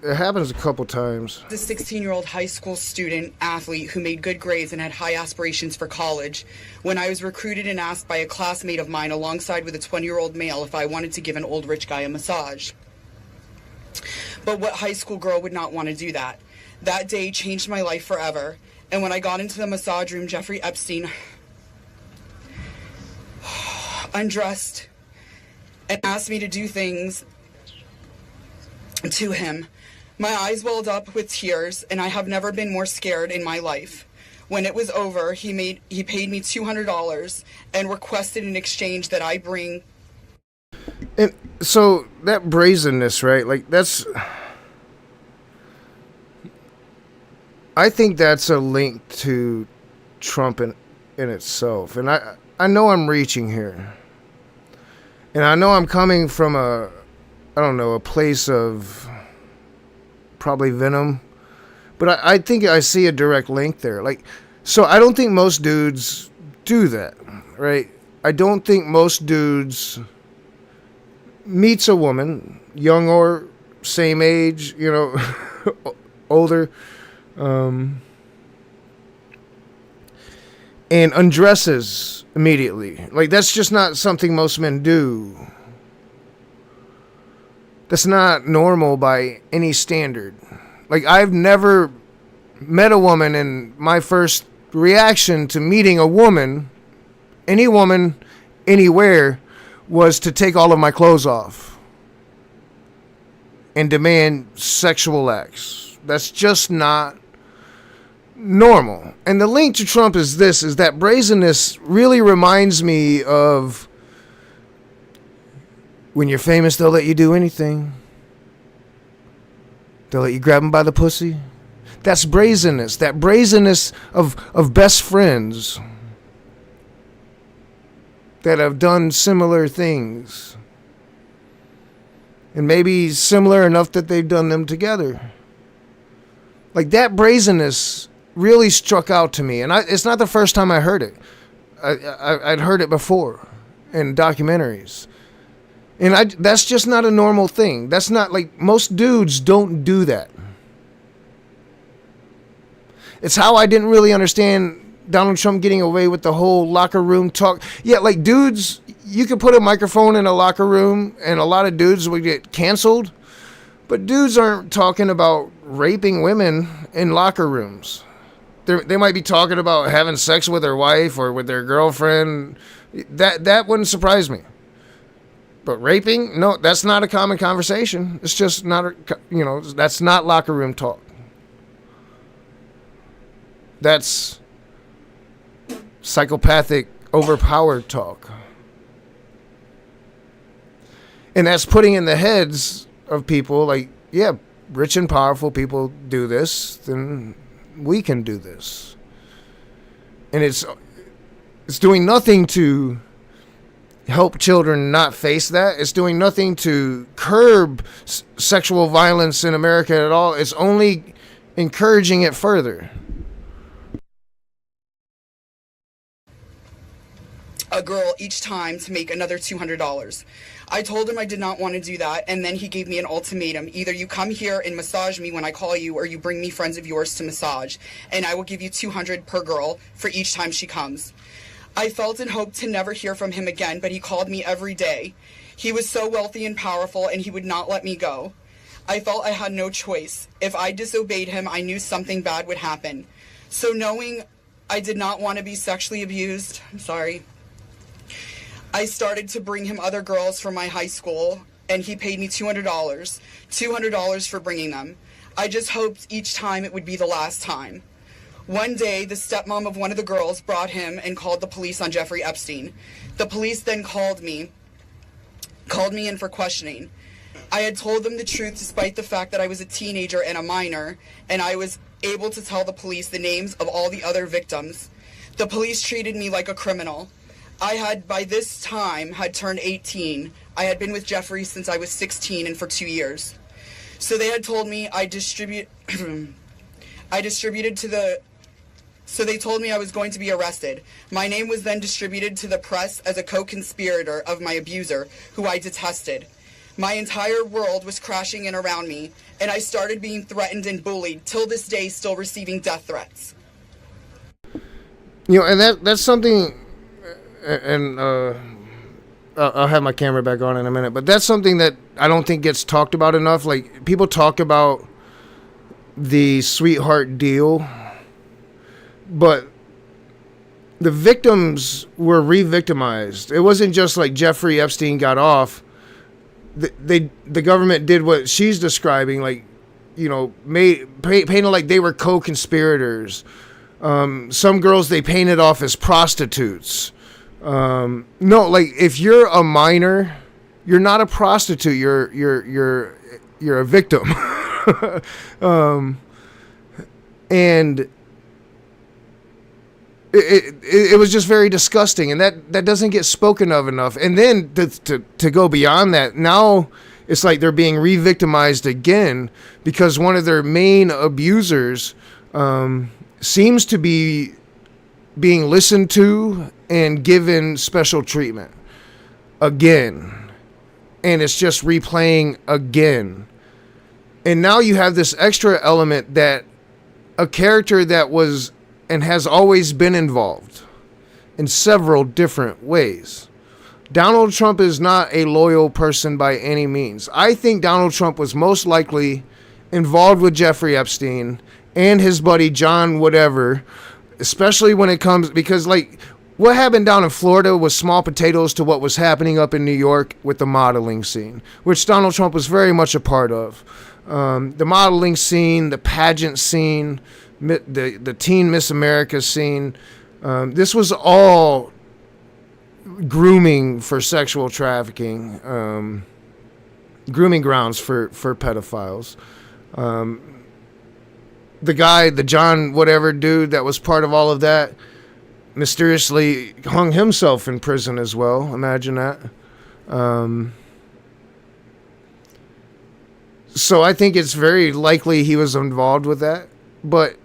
It happens a couple times. A 16-year-old high school student athlete who made good grades and had high aspirations for college when I was recruited and asked by a classmate of mine alongside with a 20-year-old male if I wanted to give an old rich guy a massage. But what high school girl would not want to do that? That day changed my life forever. And when I got into the massage room, Jeffrey Epstein undressed and asked me to do things to him. My eyes welled up with tears, and I have never been more scared in my life. When it was over, he paid me $200 and requested in exchange that I bring. And so that brazenness, right? Like I think that's a link to Trump in itself. And I know I'm reaching here. And I know I'm coming from a place of probably venom. But I think I see a direct link there. Like, so I don't think most dudes do that, right? I don't think most dudes meets a woman, young or same age, older, and undresses immediately. Like, that's just not something most men do. That's not normal by any standard. Like, I've never met a woman, and my first reaction to meeting a woman, any woman, anywhere, was to take all of my clothes off and demand sexual acts. That's just not normal. And the link to Trump is that brazenness really reminds me of when you're famous, they'll let you do anything. They'll let you grab them by the pussy. That's brazenness. That brazenness of best friends that have done similar things. And maybe similar enough that they've done them together. Like, that brazenness really struck out to me. And it's not the first time I heard it. I'd heard it before in documentaries. And that's just not a normal thing. That's not, like, most dudes don't do that. It's how I didn't really understand Donald Trump getting away with the whole locker room talk. Yeah, like, dudes, you could put a microphone in a locker room and a lot of dudes would get canceled. But dudes aren't talking about raping women in locker rooms. They might be talking about having sex with their wife or with their girlfriend. That wouldn't surprise me. But raping? No, that's not a common conversation. It's just not, that's not locker room talk. That's psychopathic, overpowered talk. And that's putting in the heads of people like, yeah, rich and powerful people do this, then we can do this. And it's doing nothing to help children not face that. It's doing nothing to curb sexual violence in America at all. It's only encouraging it further. A girl each time to make another $200. I told him I did not want to do that, and then he gave me an ultimatum. Either you come here and massage me when I call you, or you bring me friends of yours to massage, and I will give you $200 per girl for each time she comes. I felt and hoped to never hear from him again, but he called me every day. He was so wealthy and powerful, and he would not let me go. I felt I had no choice. If I disobeyed him, I knew something bad would happen. So knowing I did not want to be sexually abused, I started to bring him other girls from my high school, and he paid me $200 for bringing them. I just hoped each time it would be the last time. One day, the stepmom of one of the girls brought him and called the police on Jeffrey Epstein. The police then called me in for questioning. I had told them the truth despite the fact that I was a teenager and a minor, and I was able to tell the police the names of all the other victims. The police treated me like a criminal. I had, by this time, turned 18. I had been with Jeffrey since I was 16 and for 2 years. So they had told me I distributed to the. So they told me I was going to be arrested. My name was then distributed to the press as a co-conspirator of my abuser, who I detested. My entire world was crashing in around me, and I started being threatened and bullied, till this day still receiving death threats. You know, and that's something, and I'll have my camera back on in a minute, but that's something that I don't think gets talked about enough. Like, people talk about the sweetheart deal, but the victims were re-victimized. It wasn't just like Jeffrey Epstein got off. The government did what she's describing, like, you know, painted like they were co-conspirators. Some girls they painted off as prostitutes. No, like, if you're a minor, you're not a prostitute. You're a victim. And it was just very disgusting, and that doesn't get spoken of enough. And then to go beyond that, now it's like they're being re-victimized again because one of their main abusers seems to be being listened to and given special treatment again, and it's just replaying again. And now you have this extra element that a character that was and has always been involved in several different ways. Donald Trump is not a loyal person by any means. I think Donald Trump was most likely involved with Jeffrey Epstein and his buddy John whatever, especially when it comes, because like what happened down in Florida was small potatoes to what was happening up in New York with the modeling scene, which Donald Trump was very much a part of. The modeling scene, the pageant scene, the Teen Miss America scene. This was all grooming for sexual trafficking, grooming grounds for pedophiles. The John whatever dude that was part of all of that mysteriously hung himself in prison as well. Imagine that. So I think it's very likely he was involved with that. But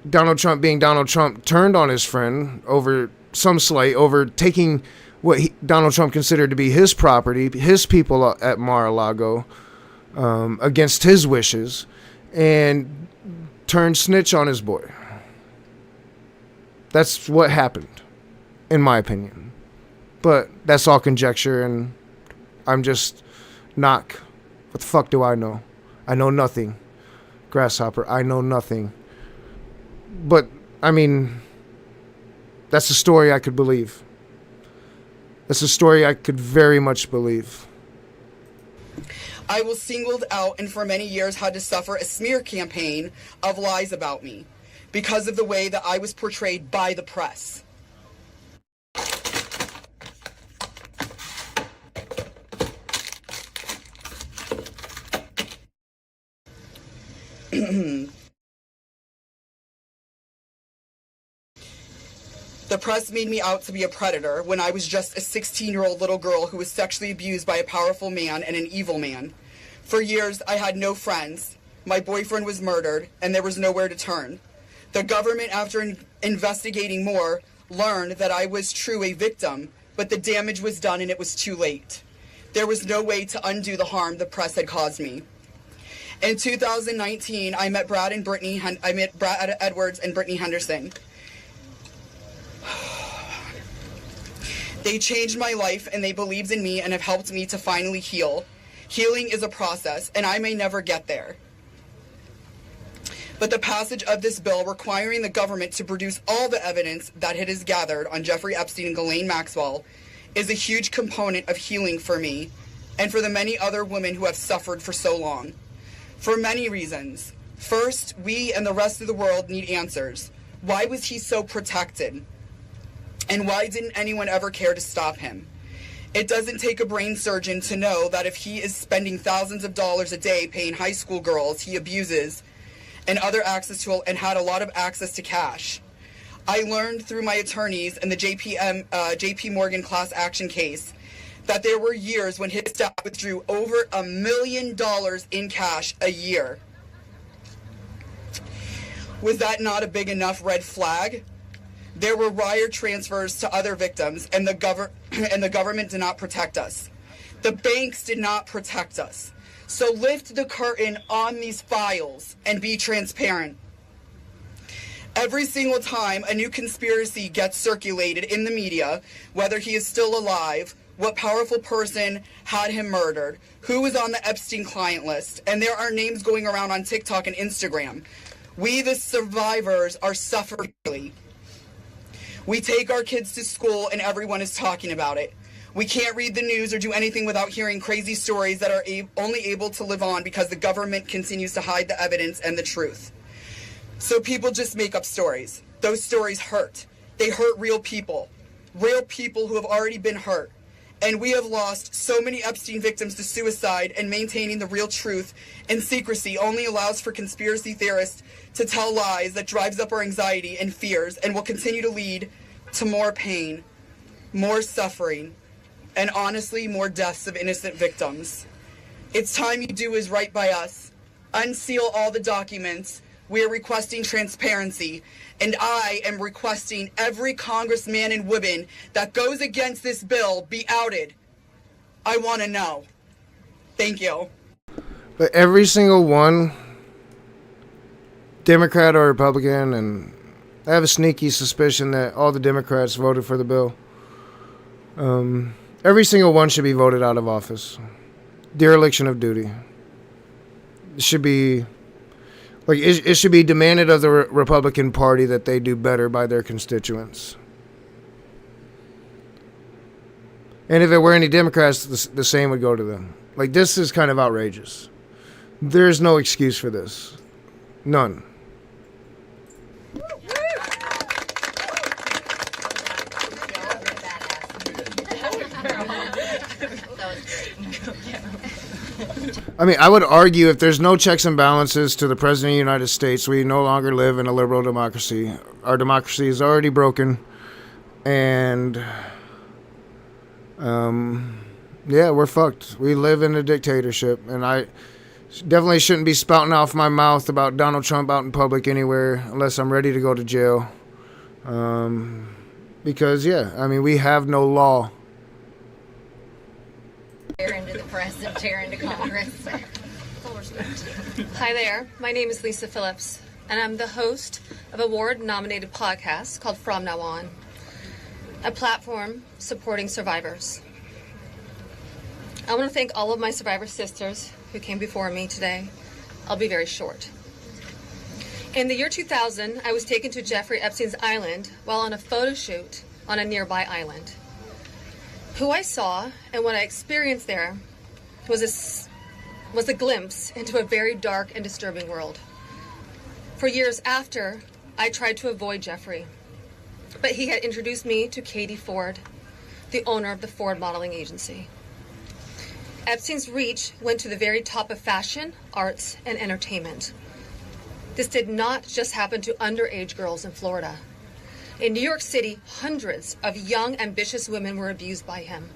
Donald Trump, being Donald Trump, turned on his friend over some slight, over taking what Donald Trump considered to be his property, his people at Mar-a-Lago, against his wishes, and turned snitch on his boy. That's what happened, in my opinion. But that's all conjecture, and I'm just knock. What the fuck do I know? I know nothing. Grasshopper, I know nothing. But, I mean, that's a story I could believe. That's a story I could very much believe. I was singled out and for many years had to suffer a smear campaign of lies about me because of the way that I was portrayed by the press. The press made me out to be a predator when I was just a 16-year-old little girl who was sexually abused by a powerful man and an evil man. For years, I had no friends. My boyfriend was murdered, and there was nowhere to turn. The government, after investigating more, learned that I was true a victim, but the damage was done and it was too late. There was no way to undo the harm the press had caused me. In 2019, I met Brad Edwards and Brittany Henderson. They changed my life and they believed in me and have helped me to finally heal. Healing is a process, and I may never get there. But the passage of this bill requiring the government to produce all the evidence that it has gathered on Jeffrey Epstein and Ghislaine Maxwell is a huge component of healing for me and for the many other women who have suffered for so long. For many reasons. First, we and the rest of the world need answers. Why was he so protected? And why didn't anyone ever care to stop him? It doesn't take a brain surgeon to know that if he is spending thousands of dollars a day paying high school girls he abuses and had a lot of access to cash. I learned through my attorneys in the JP Morgan class action case that there were years when his staff withdrew over $1 million in cash a year. Was that not a big enough red flag? There were wire transfers to other victims, and the government did not protect us. The banks did not protect us. So lift the curtain on these files and be transparent. Every single time a new conspiracy gets circulated in the media, whether he is still alive, what powerful person had him murdered, who was on the Epstein client list, and there are names going around on TikTok and Instagram, we, the survivors, are suffering. We take our kids to school and everyone is talking about it. We can't read the news or do anything without hearing crazy stories that are only able to live on because the government continues to hide the evidence and the truth. So people just make up stories. Those stories hurt. They hurt real people who have already been hurt. And we have lost so many Epstein victims to suicide, and maintaining the real truth and secrecy only allows for conspiracy theorists to tell lies that drives up our anxiety and fears and will continue to lead to more pain, more suffering, and honestly, more deaths of innocent victims. It's time you do is right by us. Unseal all the documents. We are requesting transparency, and I am requesting every congressman and woman that goes against this bill be outed. I want to know. Thank you. But every single one, Democrat or Republican, and I have a sneaky suspicion that all the Democrats voted for the bill. Every single one should be voted out of office. Dereliction of duty. It should be... it should be demanded of the Republican Party that they do better by their constituents. And if it were any Democrats, the same would go to them. This is kind of outrageous. There's no excuse for this. None. I mean, I would argue if there's no checks and balances to the President of the United States, we no longer live in a liberal democracy. Our democracy is already broken. And, yeah, we're fucked. We live in a dictatorship. And I definitely shouldn't be spouting off my mouth about Donald Trump out in public anywhere unless I'm ready to go to jail. Because, yeah, I mean, we have no law. Tear into the press and tear into Congress. Hi there, my name is Lisa Phillips, and I'm the host of a award-nominated podcast called From Now On, a platform supporting survivors. I want to thank all of my survivor sisters who came before me today. I'll be very short. In the year 2000, I was taken to Jeffrey Epstein's island while on a photo shoot on a nearby island. Who I saw and what I experienced there was a glimpse into a very dark and disturbing world. For years after, I tried to avoid Jeffrey, but he had introduced me to Katie Ford, the owner of the Ford Modeling Agency. Epstein's reach went to the very top of fashion, arts, and entertainment. This did not just happen to underage girls in Florida. In New York City, hundreds of young, ambitious women were abused by him.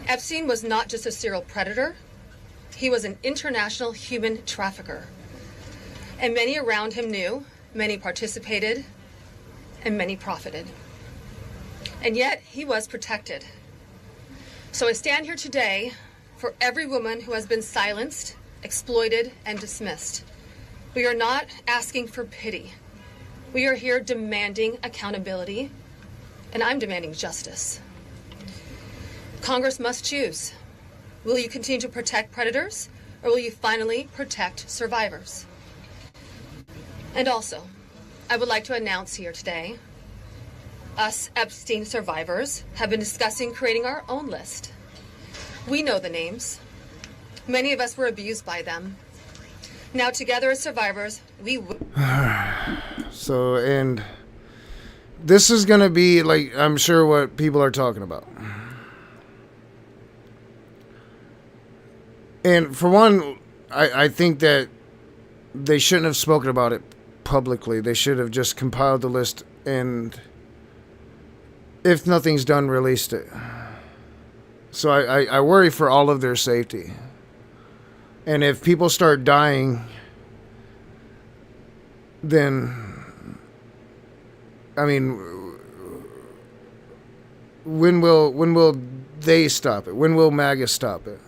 Epstein was not just a serial predator, he was an international human trafficker. And many around him knew, many participated, and many profited. And yet, he was protected. So I stand here today for every woman who has been silenced, exploited, and dismissed. We are not asking for pity. We are here demanding accountability, and I'm demanding justice. Congress must choose. Will you continue to protect predators, or will you finally protect survivors? And also, I would like to announce here today, us Epstein survivors have been discussing creating our own list. We know the names. Many of us were abused by them. Now, together as survivors, we So, and this is going to be, I'm sure what people are talking about. And for one, I think that they shouldn't have spoken about it publicly. They should have just compiled the list and, if nothing's done, released it. So I worry for all of their safety. And if people start dying, then, I mean, when will they stop it? When will MAGA stop it?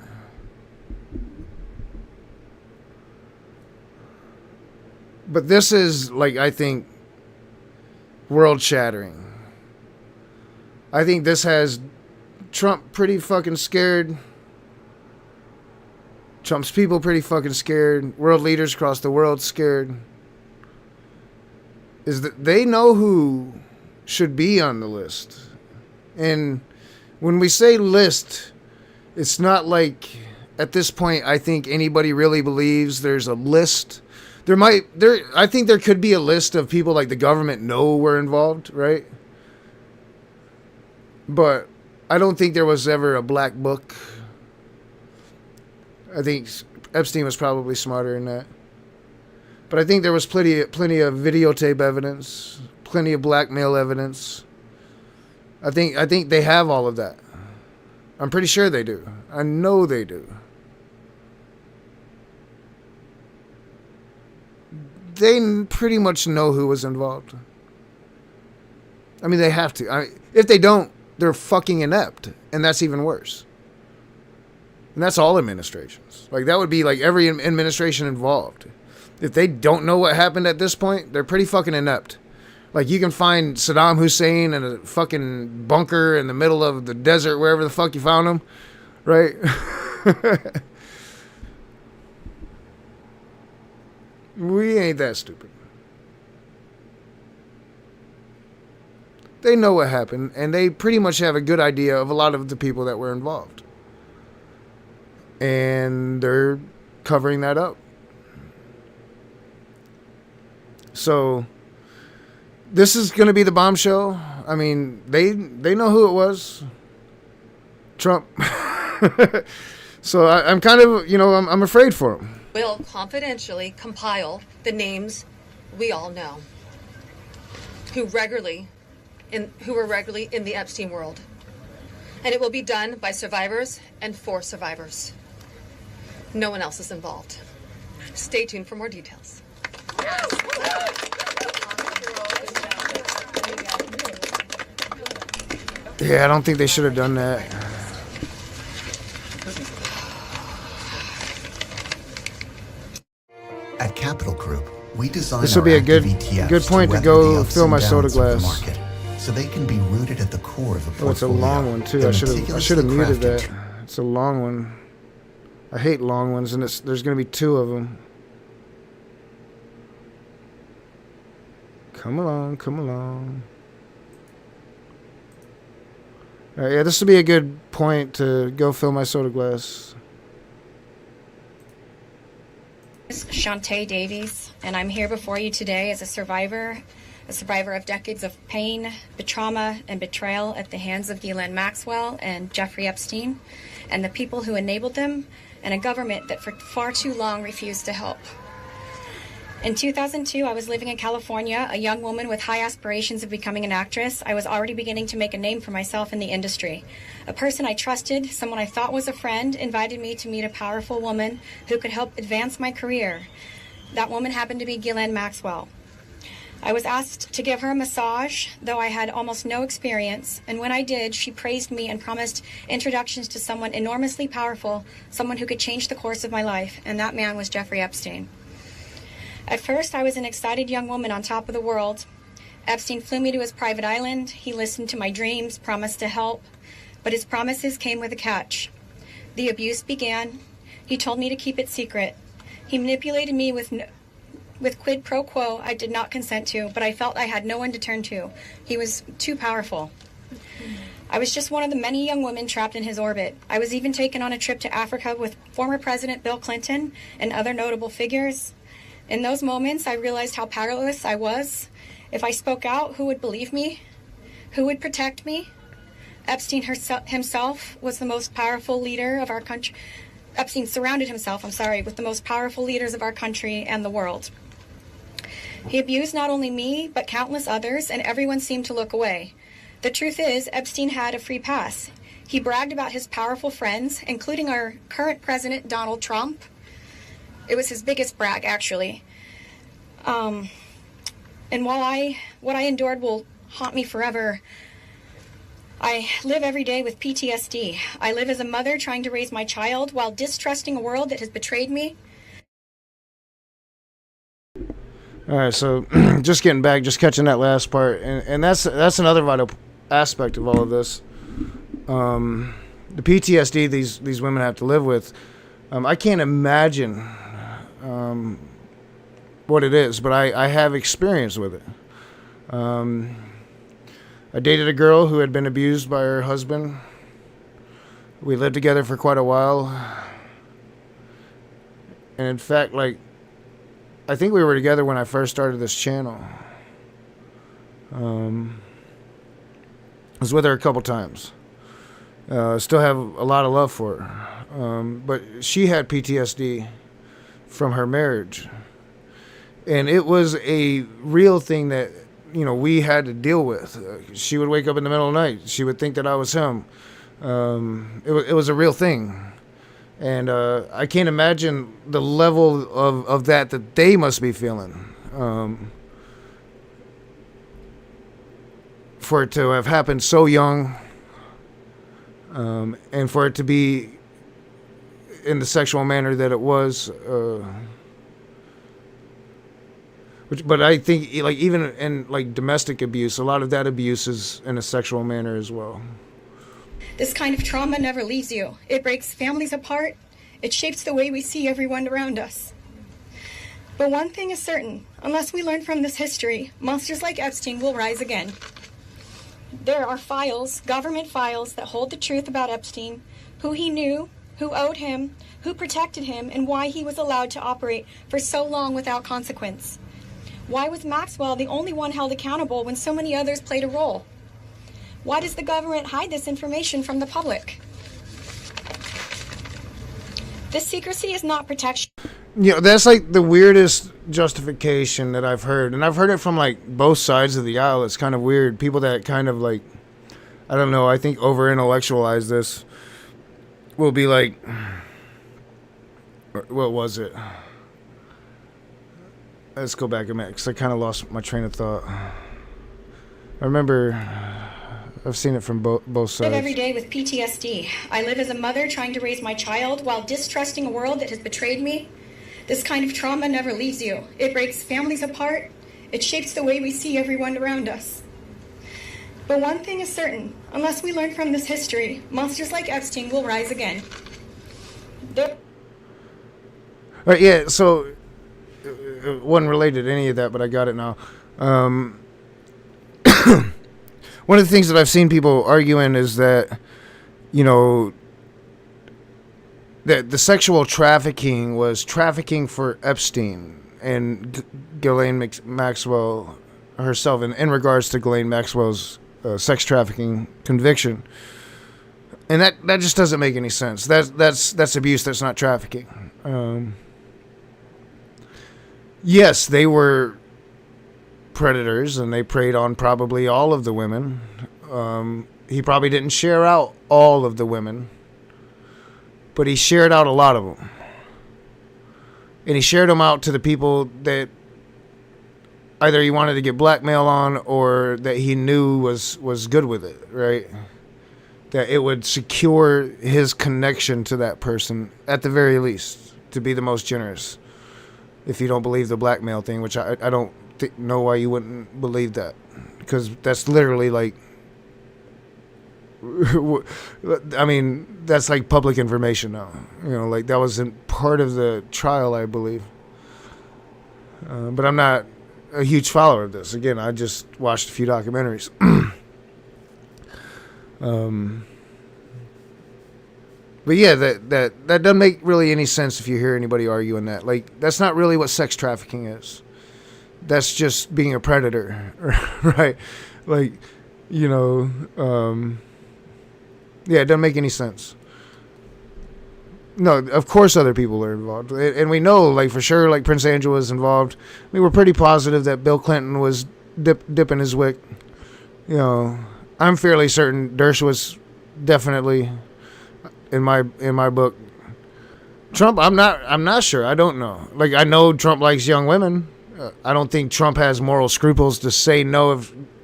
But this is, like, I think, world-shattering. I think this has Trump pretty fucking scared. Trump's people pretty fucking scared. World leaders across the world scared. Is that they know who should be on the list. And when we say list, it's not like at this point I think anybody really believes there's a list. I think there could be a list of people like the government know were involved, right? But I don't think there was ever a black book. I think Epstein was probably smarter than that. But I think there was plenty of videotape evidence, plenty of blackmail evidence. I think they have all of that. I'm pretty sure they do. I know they do. They pretty much know who was involved. I mean, they have to. If they don't, they're fucking inept, and that's even worse. And that's all administrations. Like, that would be like every administration involved. If they don't know what happened at this point, they're pretty fucking inept. Like, you can find Saddam Hussein in a fucking bunker in the middle of the desert, wherever the fuck you found him, right? We ain't that stupid. They know what happened, and they pretty much have a good idea of a lot of the people that were involved. And they're covering that up. So, this is going to be the bombshell. I mean, they know who it was. Trump. So, I'm kind of, I'm afraid for him. Will confidentially compile the names we all know who were regularly in the Epstein world. And it will be done by survivors and for survivors. No one else is involved. Stay tuned for more details. Yeah, I don't think they should have done that. At Capital Group, we design This will be a good point to go fill my soda glass. So they can be rooted at the core of the portfolio. Oh, it's a long one too. I should have muted that. It's a long one. I hate long ones, and there's going to be 2 of them. Come along, come along. All right, yeah, this will be a good point to go fill my soda glass. Shantae Davies, and I'm here before you today as a survivor of decades of pain, trauma, and betrayal at the hands of Ghislaine Maxwell and Jeffrey Epstein, and the people who enabled them, and a government that for far too long refused to help. In 2002, I was living in California, a young woman with high aspirations of becoming an actress. I was already beginning to make a name for myself in the industry. A person I trusted, someone I thought was a friend, invited me to meet a powerful woman who could help advance my career. That woman happened to be Ghislaine Maxwell. I was asked to give her a massage, though I had almost no experience, and when I did, she praised me and promised introductions to someone enormously powerful, someone who could change the course of my life, and that man was Jeffrey Epstein. At first, I was an excited young woman on top of the world. Epstein flew me to his private island. He listened to my dreams, promised to help, but his promises came with a catch. The abuse began. He told me to keep it secret. He manipulated me with quid pro quo I did not consent to, but I felt I had no one to turn to. He was too powerful. I was just one of the many young women trapped in his orbit. I was even taken on a trip to Africa with former President Bill Clinton and other notable figures. In those moments, I realized how powerless I was. If I spoke out, who would believe me? Who would protect me? Epstein himself was the most powerful leader of our country. Epstein surrounded himself, with the most powerful leaders of our country and the world. He abused not only me, but countless others, and everyone seemed to look away. The truth is, Epstein had a free pass. He bragged about his powerful friends, including our current president, Donald Trump. It was his biggest brag, actually. And what I endured will haunt me forever. I live every day with PTSD. I live as a mother trying to raise my child while distrusting a world that has betrayed me. All right, so just getting back, just catching that last part, and that's another vital aspect of all of this. The PTSD these women have to live with. I can't imagine what it is, but I have experience with it. I dated a girl who had been abused by her husband. We lived together for quite a while. And in fact, like, I think we were together when I first started this channel. I was with her a couple times. Still have a lot of love for her. But she had PTSD from her marriage. And it was a real thing that, you know, we had to deal with. She would wake up in the middle of the night. She would think that I was him. It was a real thing. And I can't imagine the level of that they must be feeling. For it to have happened so young, and for it to be in the sexual manner that it was. But I think, like, even in like domestic abuse, a lot of that abuse is in a sexual manner as well. This kind of trauma never leaves you. It breaks families apart. It shapes the way we see everyone around us. But one thing is certain, unless we learn from this history, monsters like Epstein will rise again. There are files, government files, that hold the truth about Epstein, who he knew, who owed him, who protected him, and why he was allowed to operate for so long without consequence. Why was Maxwell the only one held accountable when so many others played a role? Why does the government hide this information from the public? This secrecy is not protection. You know, that's like the weirdest justification that I've heard. And I've heard it from like both sides of the aisle. It's kind of weird. People that kind of like, I don't know, I think over intellectualize this will be like, what was it? Let's go back a minute, because I kind of lost my train of thought. I remember, I've seen it from both sides. I live every day with PTSD. I live as a mother trying to raise my child while distrusting a world that has betrayed me. This kind of trauma never leaves you. It breaks families apart. It shapes the way we see everyone around us. But one thing is certain, unless we learn from this history, monsters like Epstein will rise again. All right, yeah, so it wasn't related to any of that, but I got it now. One of the things that I've seen people arguing is that, you know, that the sexual trafficking was trafficking for Epstein and Ghislaine Maxwell herself, in regards to Ghislaine Maxwell's sex trafficking conviction. And that just doesn't make any sense. That's abuse. That's not trafficking. Yes, they were predators, and they preyed on probably all of the women. He probably didn't share out all of the women, but he shared out a lot of them. And he shared them out to the people that either he wanted to get blackmail on, or that he knew was good with it, right? That it would secure his connection to that person, at the very least, to be the most generous. If you don't believe the blackmail thing, which I don't know why you wouldn't believe that. Because that's literally like, I mean, that's like public information now. You know, like that wasn't part of the trial, I believe. But I'm not a huge follower of this. Again, I just watched a few documentaries. But yeah, that doesn't make really any sense if you hear anybody arguing that. Like, that's not really what sex trafficking is. That's just being a predator, right? Like, you know, yeah, it doesn't make any sense. No, of course other people are involved. And we know, like, for sure, like, Prince Andrew was involved. I mean, we're pretty positive that Bill Clinton was dipping his wick. You know, I'm fairly certain Dershowitz definitely in my book. Trump, I'm not sure. I don't know. Like, I know Trump likes young women. I don't think Trump has moral scruples to say no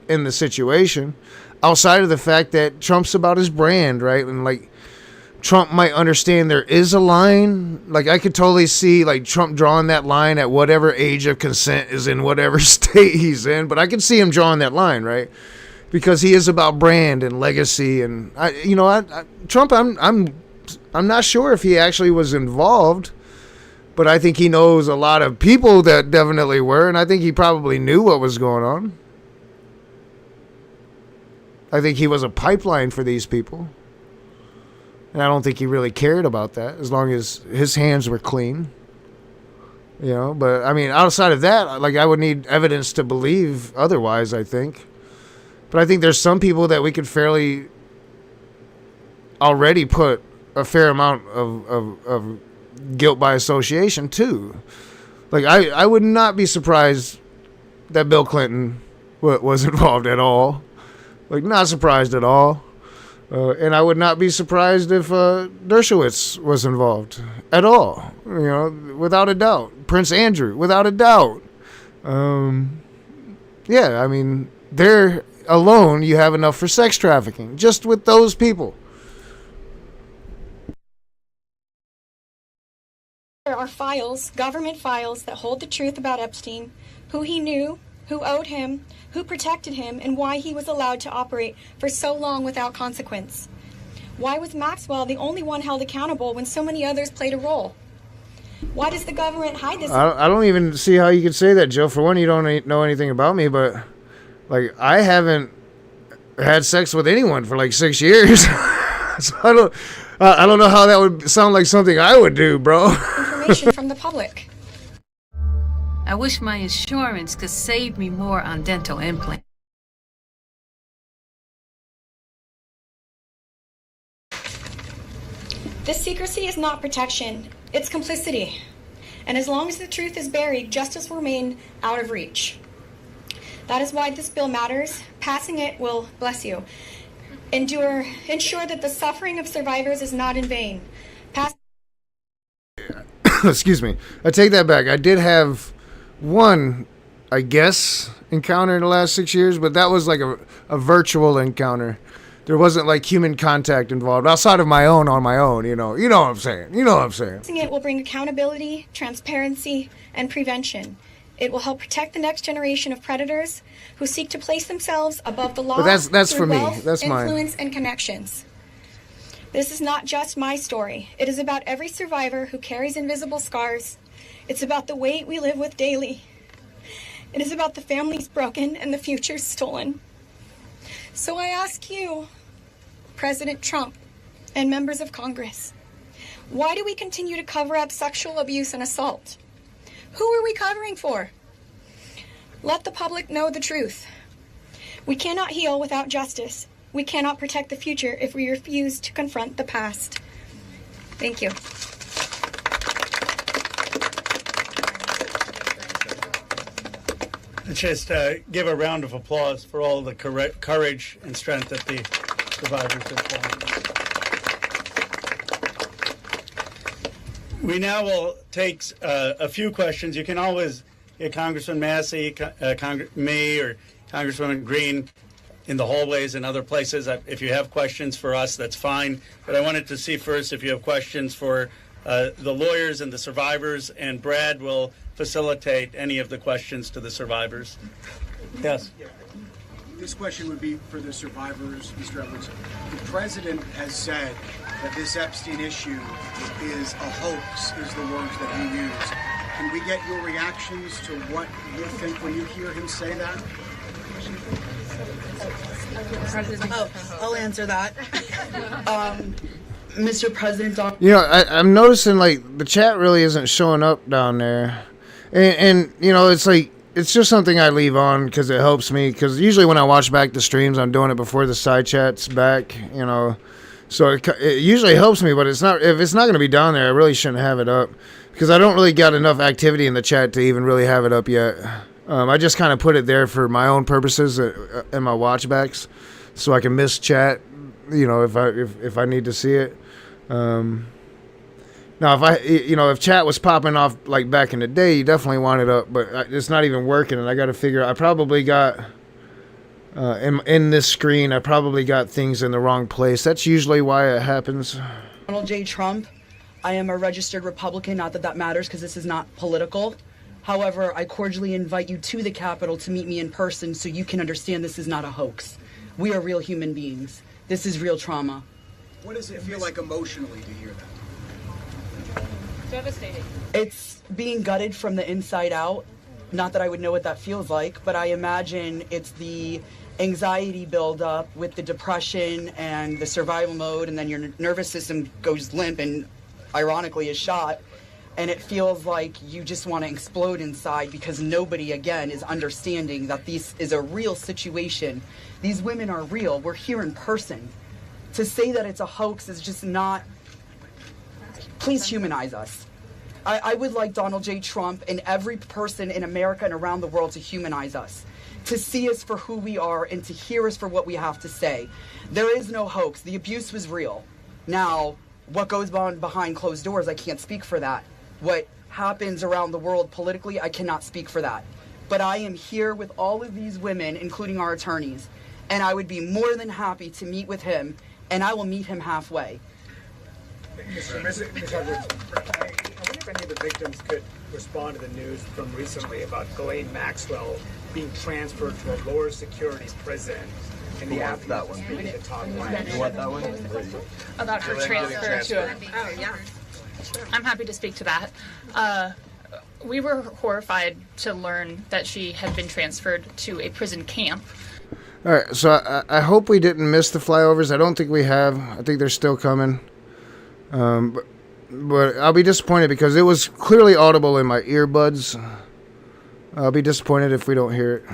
in the situation, outside of the fact that Trump's about his brand, right? And like, Trump might understand there is a line. Like, I could totally see like Trump drawing that line at whatever age of consent is in whatever state he's in. But I could see him drawing that line, right? Because he is about brand and legacy. And Trump, I'm not sure if he actually was involved, but I think he knows a lot of people that definitely were, and I think he probably knew what was going on. I think he was a pipeline for these people. And I don't think he really cared about that, as long as his hands were clean. But I mean, outside of that, like, I would need evidence to believe otherwise, I think. But I think there's some people that we could fairly already put a fair amount of guilt by association too. Like, I would not be surprised that Bill Clinton was involved at all. Like, not surprised at all. And I would not be surprised if Dershowitz was involved at all. Without a doubt. Prince Andrew, without a doubt. Yeah, I mean, there alone you have enough for sex trafficking, just with those people. There are files, government files, that hold the truth about Epstein, who he knew, who owed him, who protected him, and why he was allowed to operate for so long without consequence. Why was Maxwell the only one held accountable when so many others played a role? Why does the government hide this? I don't even see how you could say that, Joe. For one, you don't know anything about me, but like, I haven't had sex with anyone for like 6 years. So I don't know how that would sound like something I would do, bro. Information from the public. I wish my insurance could save me more on dental implants. This secrecy is not protection, it's complicity. And as long as the truth is buried, justice will remain out of reach. That is why this bill matters. Passing it will, bless you, ensure that the suffering of survivors is not in vain. Excuse me. I take that back. I did have one, I guess, encounter in the last 6 years, but that was like a virtual encounter. There wasn't like human contact involved outside of my own on my own, You know what I'm saying. Passing it will bring accountability, transparency, and prevention. It will help protect the next generation of predators who seek to place themselves above the law. But that's through for me. Wealth, That's mine. Influence and connections. This is not just my story. It is about every survivor who carries invisible scars. It's about the weight we live with daily. It is about the families broken and the futures stolen. So I ask you, President Trump and members of Congress, why do we continue to cover up sexual abuse and assault? Who are we covering for? Let the public know the truth. We cannot heal without justice. We cannot protect the future if we refuse to confront the past. Thank you. Let's just give a round of applause for all the courage and strength that the survivors have shown. We now will take a few questions. You can always get Congressman Massey, me, or Congresswoman Green in the hallways and other places. If you have questions for us, that's fine. But I wanted to see first if you have questions for the lawyers and the survivors, and Brad will facilitate any of the questions to the survivors. Yes. This question would be for the survivors, Mr. Edwards. The president has said that this Epstein issue is a hoax, is the words that he used. Can we get your reactions to what you think when you hear him say that? I'll answer that. Mr. President, I'm noticing like the chat really isn't showing up down there, and it's like, it's just something I leave on because it helps me. Because usually when I watch back the streams, I'm doing it before the side chat's back, So it usually helps me, but if it's not going to be down there, I really shouldn't have it up because I don't really got enough activity in the chat to even really have it up yet. I just kind of put it there for my own purposes and my watchbacks, so I can miss chat if I need to see it. Now, if chat was popping off like back in the day, you definitely want it up, but it's not even working, and I got to figure. I probably got in this screen. I probably got things in the wrong place. That's usually why it happens. Donald J. Trump. I am a registered Republican. Not that that matters, because this is not political. However, I cordially invite you to the Capitol to meet me in person, so you can understand this is not a hoax. We are real human beings. This is real trauma. What does it feel like emotionally to hear that? Devastating. It's being gutted from the inside out. Not that I would know what that feels like, but I imagine it's the anxiety buildup with the depression and the survival mode, and then your nervous system goes limp and ironically is shot. And it feels like you just want to explode inside because nobody, again, is understanding that this is a real situation. These women are real. We're here in person. To say that it's a hoax is just not... Please humanize us. I would like Donald J. Trump and every person in America and around the world to humanize us, to see us for who we are and to hear us for what we have to say. There is no hoax. The abuse was real. Now, what goes on behind closed doors, I can't speak for that. What happens around the world politically, I cannot speak for that. But I am here with all of these women, including our attorneys, and I would be more than happy to meet with him, and I will meet him halfway. Ms. Edwards, I wonder if any of the victims could respond to the news from recently about Ghislaine Maxwell being transferred to a lower security prison in the afternoon. That one? The top line. You want that one? About her transfer to a... Oh, yeah. I'm happy to speak to that. We were horrified to learn that she had been transferred to a prison camp. All right, so I hope we didn't miss the flyovers. I don't think we have. I think they're still coming. But I'll be disappointed because it was clearly audible in my earbuds. I'll be disappointed if we don't hear it.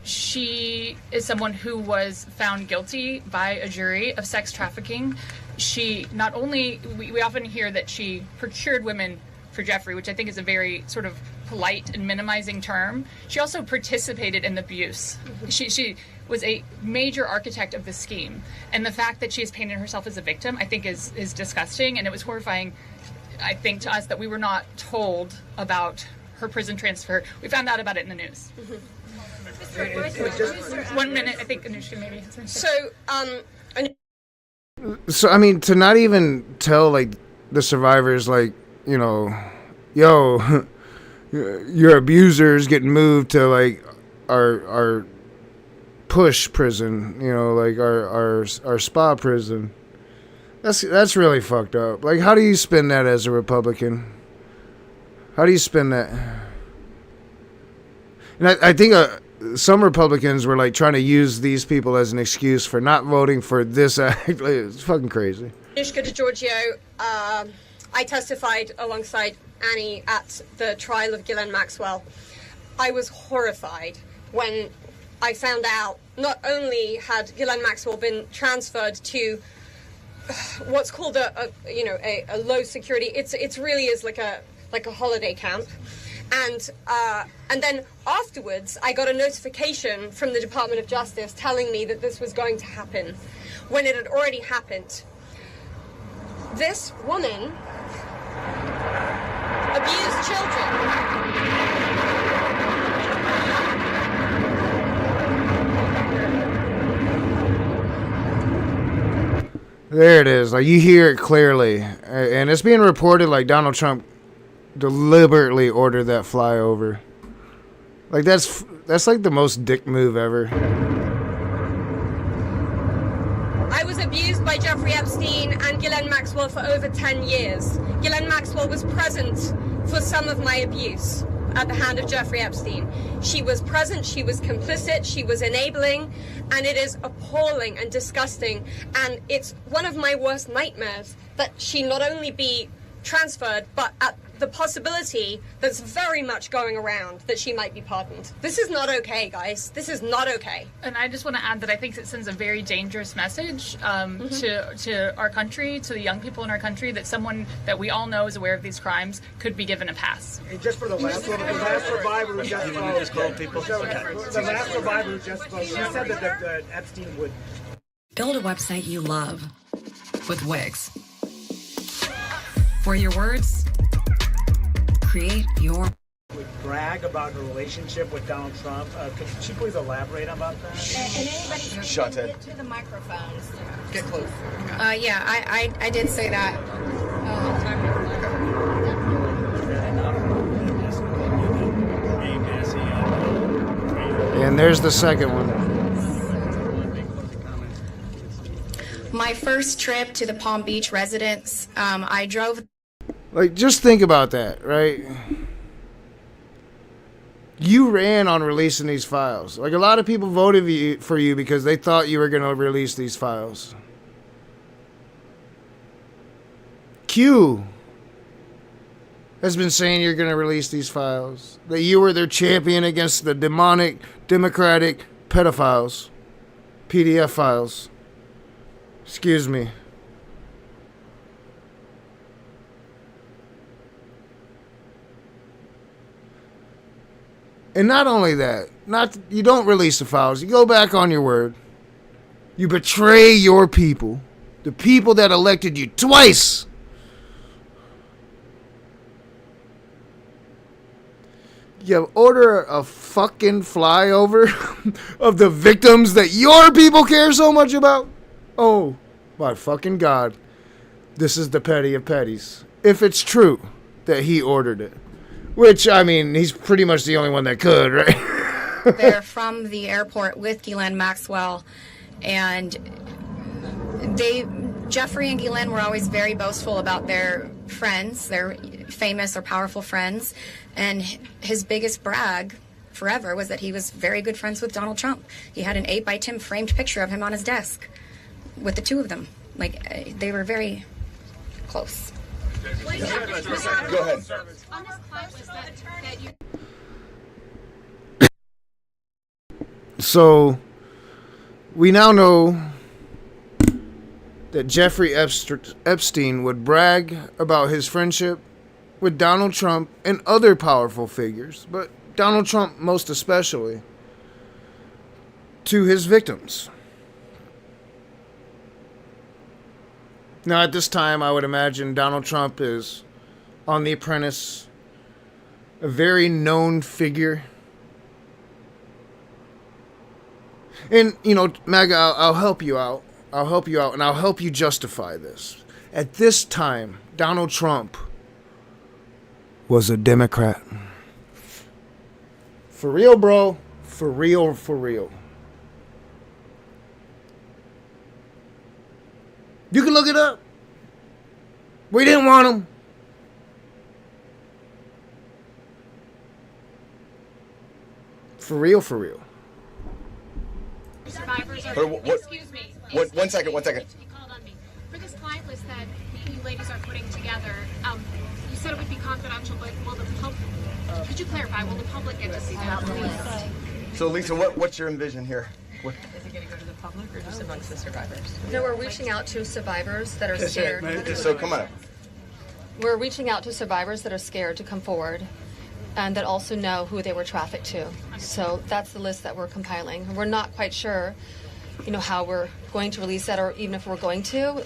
She is someone who was found guilty by a jury of sex trafficking. She not only, we often hear that she procured women for Jeffrey, which I think is a very sort of polite and minimizing term. She also participated in the abuse. She was a major architect of the scheme. And the fact that she has painted herself as a victim, I think is disgusting. And it was horrifying, I think, to us that we were not told about her prison transfer. We found out about it in the news. 1 minute, I think Anushka maybe. So, I mean, to not even tell, like, the survivors, like, you know, yo, your abusers getting moved to, like, our push prison, you know, like our spa prison. That's really fucked up. Like, how do you spin that as a Republican? How do you spin that? And I think some Republicans were like trying to use these people as an excuse for not voting for this act. It's fucking crazy. Anushka DiGiorgio, I testified alongside Annie at the trial of Ghislaine Maxwell. I was horrified when I found out not only had Ghislaine Maxwell been transferred to what's called a low security. It's really is like a holiday camp. And then afterwards, I got a notification from the Department of Justice telling me that this was going to happen when it had already happened. This woman abused children. There it is. Like, you hear it clearly. And it's being reported like Donald Trump deliberately ordered that flyover. Like, that's like the most dick move ever. I was abused by Jeffrey Epstein and Ghislaine Maxwell for over 10 years. Ghislaine Maxwell was present for some of my abuse at the hand of Jeffrey Epstein. She was present, she was complicit, she was enabling, and it is appalling and disgusting. And it's one of my worst nightmares that she not only be transferred, but at the possibility that's very much going around that she might be pardoned. This is not okay, guys. This is not okay. And I just want to add that I think it sends a very dangerous message to our country, to the young people in our country, that someone that we all know is aware of these crimes could be given a pass. And just for the last survivor who just spoke, the last survivor who just spoke, she said that Epstein would Build a website you love with Wix. For your words, create your... Would brag about her relationship with Donald Trump. Could she please elaborate about that? And anybody Shut it. get to the microphones. Get close. Yeah, I did say that. And there's the second one. My first trip to the Palm Beach residence, I drove. Like, just think about that, right? You ran on releasing these files. Like, a lot of people voted for you because they thought you were going to release these files. Q has been saying you're going to release these files. That you were their champion against the demonic, democratic pedophiles. PDF files. Excuse me. And not only that, you don't release the files. You go back on your word. You betray your people. The people that elected you twice. You order a fucking flyover of the victims that your people care so much about? Oh, my fucking God. This is the petty of petties. If it's true that he ordered it. Which, I mean, he's pretty much the only one that could, right? There from the airport with Ghislaine Maxwell, and Jeffrey and Ghislaine were always very boastful about their friends, their famous or powerful friends, and his biggest brag forever was that he was very good friends with Donald Trump. He had an 8x10 framed picture of him on his desk with the two of them. Like, they were very close. Go ahead. So, we now know that Jeffrey Epstein would brag about his friendship with Donald Trump and other powerful figures, but Donald Trump most especially, to his victims. Now, at this time, I would imagine Donald Trump is on The Apprentice, a very known figure. And, you know, MAGA, I'll help you out. I'll help you out, and I'll help you justify this. At this time, Donald Trump was a Democrat. For real, bro. For real, for real. You can look it up. We didn't want him. For real, for real. Survivors are, excuse me. One second. For this client list that you ladies are putting together, you said it would be confidential, but will the public, could you clarify, will the public get to see that, please? So, Lisa, what's your envision here? Is it going to go to the public or just amongst the survivors? No, we're reaching out to survivors that are scared. So, come on. We're reaching out to survivors that are scared to come forward and that also know who they were trafficked to. So that's the list that we're compiling. We're not quite sure, how we're going to release that, or even if we're going to.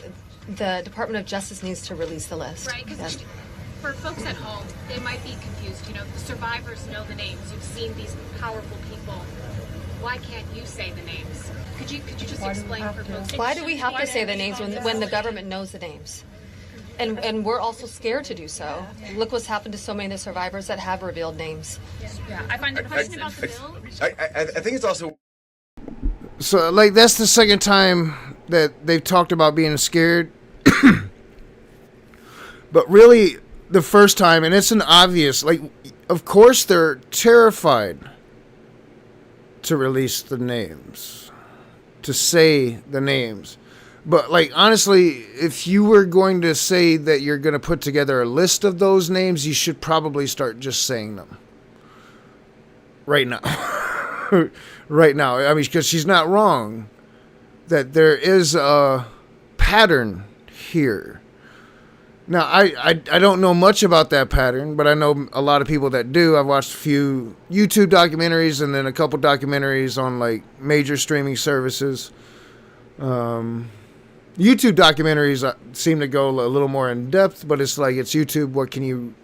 The Department of Justice needs to release the list. Right, because for folks at home, they might be confused. The survivors know the names. You've seen these powerful people. Why can't you say the names? Could you just explain for folks? Why do we have to say the names when the government knows the names? And we're also scared to do so. Look what's happened to so many of the survivors that have revealed names. Yeah, I find the question about the bill. I think it's also... So, that's the second time that they've talked about being scared. But really, the first time, and it's an obvious, of course they're terrified to release the names, to say the names. But, honestly, if you were going to say that you're going to put together a list of those names, you should probably start just saying them. Right now. Right now. I mean, because she's not wrong. That there is a pattern here. Now, I don't know much about that pattern, but I know a lot of people that do. I've watched a few YouTube documentaries and then a couple documentaries on, major streaming services. YouTube documentaries seem to go a little more in depth, but it's like, it's YouTube. What can you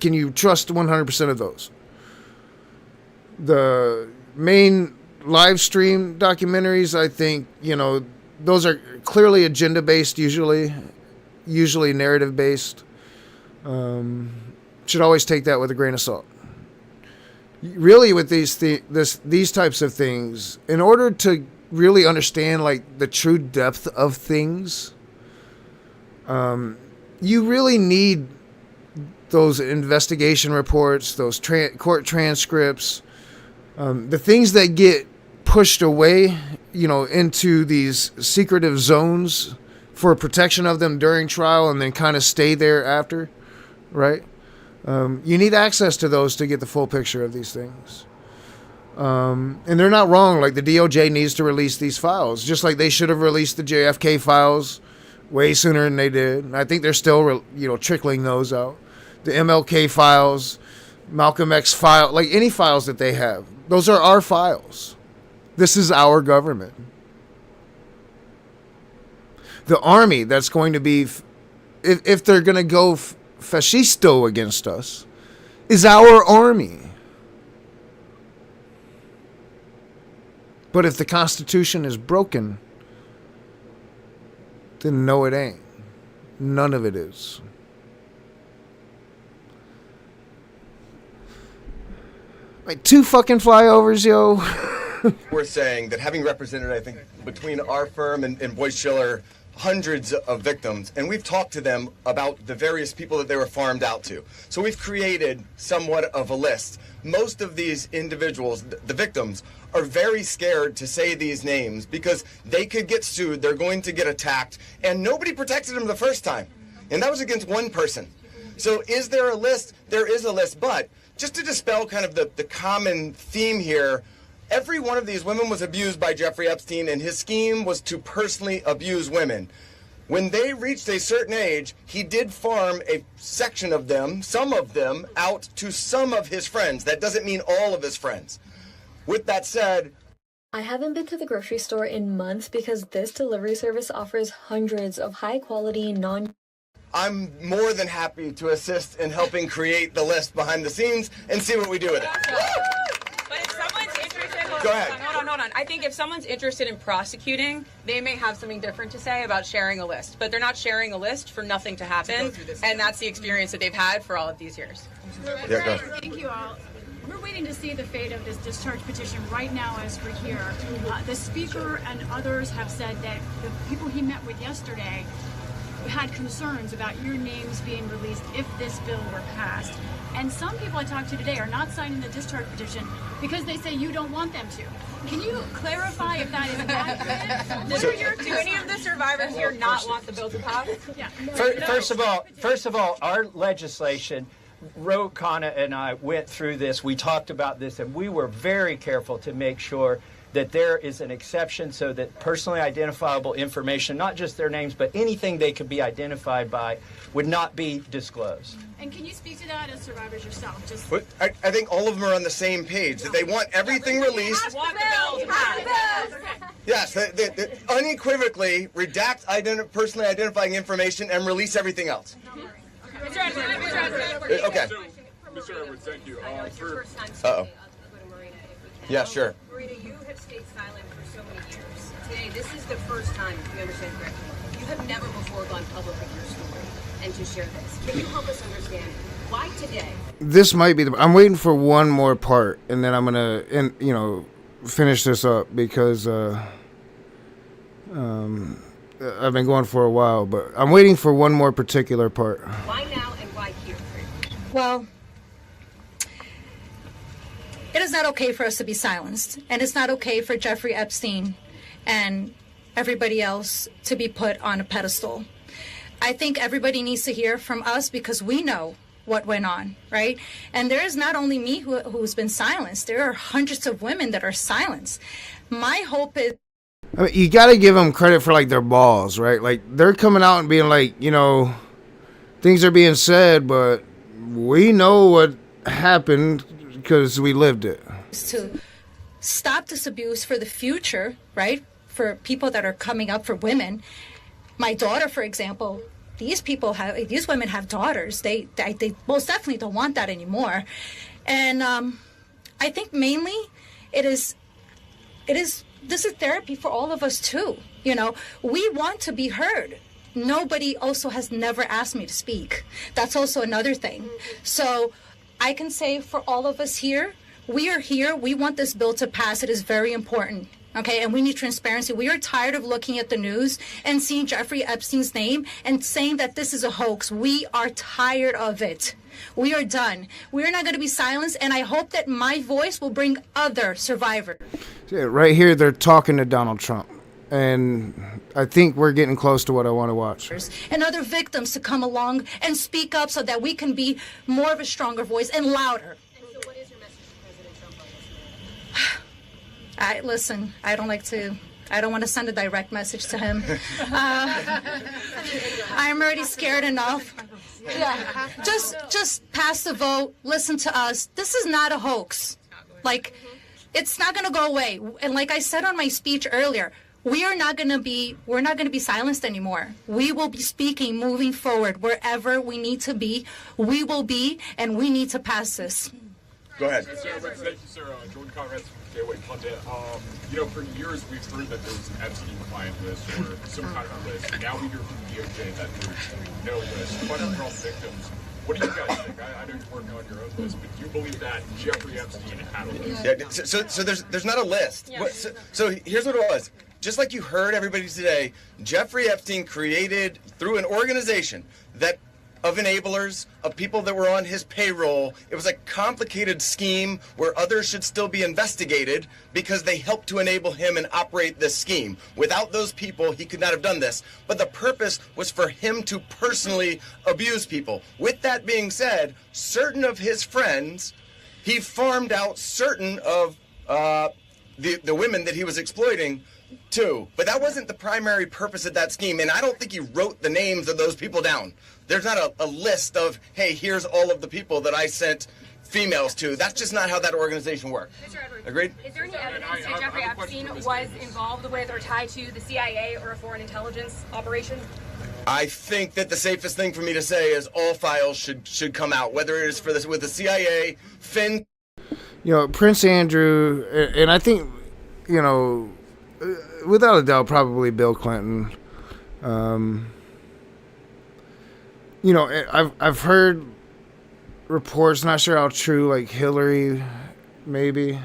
can you trust 100% of those? The main live stream documentaries, I think, those are clearly agenda based, usually narrative based. Should always take that with a grain of salt. Really, with these types of things, in order to really understand like the true depth of things, you really need those investigation reports, those court transcripts, the things that get pushed away, into these secretive zones for protection of them during trial and then kind of stay there after, right? You need access to those to get the full picture of these things. And they're not wrong. Like, the DOJ needs to release these files, just like they should have released the JFK files way sooner than they did. I think they're still, trickling those out. The MLK files, Malcolm X file, like any files that they have, those are our files. This is our government. The army that's going to be, if they're going to go fascisto against us, is our army. But if the Constitution is broken, then no, it ain't. None of it is. Like 2 fucking flyovers, yo. We're saying that, having represented, I think, between our firm and Boyce Schiller, hundreds of victims, and we've talked to them about the various people that they were farmed out to. So we've created somewhat of a list. Most of these individuals, the victims, are very scared to say these names because they could get sued, they're going to get attacked, and nobody protected them the first time. And that was against one person. So is there a list? There is a list, but just to dispel kind of the common theme here, every one of these women was abused by Jeffrey Epstein, and his scheme was to personally abuse women. When they reached a certain age, he did farm a section of them, some of them, out to some of his friends. That doesn't mean all of his friends. With that said, I haven't been to the grocery store in months because this delivery service offers hundreds of high-quality, I'm more than happy to assist in helping create the list behind the scenes and see what we do with it. But if someone's interested, Go ahead. Hold on. I think if someone's interested in prosecuting, they may have something different to say about sharing a list. But they're not sharing a list for nothing to happen, and that's the experience that they've had for all of these years. Yeah, go ahead. Thank you all. We're waiting to see the fate of this discharge petition right now as we're here. The speaker and others have said that the people he met with yesterday had concerns about your names being released if this bill were passed. And some people I talked to today are not signing the discharge petition because they say you don't want them to. Can you clarify if that is accurate? Do any of the survivors here not want the bill to pass? Yeah. First of all, our legislation, Ro Khanna and I went through this. We talked about this, and we were very careful to make sure that there is an exception so that personally identifiable information, not just their names, but anything they could be identified by, would not be disclosed. And can you speak to that as survivors yourself? Just But I think all of them are on the same page, that they want everything released. Yes, they unequivocally redact personally identifying information and release everything else. Okay. Mr. Edwards, thank you. Uh-oh. Yeah, sure. Marina, you have stayed silent for so many years. Today, this is the first time, if you understand correctly, you have never before gone public with your story and to share this. Can you help us understand why today? This might be I'm waiting for one more part, and then I'm gonna finish this up because I've been going for a while, but I'm waiting for one more particular part. Why now and why here? Well, it is not okay for us to be silenced, and it's not okay for Jeffrey Epstein and everybody else to be put on a pedestal. I think everybody needs to hear from us because we know what went on, right? And there is not only me who's been silenced. There are hundreds of women that are silenced. My hope is... I mean, you got to give them credit for, like, their balls, right? Like, they're coming out and being like, things are being said, but we know what happened because we lived it. To stop this abuse for the future, right? for people that are coming up for women. My daughter, for example, these women have daughters. They most definitely don't want that anymore. And I think mainly this is therapy for all of us too. You know, we want to be heard. Nobody also has never asked me to speak. That's also another thing. So I can say for all of us here, we are here. We want this bill to pass. It is very important. Okay, and we need transparency. We are tired of looking at the news and seeing Jeffrey Epstein's name and saying that this is a hoax. We are tired of it. We are done. We are not going to be silenced, and I hope that my voice will bring other survivors. Yeah, right here, they're talking to Donald Trump, and I think we're getting close to what I want to watch. And other victims to come along and speak up so that we can be more of a stronger voice and louder. And so what is your message to President Trump on this? Listen, I don't want to send a direct message to him. I'm already scared enough. Yeah, just pass the vote. Listen to us. This is not a hoax. Like, it's not going to go away. And like I said on my speech earlier, we're not going to be silenced anymore. We will be speaking moving forward wherever we need to be. We will be, and we need to pass this. Go ahead. Thank you, sir. Jordan Conrad from Gateway Pundit. For years we've heard that there was an Epstein client list or some kind of list. Now we hear from DOJ that there's no list. But for all victims, what do you guys think? I know you're working on your own list, but do you believe that Jeffrey Epstein had a list? Yeah, so there's not a list. Yeah. So here's what it was. Just like you heard everybody today, Jeffrey Epstein created through an organization of enablers, of people that were on his payroll. It was a complicated scheme where others should still be investigated because they helped to enable him and operate this scheme. Without those people, he could not have done this. But the purpose was for him to personally abuse people. With that being said, certain of his friends, he farmed out certain of the women that he was exploiting too. But that wasn't the primary purpose of that scheme, and I don't think he wrote the names of those people down. There's not a list of, hey, here's all of the people that I sent females to. That's just not how that organization worked. Mr. Edwards, Agreed? is there any evidence that Jeffrey Epstein was involved with or tied to the CIA or a foreign intelligence operation? I think that the safest thing for me to say is all files should come out, whether it is for this with the CIA, Finn. Prince Andrew, and I think, without a doubt, probably Bill Clinton. I've heard reports, not sure how true, like Hillary, maybe.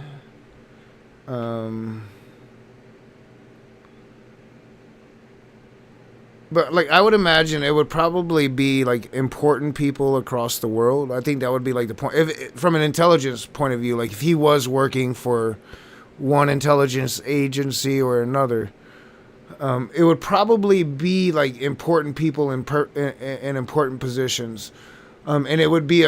But like I would imagine it would probably be like important people across the world. I think that would be like the point. From an intelligence point of view, like if he was working for one intelligence agency or another, it would probably be like important people in important positions, and it would be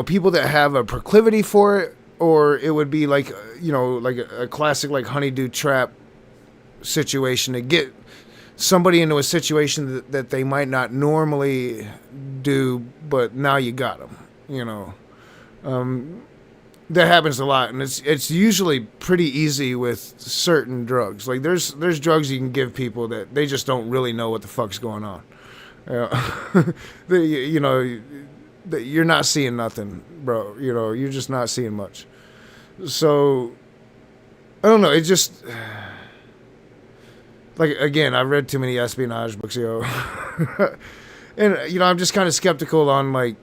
people that have a proclivity for it, or it would be like like a classic like honeydew trap situation to get somebody into a situation that they might not normally do, but now you got them. That happens a lot, and it's usually pretty easy with certain drugs. Like there's drugs you can give people that they just don't really know what the fuck's going on. You're not seeing nothing, bro. You're just not seeing much. So I don't know. It just like again, I've read too many espionage books, and I'm just kind of skeptical on like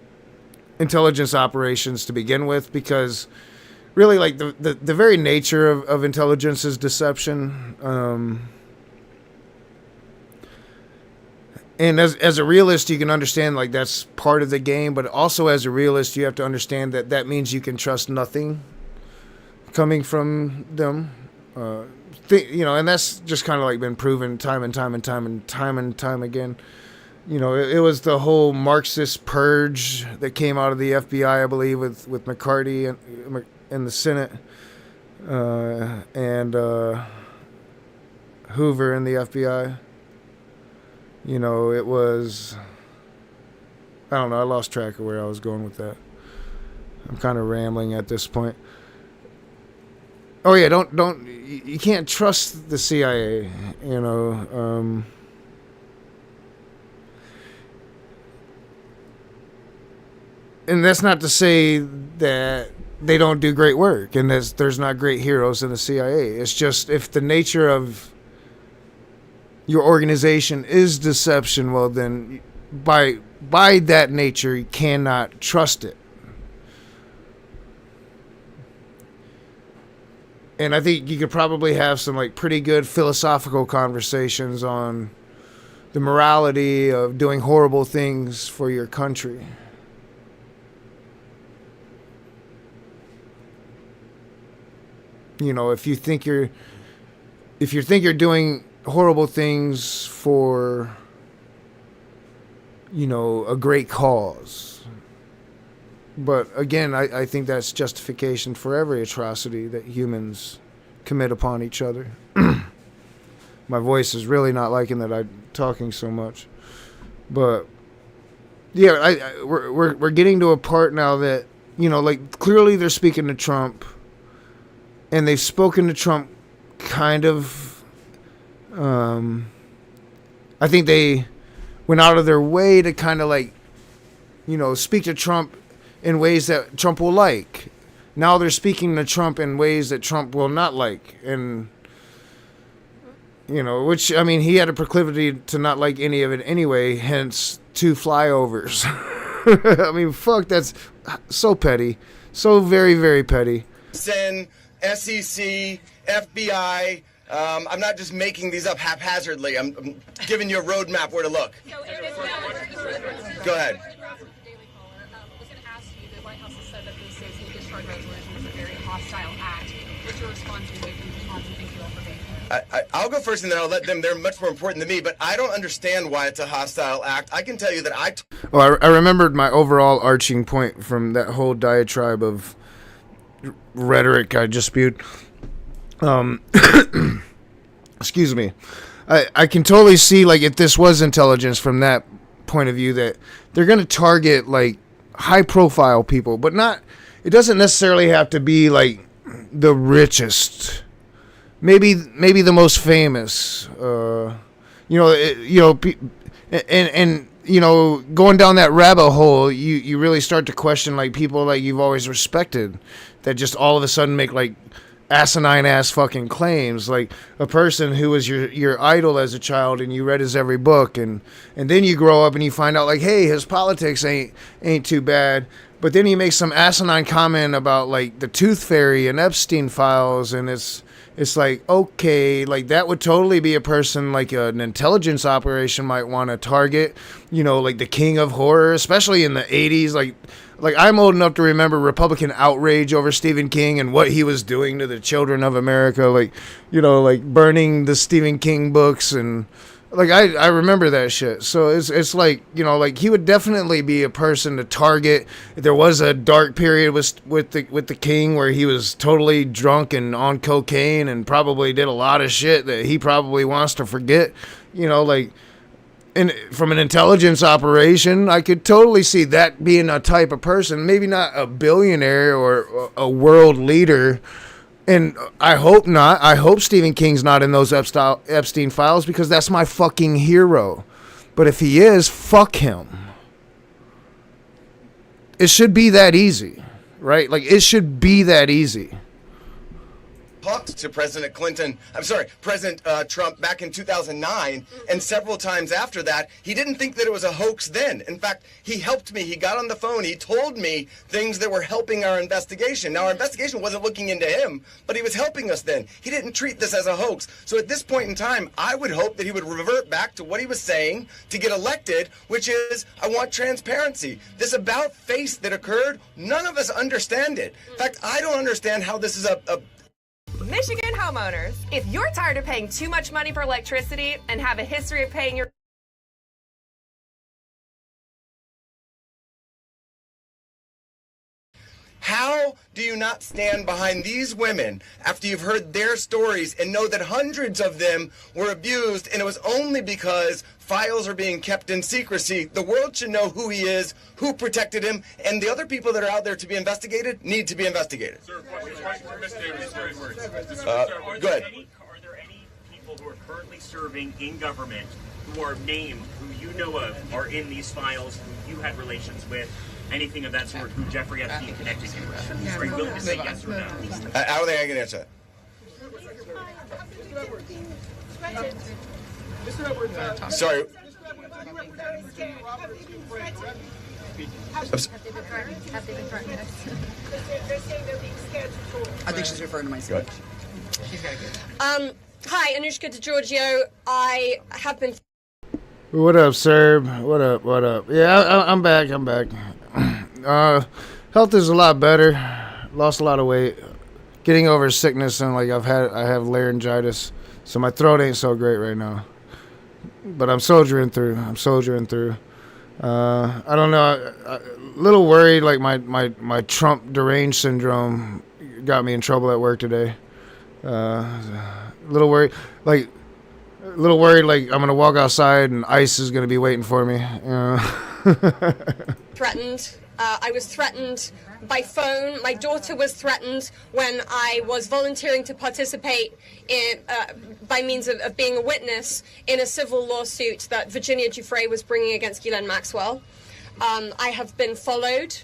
intelligence operations to begin with, because really like the very nature of intelligence is deception, and as a realist you can understand like that's part of the game, but also as a realist you have to understand that means you can trust nothing coming from them, and that's just kind of like been proven time and time again. It was the whole Marxist purge that came out of the FBI, I believe, with McCarty in the Senate, and Hoover in the FBI. It was, I don't know, I lost track of where I was going with that. I'm kind of rambling at this point. Oh yeah, don't you can't trust the CIA, you know. And that's not to say that they don't do great work and there's not great heroes in the CIA. It's just if the nature of your organization is deception, well then by that nature you cannot trust it. And I think you could probably have some like pretty good philosophical conversations on the morality of doing horrible things for your country. You know, if you think you're doing horrible things for, you know, a great cause. But again, I think that's justification for every atrocity that humans commit upon each other. My voice is really not liking that I'm talking so much. But yeah, we're getting to a part now that, you know, like clearly they're speaking to Trump. And they've spoken to Trump kind of, I think they went out of their way to kind of like, you know, speak to Trump in ways that Trump will like. Now they're speaking to Trump in ways that Trump will not like. And, you know, which, I mean, he had a proclivity to not like any of it anyway, hence 2 flyovers. I mean, fuck, that's so petty. So very, very petty. SEC, FBI. I'm not just making these up haphazardly. I'm giving you a roadmap where to look. Go ahead. I'll go first and then I'll let them. They're much more important than me, but I don't understand why it's a hostile act. I can tell you that I remembered my overall arching point from that whole diatribe of rhetoric I just spewed. Excuse me. I can totally see, like, if this was intelligence from that point of view, that they're going to target, like, high-profile people, but not... It doesn't necessarily have to be, like, the richest. Maybe the most famous. And you know, going down that rabbit hole, you really start to question, like, people like you've always respected that just all of a sudden make, like, asinine ass fucking claims, like a person who was your idol as a child and you read his every book, and then you grow up and you find out, like, hey, his politics ain't too bad, but then he makes some asinine comment about, like, the Tooth Fairy and Epstein files, and it's like, okay, like, that would totally be a person like an intelligence operation might want to target, you know, like the king of horror, especially in the 80s. Like I'm old enough to remember Republican outrage over Stephen King and what he was doing to the children of America, like, you know, like burning the Stephen King books, and like I remember that shit. So it's like, you know, like he would definitely be a person to target. There was a dark period with the king where he was totally drunk and on cocaine and probably did a lot of shit that he probably wants to forget, you know, like. And from an intelligence operation, I could totally see that being a type of person. Maybe not a billionaire or a world leader. And I hope not. I hope Stephen King's not in those Epstein files, because that's my fucking hero. But if he is, fuck him. It should be that easy, right? Like, it should be that easy. Talked to President Trump back in 2009, and several times after that. He didn't think that it was a hoax then. In fact, he helped me. He got on the phone. He told me things that were helping our investigation. Now, our investigation wasn't looking into him, but he was helping us then. He didn't treat this as a hoax. So at this point in time, I would hope that he would revert back to what he was saying to get elected, which is, I want transparency. This about face that occurred, none of us understand it. In fact, I don't understand how this is a Michigan homeowners, if you're tired of paying too much money for electricity and have a history of paying your How do you not stand behind these women after you've heard their stories and know that hundreds of them were abused, and it was only because files are being kept in secrecy? The world should know who he is, who protected him, and the other people that are out there to be investigated need to be investigated. Sir, Ms. Davis, Go ahead. Are there any people who are currently serving in government who are named, who you know of, are in these files, who you had relations with, anything of that sort, who Jeffrey Epstein connected you with? Are you willing to say yes or no? I don't think I can answer that. Sorry. I think she's referring to my speech. Hi, Anushka DeGiorgio. I have been. What up, sir? What up? What up? Yeah, I'm back. I'm back. Health is a lot better. Lost a lot of weight. Getting over sickness, and like I have laryngitis, so my throat ain't so great right now. But I'm soldiering through. I don't know. A little worried. Like my Trump deranged syndrome got me in trouble at work today. A little worried. Like I'm gonna walk outside and ICE is gonna be waiting for me. Threatened. I was threatened by phone. My daughter was threatened when I was volunteering to participate in, by means of being a witness in a civil lawsuit that Virginia Giuffre was bringing against Ghislaine Maxwell. I have been followed.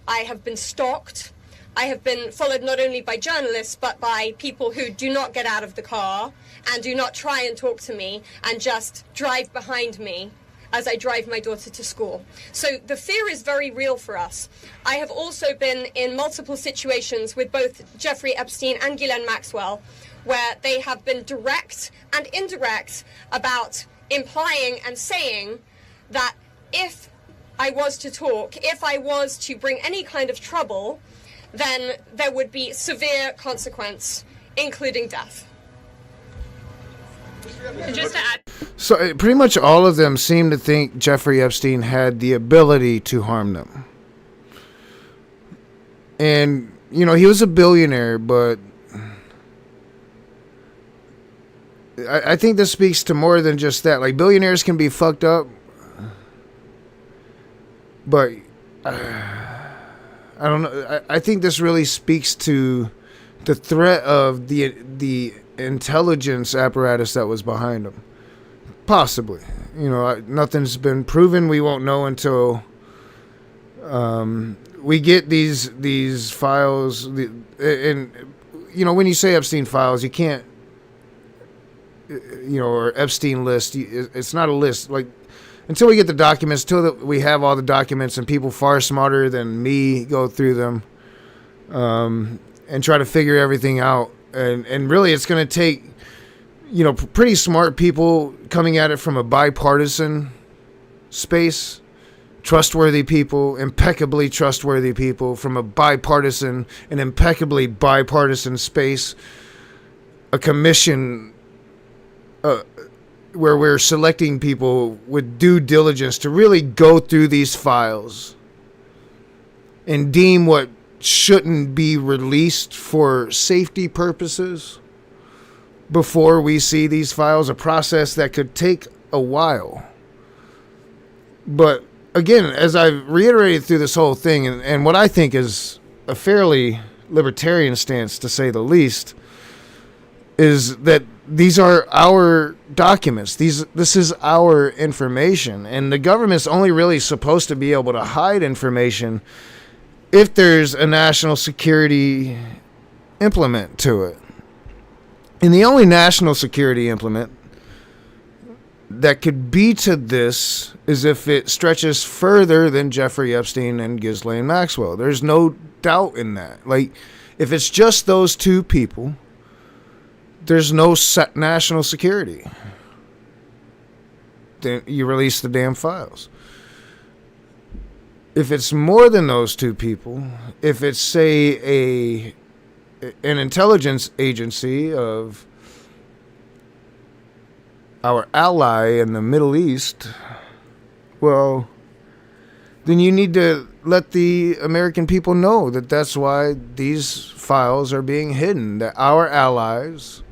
I have been stalked. I have been followed not only by journalists, but by people who do not get out of the car and do not try and talk to me and just drive behind me as I drive my daughter to school. So the fear is very real for us. I have also been in multiple situations with both Jeffrey Epstein and Ghislaine Maxwell where they have been direct and indirect about implying and saying that if I was to talk, if I was to bring any kind of trouble, then there would be severe consequence, including death. Just to add. So pretty much all of them seem to think Jeffrey Epstein had the ability to harm them. And, you know, he was a billionaire, but I think this speaks to more than just that. Like, billionaires can be fucked up, but I don't know. I think this really speaks to the threat of the intelligence apparatus that was behind him. Possibly. You know, nothing's been proven. We won't know until we get these files. And, you know, when you say Epstein files, you can't, you know, or Epstein list, it's not a list. Like, until we get the documents, until we have all the documents and people far smarter than me go through them and try to figure everything out. And really, it's going to take, you know, pretty smart people coming at it from a bipartisan space, trustworthy people, impeccably trustworthy people from a bipartisan and impeccably bipartisan space, a commission where we're selecting people with due diligence to really go through these files and deem what shouldn't be released for safety purposes before we see these files, a process that could take a while. But again, as I've reiterated through this whole thing, and what I think is a fairly libertarian stance, to say the least, is that these are our documents. This is our information, and the government's only really supposed to be able to hide information if there's a national security implement to it. And the only national security implement that could be to this is if it stretches further than Jeffrey Epstein and Ghislaine Maxwell. There's no doubt in that. Like, if it's just those two people, there's no national security. Then you release the damn files. If it's more than those two people, if it's, say, an intelligence agency of our ally in the Middle East, well, then you need to let the American people know that that's why these files are being hidden, that our allies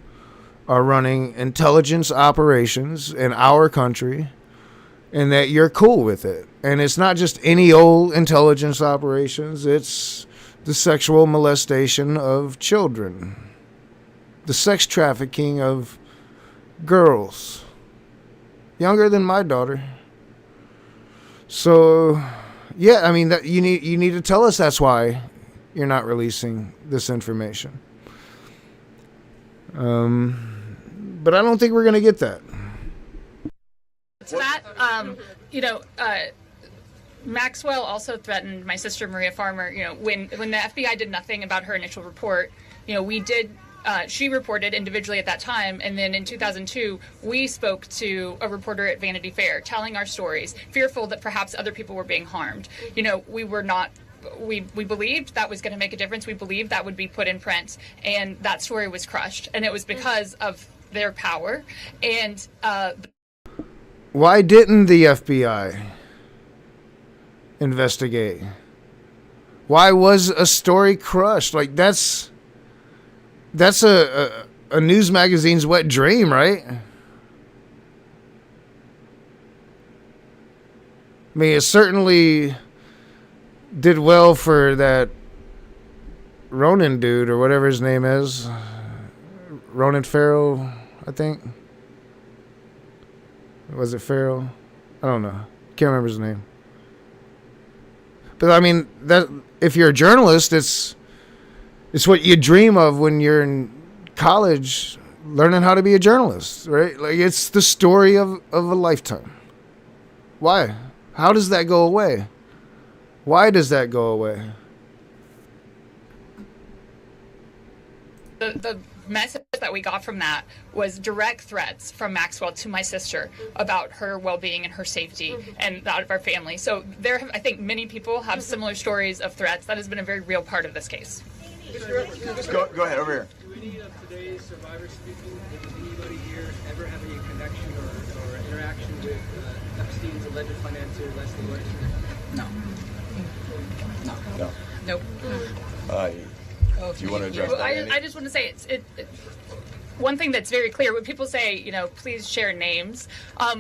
are running intelligence operations in our country, and that you're cool with it. And it's not just any old intelligence operations, it's the sexual molestation of children, the sex trafficking of girls younger than my daughter. So yeah, I mean, that you need to tell us that's why you're not releasing this information. But I don't think we're going to get that. To that, Maxwell also threatened my sister Maria Farmer. When the FBI did nothing about her initial report, we did. She reported individually at that time, and then in 2002, we spoke to a reporter at Vanity Fair, telling our stories, fearful that perhaps other people were being harmed. We were not. We believed that was going to make a difference. We believed that would be put in print, and that story was crushed, and it was because of their power. And why didn't the FBI investigate? Why was a story crushed? Like, that's a news magazine's wet dream, right? I mean, it certainly did well for that Ronan dude, or whatever his name is. Ronan Farrow, I think. Was it Farrow? I don't know. Can't remember his name. But I mean, that if you're a journalist, it's what you dream of when you're in college, learning how to be a journalist, right? Like, it's the story of a lifetime. Why? How does that go away? Why does that go away? The message that we got from that was direct threats from Maxwell to my sister about her well-being and her safety and that of our family. So I think many people have similar stories of threats. That has been a very real part of this case. Go ahead, over here. Do any of today's survivors speaking, did anybody here ever have any connection or interaction with Epstein's alleged financier, Leslie Wexner? No. Nope. Do you want to address that, Andy? I just want to say one thing that's very clear. When people say, please share names,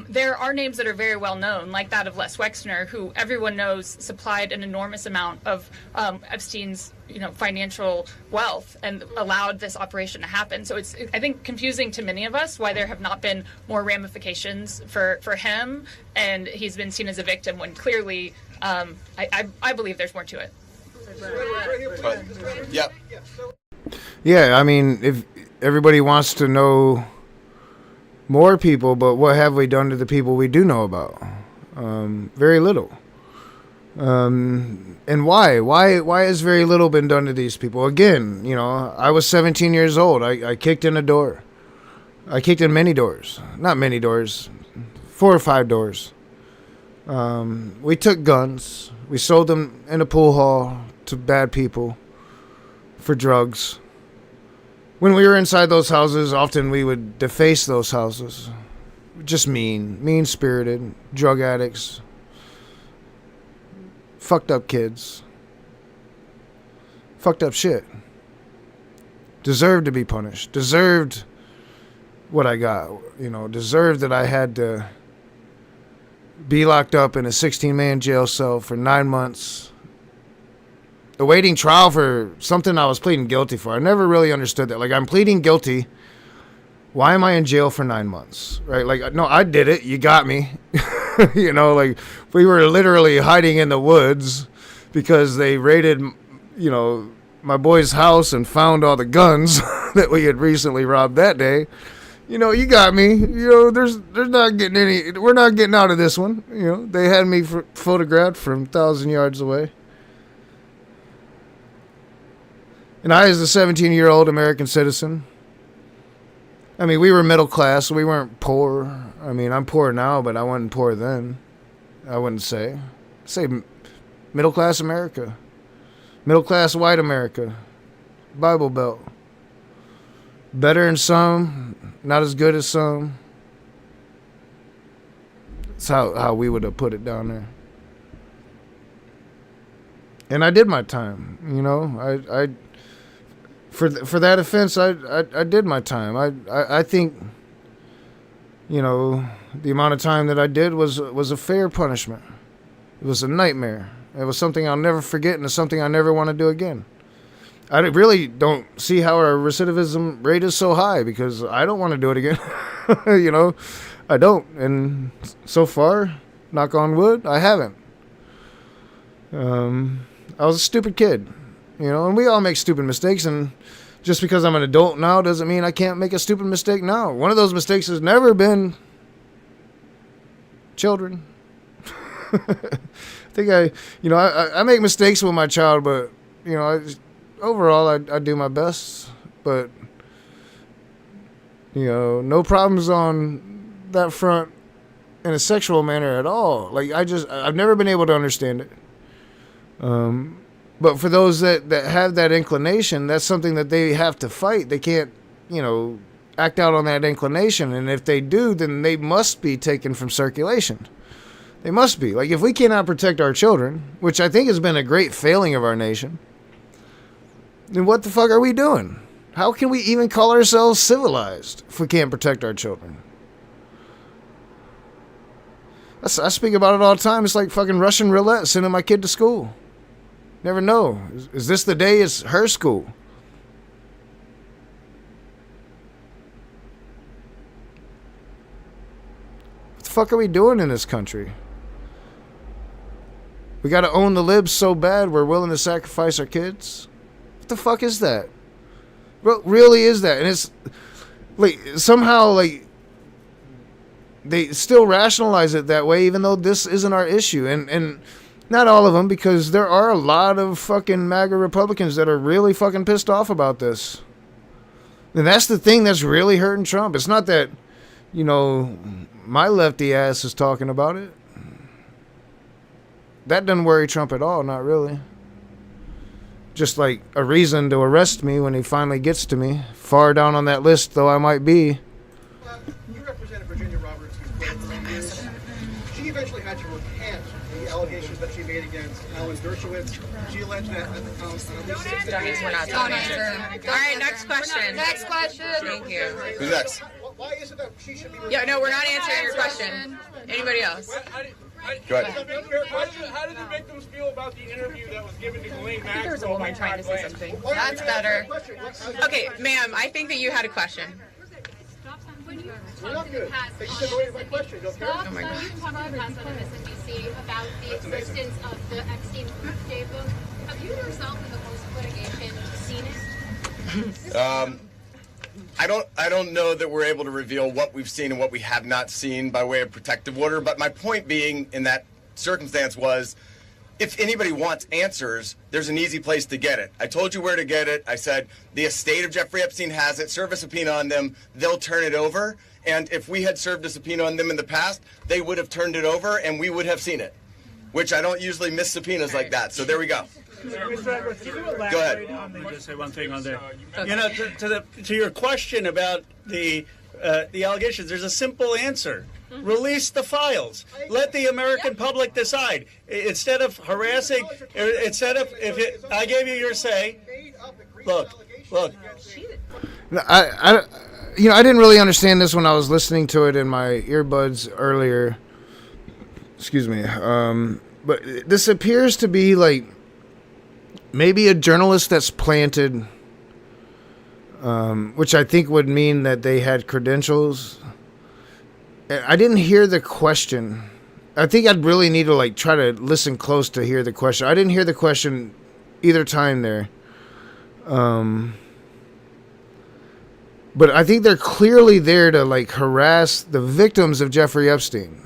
there are names that are very well known, like that of Les Wexner, who everyone knows supplied an enormous amount of Epstein's financial wealth and allowed this operation to happen. So it's, I think, confusing to many of us why there have not been more ramifications for him, and he's been seen as a victim when clearly I believe there's more to it. Yeah. Yeah, I mean, if everybody wants to know more people, but what have we done to the people we do know about? Very little. And why? Why has very little been done to these people? Again, I was 17 years old. I kicked in a door. I kicked in many doors. Not many doors. 4 or 5 doors. We took guns. We sold them in a pool hall to bad people for drugs. When we were inside those houses, often we would deface those houses. Just mean-spirited, drug addicts, fucked up kids, fucked up shit. Deserved to be punished. Deserved what I got. Deserved that I had to be locked up in a 16-man jail cell for 9 months, awaiting trial for something I was pleading guilty for. I never really understood that. Like, I'm pleading guilty. Why am I in jail for 9 months? Right? Like, no, I did it. You got me. Like, we were literally hiding in the woods because they raided, my boy's house and found all the guns that we had recently robbed that day. You got me. There's not getting any. We're not getting out of this one. They had me photographed from 1,000 yards away. And I, as a 17-year-old American citizen, I mean, we were middle class. We weren't poor. I mean, I'm poor now, but I wasn't poor then. I wouldn't say. Say middle class America. Middle class white America. Bible Belt. Better in some, not as good as some. That's how we would have put it down there. and I did my time. You know, I for that offense, I did my time. I think, you know, the amount of time that I did was a fair punishment. It was a nightmare. It was something I'll never forget, and it's something I never want to do again. I really don't see how our recidivism rate is so high, because I don't want to do it again. You know, I don't. And so far, knock on wood, I haven't. I was a stupid kid, you know, and we all make stupid mistakes. And just because I'm an adult now doesn't mean I can't make a stupid mistake now. One of those mistakes has never been children. I think I make mistakes with my child, but, you know, overall, I do my best, but, you know, no problems on that front in a sexual manner at all. Like, I've never been able to understand it. But for those that have that inclination, that's something that they have to fight. They can't, you know, act out on that inclination. And if they do, then they must be taken from circulation. They must be. Like, if we cannot protect our children, which I think has been a great failing of our nation, then what the fuck are we doing? How can we even call ourselves civilized if we can't protect our children? I speak about it all the time. It's like fucking Russian roulette, sending my kid to school. Never know. Is this the day it's her school? What the fuck are we doing in this country? We gotta own the libs so bad we're willing to sacrifice our kids? What the fuck is that? What really is that? And it's like somehow like they still rationalize it that way, even though this isn't our issue. And not all of them, because there are a lot of fucking MAGA Republicans that are really fucking pissed off about this. And that's the thing that's really hurting Trump. It's not that, you know, my lefty ass is talking about it. That doesn't worry Trump at all, not really. Just like a reason to arrest me when he finally gets to me. Far down on that list, though I might be. You represented Virginia Roberts, who's quite for years. She eventually had to recant the allegations that she made against Alan Dershowitz. She alleged that at the council. We're not talking. All right, next question. Next question. Thank you. Who's next? Why is it that she should be... Yeah, no, we're not answering your question. Anybody else? Go ahead. How did the victims feel about the interview that was given to Ghislaine Maxwell? There's a woman trying to say something. That's better. Okay, ma'am, I think that you had a question. We're not good. You said the way my question. You don't care? Oh my God. You've talked in the past on MSNBC about the existence of the Epstein proof day book. Have you yourself in the course of litigation seen it? I don't know that we're able to reveal what we've seen and what we have not seen by way of protective order, but my point being in that circumstance was, if anybody wants answers, there's an easy place to get it. I told you where to get it. I said the estate of Jeffrey Epstein has it. Serve a subpoena on them. They'll turn it over. And if we had served a subpoena on them in the past, they would have turned it over and we would have seen it, which I don't usually miss subpoenas like that. So there we go. Mr. Edwards, can you elaborate Go ahead. on the, just say one thing on there. You know, to your question about the allegations, there's a simple answer. Release the files. Let the American public decide. Instead of harassing, I gave you your say. Look. I didn't really understand this when I was listening to it in my earbuds earlier. Excuse me. But this appears to be like maybe a journalist that's planted, which I think would mean that they had credentials. I didn't hear the question. I think I'd really need to try to listen close to hear the question. I didn't hear the question either time there. But I think they're clearly there to harass the victims of Jeffrey Epstein.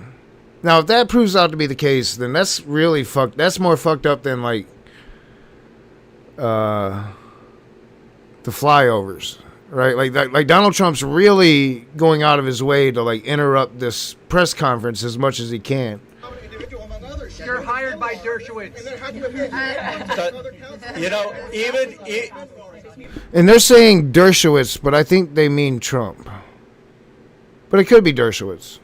Now, if that proves out to be the case, then that's really fucked. That's more fucked up than the flyovers, right? Like Donald Trump's really going out of his way to interrupt this press conference as much as he can. You're hired by Dershowitz. And they're saying Dershowitz, but I think they mean Trump. But it could be Dershowitz.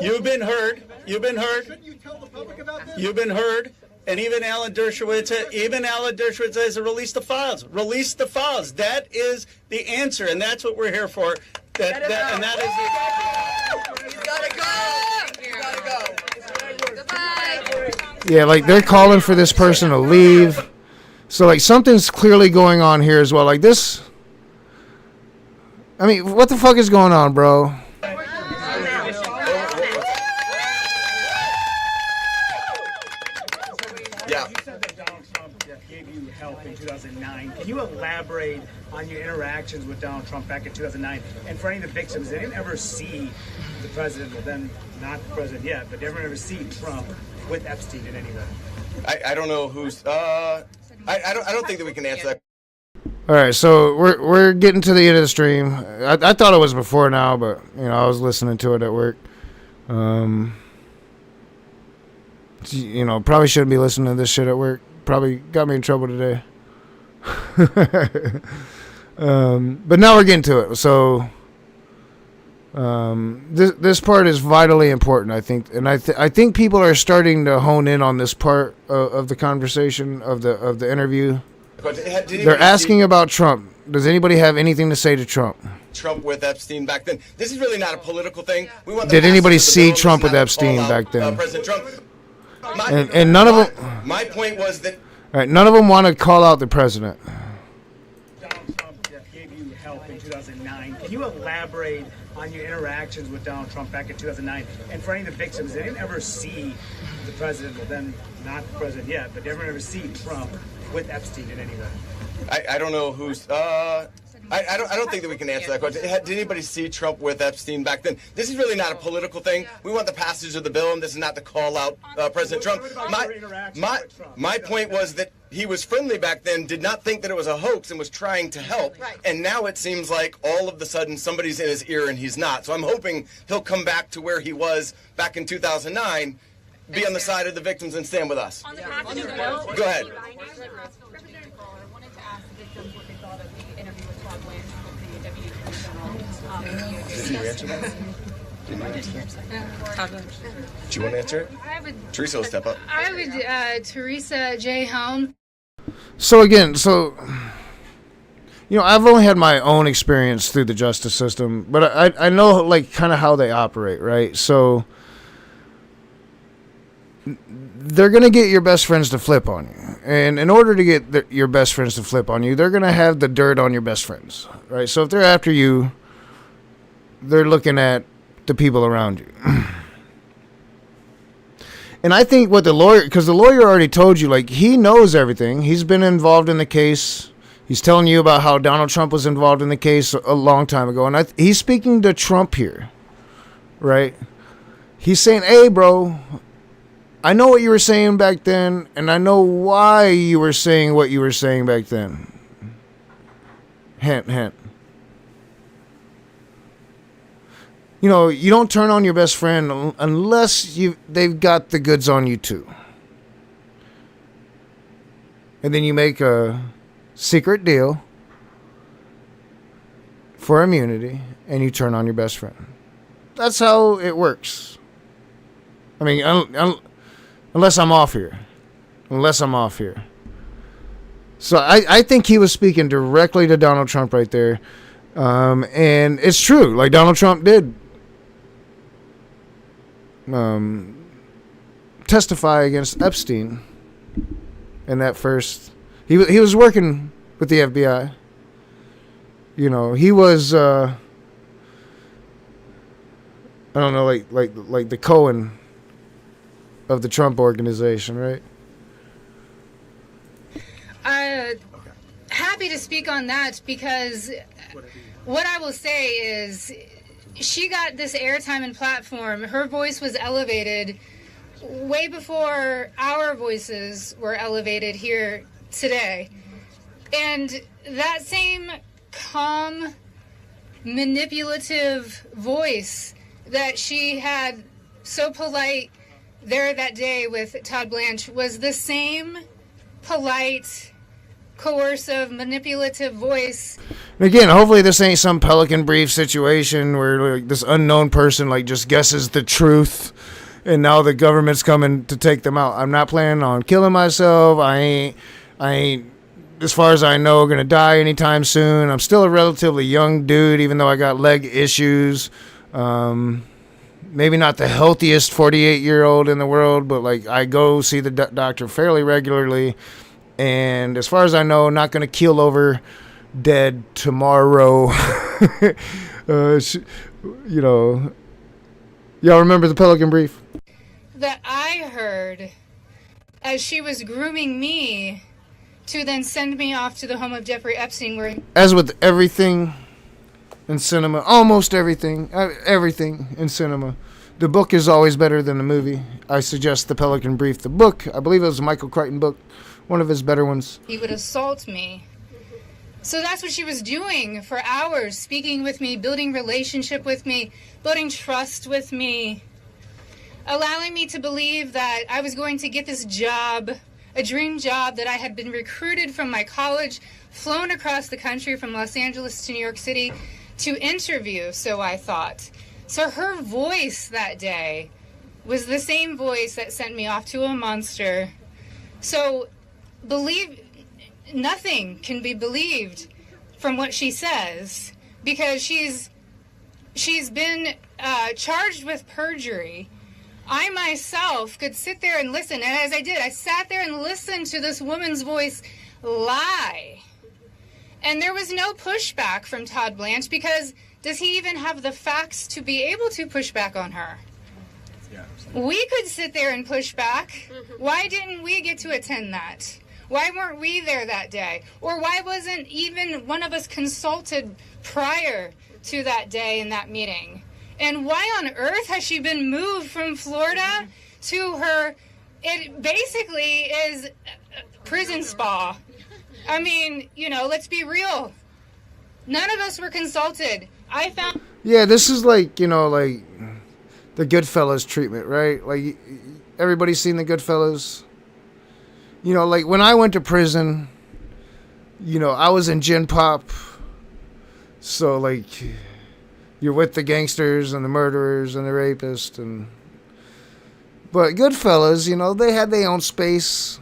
You've been heard. You've been heard. You've been heard. And even Alan Dershowitz says, release the files. Release the files. That is the answer, and that's what we're here for. And that is the. You gotta go. You gotta go. Goodbye. Yeah, like they're calling for this person to leave. So like something's clearly going on here as well. Like this. I mean, what the fuck is going on, bro? Yeah. You said that Donald Trump gave you help in 2009. Can you elaborate on your interactions with Donald Trump back in 2009? And for any of the victims, they didn't ever see the president, well then not the president yet, but they didn't ever see Trump with Epstein in any way. I don't know who's. I don't think that we can answer that. All right, so we're getting to the end of the stream. I thought it was before now, but I was listening to it at work. Probably shouldn't be listening to this shit at work. Probably got me in trouble today. But now we're getting to it. So this part is vitally important, I think, and I think people are starting to hone in on this part of the conversation of the interview. They're asking about Trump. Does anybody have anything to say to Trump? Trump with Epstein back then. This is really not a political thing. We want Did anybody see Trump with Epstein back then? President Trump. And none of them. My point was that. All right, none of them want to call out the president. Donald Trump gave you help in 2009. Can you elaborate on your interactions with Donald Trump back in 2009? And for any of the victims, they didn't ever see the president, well then not the president yet, but they didn't ever see Trump with Epstein in any way. I don't know who's. I don't think that we can answer that question. Did anybody see Trump with Epstein back then? This is really not a political thing. We want the passage of the bill, and this is not to call out President Trump. My point was that he was friendly back then, did not think that it was a hoax, and was trying to help. And now it seems like all of a sudden somebody's in his ear and he's not. So I'm hoping he'll come back to where he was back in 2009, be on the side of the victims and stand with us. Go ahead. Did you answer that? Did you want to answer it? Teresa will step up. I would, Teresa J. Helm. So again, I've only had my own experience through the justice system, but I know like kind of how they operate, right? So they're going to get your best friends to flip on you. And in order to get your best friends to flip on you, they're going to have the dirt on your best friends, right? So if they're after you, they're looking at the people around you. And I think what the lawyer, because the lawyer already told you, like, he knows everything. He's been involved in the case. He's telling you about how Donald Trump was involved in the case a long time ago. And he's speaking to Trump here, right? He's saying, hey, bro, I know what you were saying back then, and I know why you were saying what you were saying back then. Hint, hint. You don't turn on your best friend unless they've got the goods on you too. And then you make a secret deal for immunity, and you turn on your best friend. That's how it works. I mean, unless I'm off here. So I think he was speaking directly to Donald Trump right there. And it's true. Like, Donald Trump did testify against Epstein in that first. He was working with the FBI. He was I don't know, like the Cohen of the Trump organization, right? Happy to speak on that, because what I will say is she got this airtime and platform. Her voice was elevated way before our voices were elevated here today. And that same calm, manipulative voice that she had, so polite there that day with Todd Blanche, was the same polite, coercive, manipulative voice. And again, hopefully this ain't some Pelican Brief situation where like, this unknown person like just guesses the truth, and now the government's coming to take them out. I'm not planning on killing myself. I ain't, as far as I know, gonna die anytime soon. I'm still a relatively young dude, even though I got leg issues. Maybe not the healthiest 48-year-old in the world, but like I go see the doctor fairly regularly. And as far as I know, not gonna keel over dead tomorrow. You know, y'all remember the Pelican Brief? That I heard as she was grooming me to then send me off to the home of Jeffrey Epstein, where... As with everything in cinema, almost everything in cinema, the book is always better than the movie. I suggest the Pelican Brief. The book, I believe it was a Michael Crichton book, one of his better ones. He would assault me. So that's what she was doing for hours, speaking with me, building relationship with me, building trust with me, allowing me to believe that I was going to get this job, a dream job that I had been recruited from my college, flown across the country from Los Angeles to New York City to interview, so I thought. So her voice that day was the same voice that sent me off to a monster. So nothing can be believed from what she says, because she's been charged with perjury. I myself could sit there and listen, and as I did, I sat there and listened to this woman's voice lie. And there was no pushback from Todd Blanche, because does he even have the facts to be able to push back on her? We could sit there and push back. Why didn't we get to attend that? Why weren't we there that day? Or why wasn't even one of us consulted prior to that day in that meeting? And why on earth has she been moved from Florida to her, it basically is prison spa. I mean, you know, let's be real. None of us were consulted. I found... Yeah, this is like, you know, like the Goodfellas treatment, right? Like, everybody's seen the Goodfellas? You know, like when I went to prison, you know, I was in Gin Pop. So, like, you're with the gangsters and the murderers and the rapists. But Goodfellas, you know, they had their own space,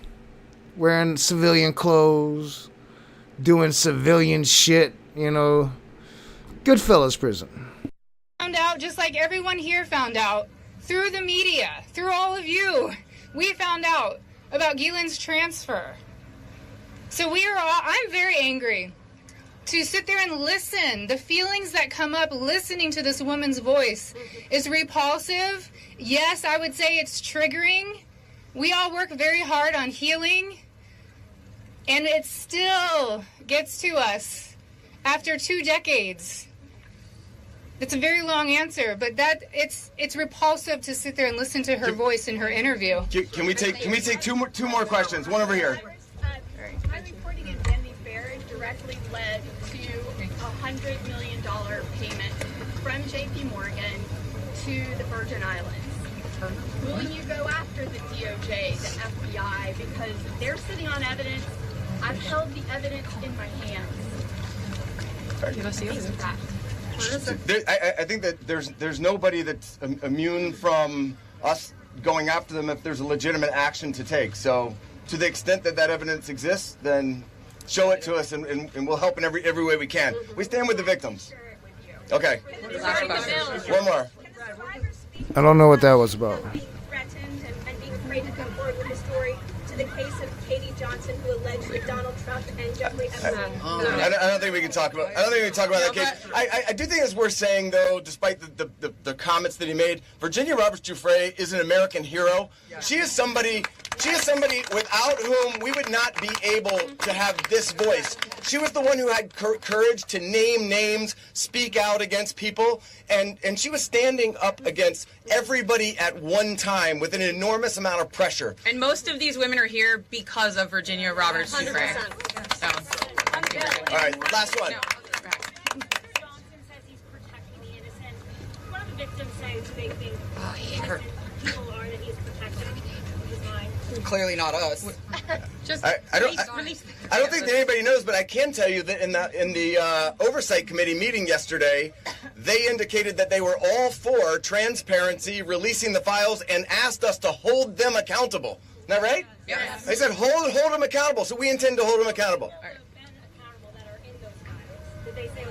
wearing civilian clothes, doing civilian shit, you know. Goodfellas prison. Found out, just like everyone here found out, through the media, through all of you. We found out about Gilan's transfer. So I'm very angry to sit there and listen. The feelings that come up listening to this woman's voice is repulsive. Yes, I would say it's triggering. We all work very hard on healing, and it still gets to us after 2 decades. It's a very long answer, but it's repulsive to sit there and listen to her voice in her interview. Can we take two more questions? One over here. My reporting in Wendy Barrett directly led to a $100 million payment from J.P. Morgan to the Virgin Islands. Will you go after the DOJ, the FBI, because they're sitting on evidence? I've held the evidence in my hands. I think that there's nobody that's immune from us going after them if there's a legitimate action to take. So to the extent that evidence exists, then show it to us, and we'll help in every way we can. We stand with the victims. Okay. One more. I don't know what that was about. Threatened and being afraid to come forward with a story to the case of Katie Johnson, who alleged that Donald Trump and Jeffrey Epstein. I don't think we can talk about. That case. I do think it's worth saying, though, despite the comments that he made, Virginia Roberts Giuffre is an American hero. She is somebody without whom we would not be able to have this voice. She was the one who had courage to name names, speak out against people, and she was standing up against everybody at one time with an enormous amount of pressure. And most of these women are here because of Virginia Roberts Giuffre. So, all right, last one. One of the victims says they think people are that he's protecting his mind. Clearly not us. Just I don't think that anybody knows, but I can tell you that in the oversight committee meeting yesterday, they indicated that they were all for transparency, releasing the files, and asked us to hold them accountable. Isn't that right? Yes. They said hold them accountable, so we intend to hold them accountable.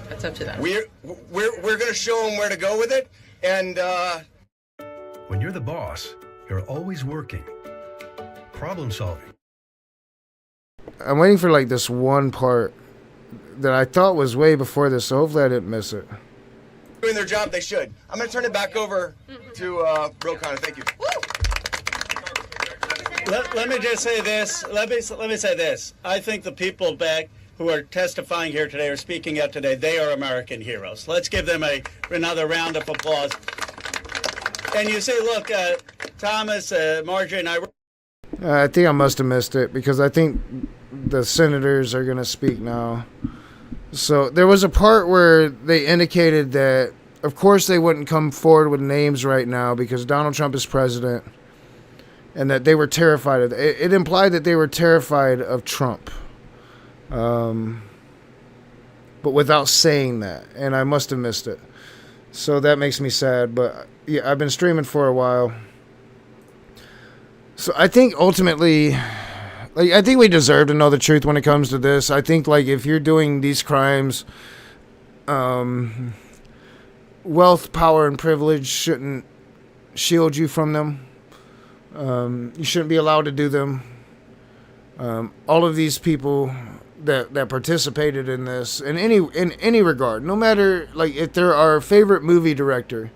That's up to them. We're going to show them where to go with it, and when you're the boss, you're always working, problem solving. I'm waiting for like this one part that I thought was way before this, so hopefully I didn't miss it. doing their job, they should. I'm going to turn it back over to Bro Connor. Thank you. Let me just say this. Let me say this. I think the people back who are testifying here today or speaking out today, they are American heroes. Let's give them another round of applause. And you say, look, Thomas, Marjorie, and I think I must have missed it because I think the senators are going to speak now. So there was a part where they indicated that, of course, they wouldn't come forward with names right now because Donald Trump is president, and that they were terrified of it. It implied that they were terrified of Trump, but without saying that, and I must have missed it. So that makes me sad, but yeah, I've been streaming for a while. So I think ultimately, I think we deserve to know the truth when it comes to this. I think, if you're doing these crimes, wealth, power, and privilege shouldn't shield you from them. You shouldn't be allowed to do them. All of these people that participated in this, in any regard, no matter if they're our favorite movie director,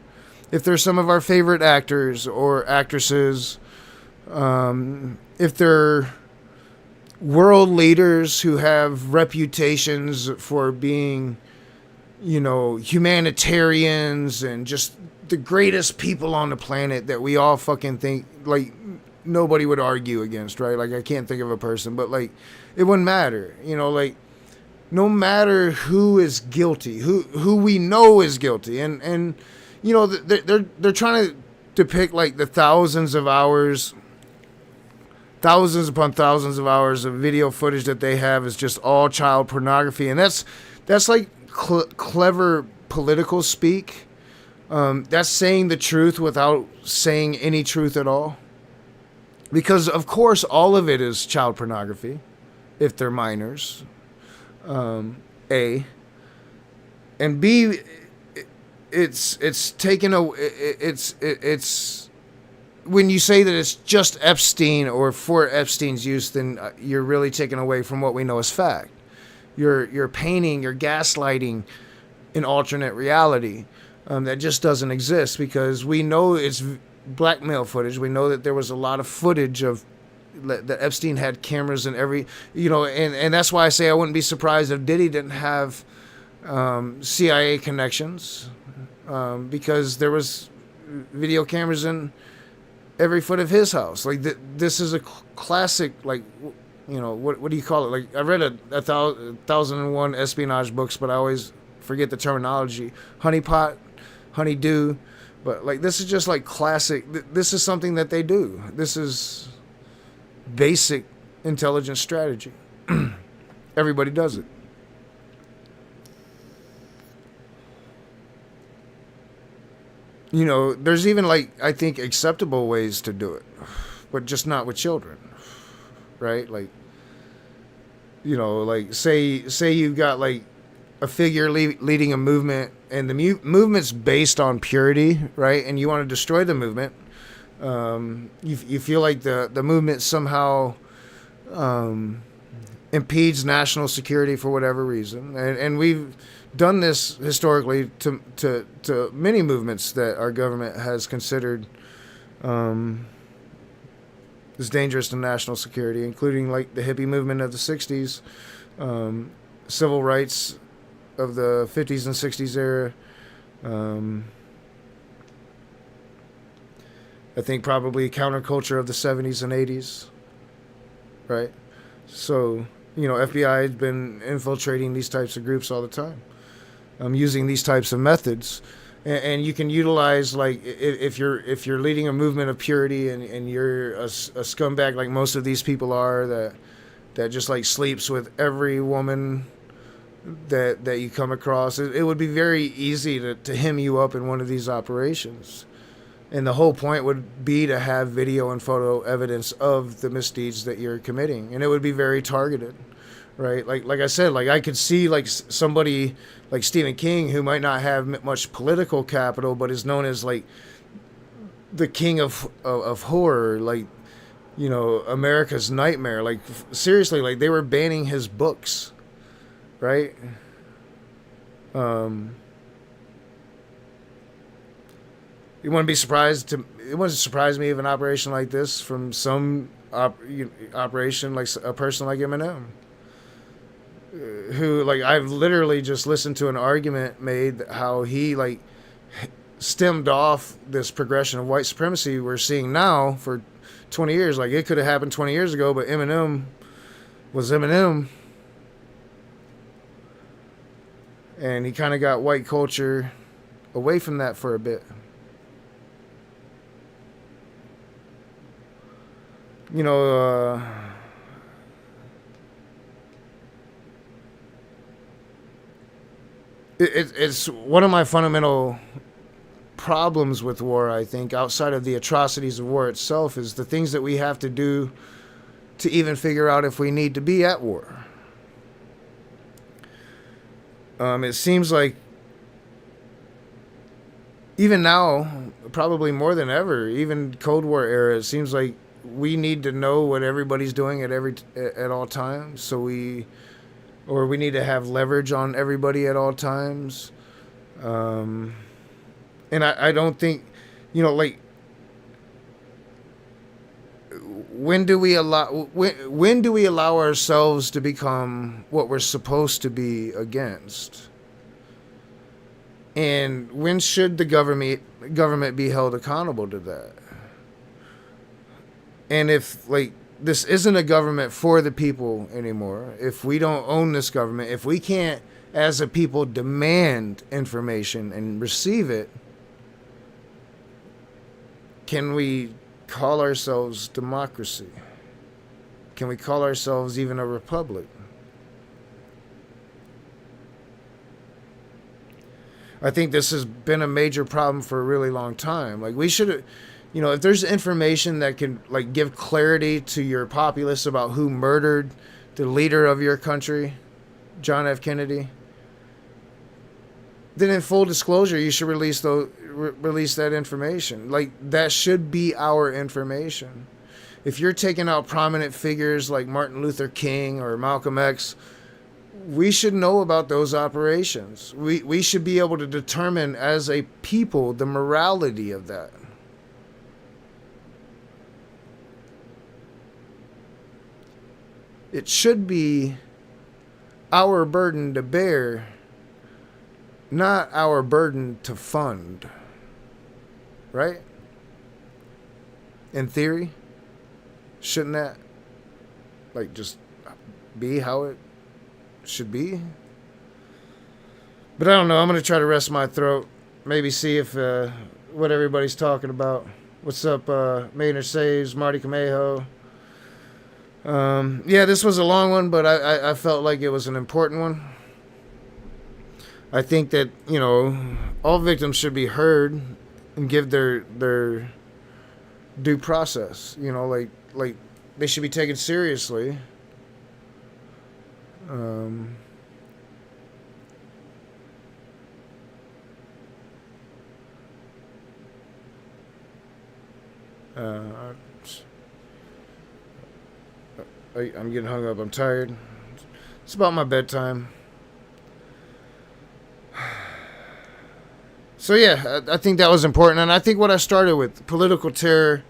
if they're some of our favorite actors or actresses, if they're world leaders who have reputations for being, humanitarians and just the greatest people on the planet that we all fucking think, nobody would argue against, right? I can't think of a person, but, it wouldn't matter, no matter who is guilty, who we know is guilty. And they're trying to depict, the thousands upon thousands of hours of video footage that they have is just all child pornography. And that's clever political speak. That's saying the truth without saying any truth at all. Because, of course, all of it is child pornography, if they're minors, A. And B, it's taken away, it's when you say that it's just Epstein or for Epstein's use, then you're really taking away from what we know as fact. You're painting, you're gaslighting an alternate reality that just doesn't exist, because we know it's blackmail footage. We know that there was a lot of footage of that Epstein had cameras in every, and that's why I say I wouldn't be surprised if Diddy didn't have CIA connections, because there was video cameras in every foot of his house. This is a classic, what do you call it? I read a 1001 espionage books, but I always forget the terminology. Honeypot, honeydew, but this is just classic. This is something that they do. This is basic intelligence strategy. Everybody does it. There's even I think acceptable ways to do it, but just not with children, right? Say you've got a figure leading a movement, and the movement's based on purity, right? And you want to destroy the movement. You feel like the movement somehow impedes national security for whatever reason, and we've done this historically to many movements that our government has considered as dangerous to national security, including the hippie movement of the 60s, civil rights of the 50s and 60s era. I think probably counterculture of the 70s and 80s, right? So, FBI has been infiltrating these types of groups all the time, using these types of methods. and you can utilize, like, if you're leading a movement of purity, and you're a scumbag like most of these people are, that just like sleeps with every woman that you come across, it would be very easy to hem you up in one of these operations. And the whole point would be to have video and photo evidence of the misdeeds that you're committing, and it would be very targeted, right? Like I said, like I could see like somebody like Stephen King, who might not have much political capital, but is known as like the king of horror, like, you know, America's Nightmare. Like, seriously, like they were banning his books, right? It wouldn't surprise me if an operation like this from some operation, like a person like Eminem, who, like, I've literally just listened to an argument made how he like stemmed off this progression of white supremacy we're seeing now for 20 years. Like, it could have happened 20 years ago, but Eminem was Eminem, and he kind of got white culture away from that for a bit. You know, it's one of my fundamental problems with war, I think, outside of the atrocities of war itself, is the things that we have to do to even figure out if we need to be at war. It seems like even now, probably more than ever, even Cold War era, it seems like we need to know what everybody's doing at all times. So we need to have leverage on everybody at all times. And I don't think, you know, like, when do we allow ourselves to become what we're supposed to be against? And when should the government be held accountable to that? And if, like, this isn't a government for the people anymore, if we don't own this government, if we can't, as a people, demand information and receive it, can we call ourselves democracy? Can we call ourselves even a republic? I think this has been a major problem for a really long time. Like, we should, you know, if there's information that can, like, give clarity to your populace about who murdered the leader of your country, John F. Kennedy, then in full disclosure, you should release that information. Like, that should be our information. If you're taking out prominent figures like Martin Luther King or Malcolm X, we should know about those operations. We should be able to determine as a people the morality of that. It should be our burden to bear, not our burden to fund. Right? In theory, shouldn't that, like, just be how it should be? But I don't know. I'm going to try to rest my throat. Maybe see if what everybody's talking about. What's up, Maynard Saves, Marty Camejo? Yeah, this was a long one, but I felt like it was an important one. I think that, you know, all victims should be heard and give their due process. You know, like they should be taken seriously. I'm getting hung up. I'm tired. It's about my bedtime. So yeah, I think that was important, and I think what I started with, political terror.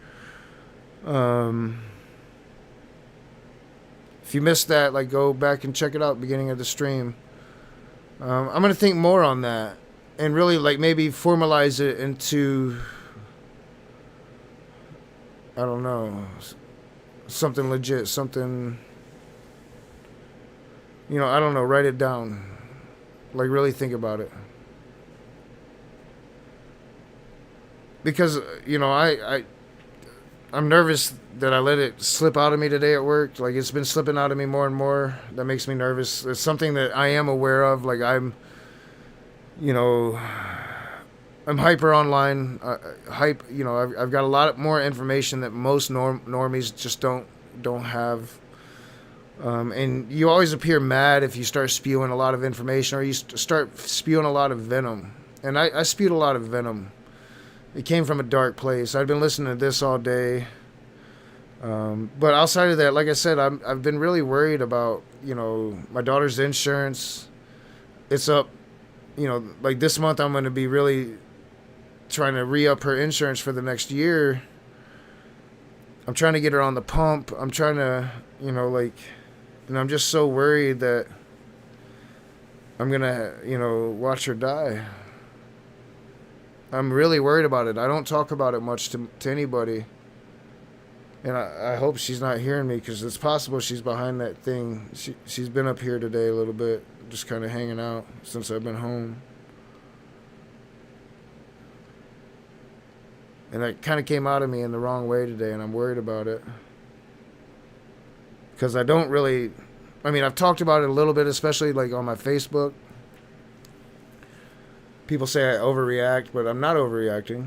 If you missed that, like, go back and check it out, beginning of the stream. I'm gonna think more on that, and really, like, maybe formalize it into, I don't know, something legit, something, you know, I don't know, write it down, like, really think about it. because I'm nervous that I let it slip out of me today at work. Like, it's been slipping out of me more and more. That makes me nervous. It's something that I am aware of. Like, I'm hyper online. I've got a lot more information that most normies just don't have. And you always appear mad if you start spewing a lot of information, or you start spewing a lot of venom. And I spewed a lot of venom. It came from a dark place. I've been listening to this all day. But outside of that, like I said, I've been really worried about, my daughter's insurance. It's up, like this month I'm going to be really trying to re-up her insurance for the next year. I'm trying to get her on the pump. I'm trying to, and I'm just so worried that I'm going to, watch her die. I'm really worried about it. I don't talk about it much to anybody. And I hope she's not hearing me, because it's possible she's behind that thing. She's been up here today a little bit, just kind of hanging out since I've been home. And that kind of came out of me in the wrong way today, and I'm worried about it. Because I've talked about it a little bit, especially like on my Facebook. People say I overreact, but I'm not overreacting.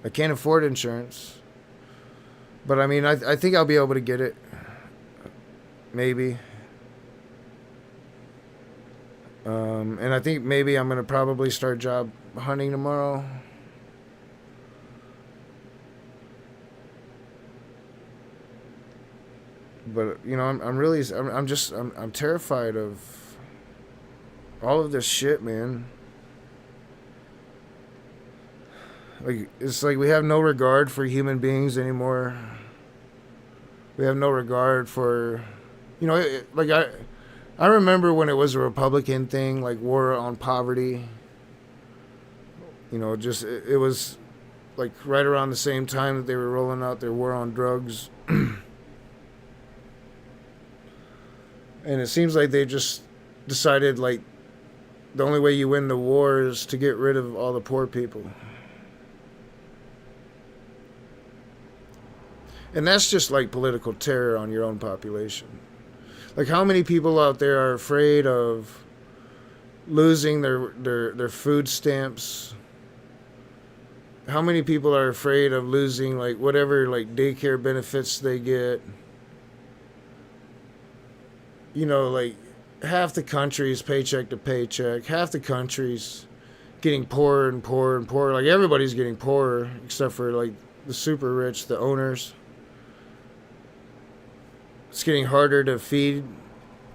I can't afford insurance. But I think I'll be able to get it. Maybe. And I think maybe I'm going to probably start job hunting tomorrow. But, I'm terrified of all of this shit, man. Like, it's like we have no regard for human beings anymore. We have no regard for, I remember when it was a Republican thing, like war on poverty. It was like right around the same time that they were rolling out their war on drugs. And it seems like they just decided, like, the only way you win the war is to get rid of all the poor people. And that's just like political terror on your own population. Like, how many people out there are afraid of losing their food stamps? How many people are afraid of losing, like, whatever, like, daycare benefits they get? Like, half the country's paycheck to paycheck. Half the country's getting poorer and poorer and poorer. Like, everybody's getting poorer except for, like, the super rich, the owners. It's getting harder to feed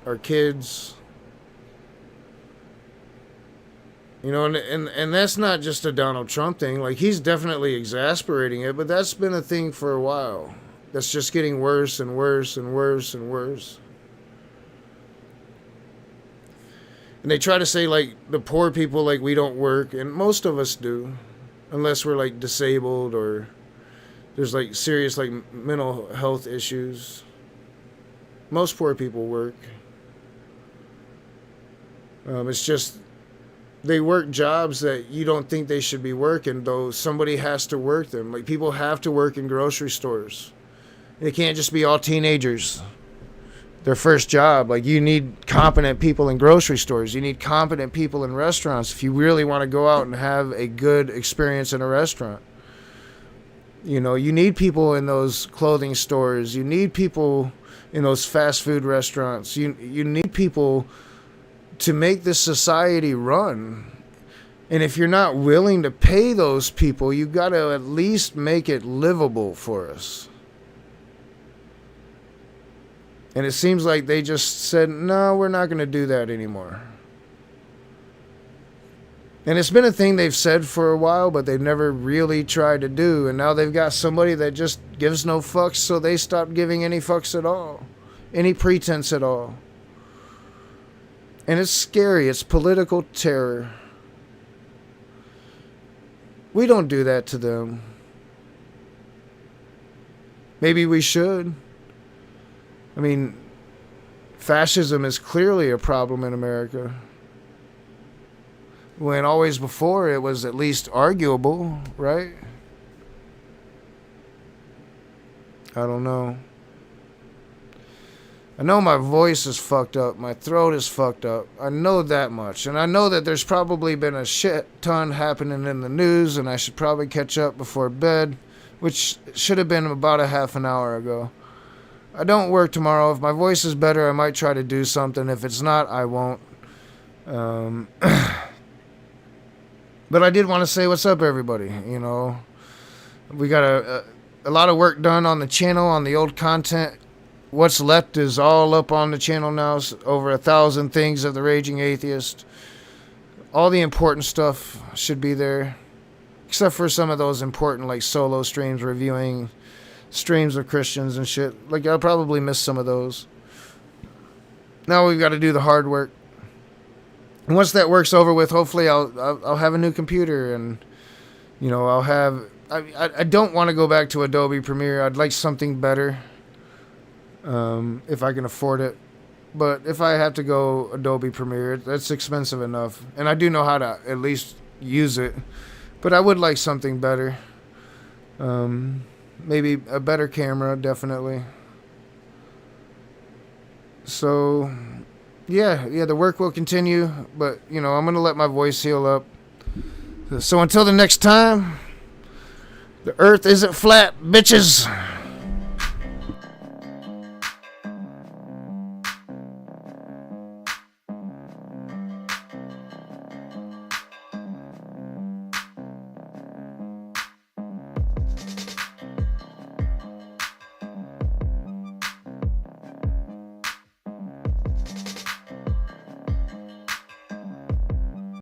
our kids. And that's not just a Donald Trump thing. Like, he's definitely exasperating it, but that's been a thing for a while. That's just getting worse and worse and worse and worse. And they try to say, like, the poor people, like, we don't work. And most of us do. Unless we're, like, disabled or there's, like, serious, like, mental health issues. Most poor people work. It's just they work jobs that you don't think they should be working, though somebody has to work them. Like, people have to work in grocery stores. It can't just be all teenagers. Their first job. Like, you need competent people in grocery stores. You need competent people in restaurants if you really want to go out and have a good experience in a restaurant. You need people in those clothing stores. You need people in those fast food restaurants. You need people to make this society run. And if you're not willing to pay those people, you got to at least make it livable for us. And it seems like they just said, no, we're not going to do that anymore. And it's been a thing they've said for a while, but they've never really tried to do. And now they've got somebody that just gives no fucks, so they stop giving any fucks at all. Any pretense at all. And it's scary. It's political terror. We don't do that to them. Maybe we should. Fascism is clearly a problem in America. when always before it was at least arguable, right? I don't know. I know my voice is fucked up. My throat is fucked up. I know that much. And I know that there's probably been a shit ton happening in the news, and I should probably catch up before bed, which should have been about a half an hour ago. I don't work tomorrow. If my voice is better, I might try to do something. If it's not, I won't. But I did want to say what's up, everybody. You know, we got a lot of work done on the channel, on the old content. What's left is all up on the channel now. Over 1,000 things of the Raging Atheist. All the important stuff should be there. Except for some of those important, like, solo streams reviewing streams of Christians and shit. Like, I'll probably miss some of those. Now we've got to do the hard work. And once that work's over with, hopefully I'll have a new computer. And, you know, I'll have... I don't want to go back to Adobe Premiere. I'd like something better. If I can afford it. But if I have to go Adobe Premiere, that's expensive enough. And I do know how to at least use it. But I would like something better. Maybe a better camera, definitely. So, yeah, the work will continue. But, you know, I'm going to let my voice heal up. So until the next time, the earth isn't flat, bitches.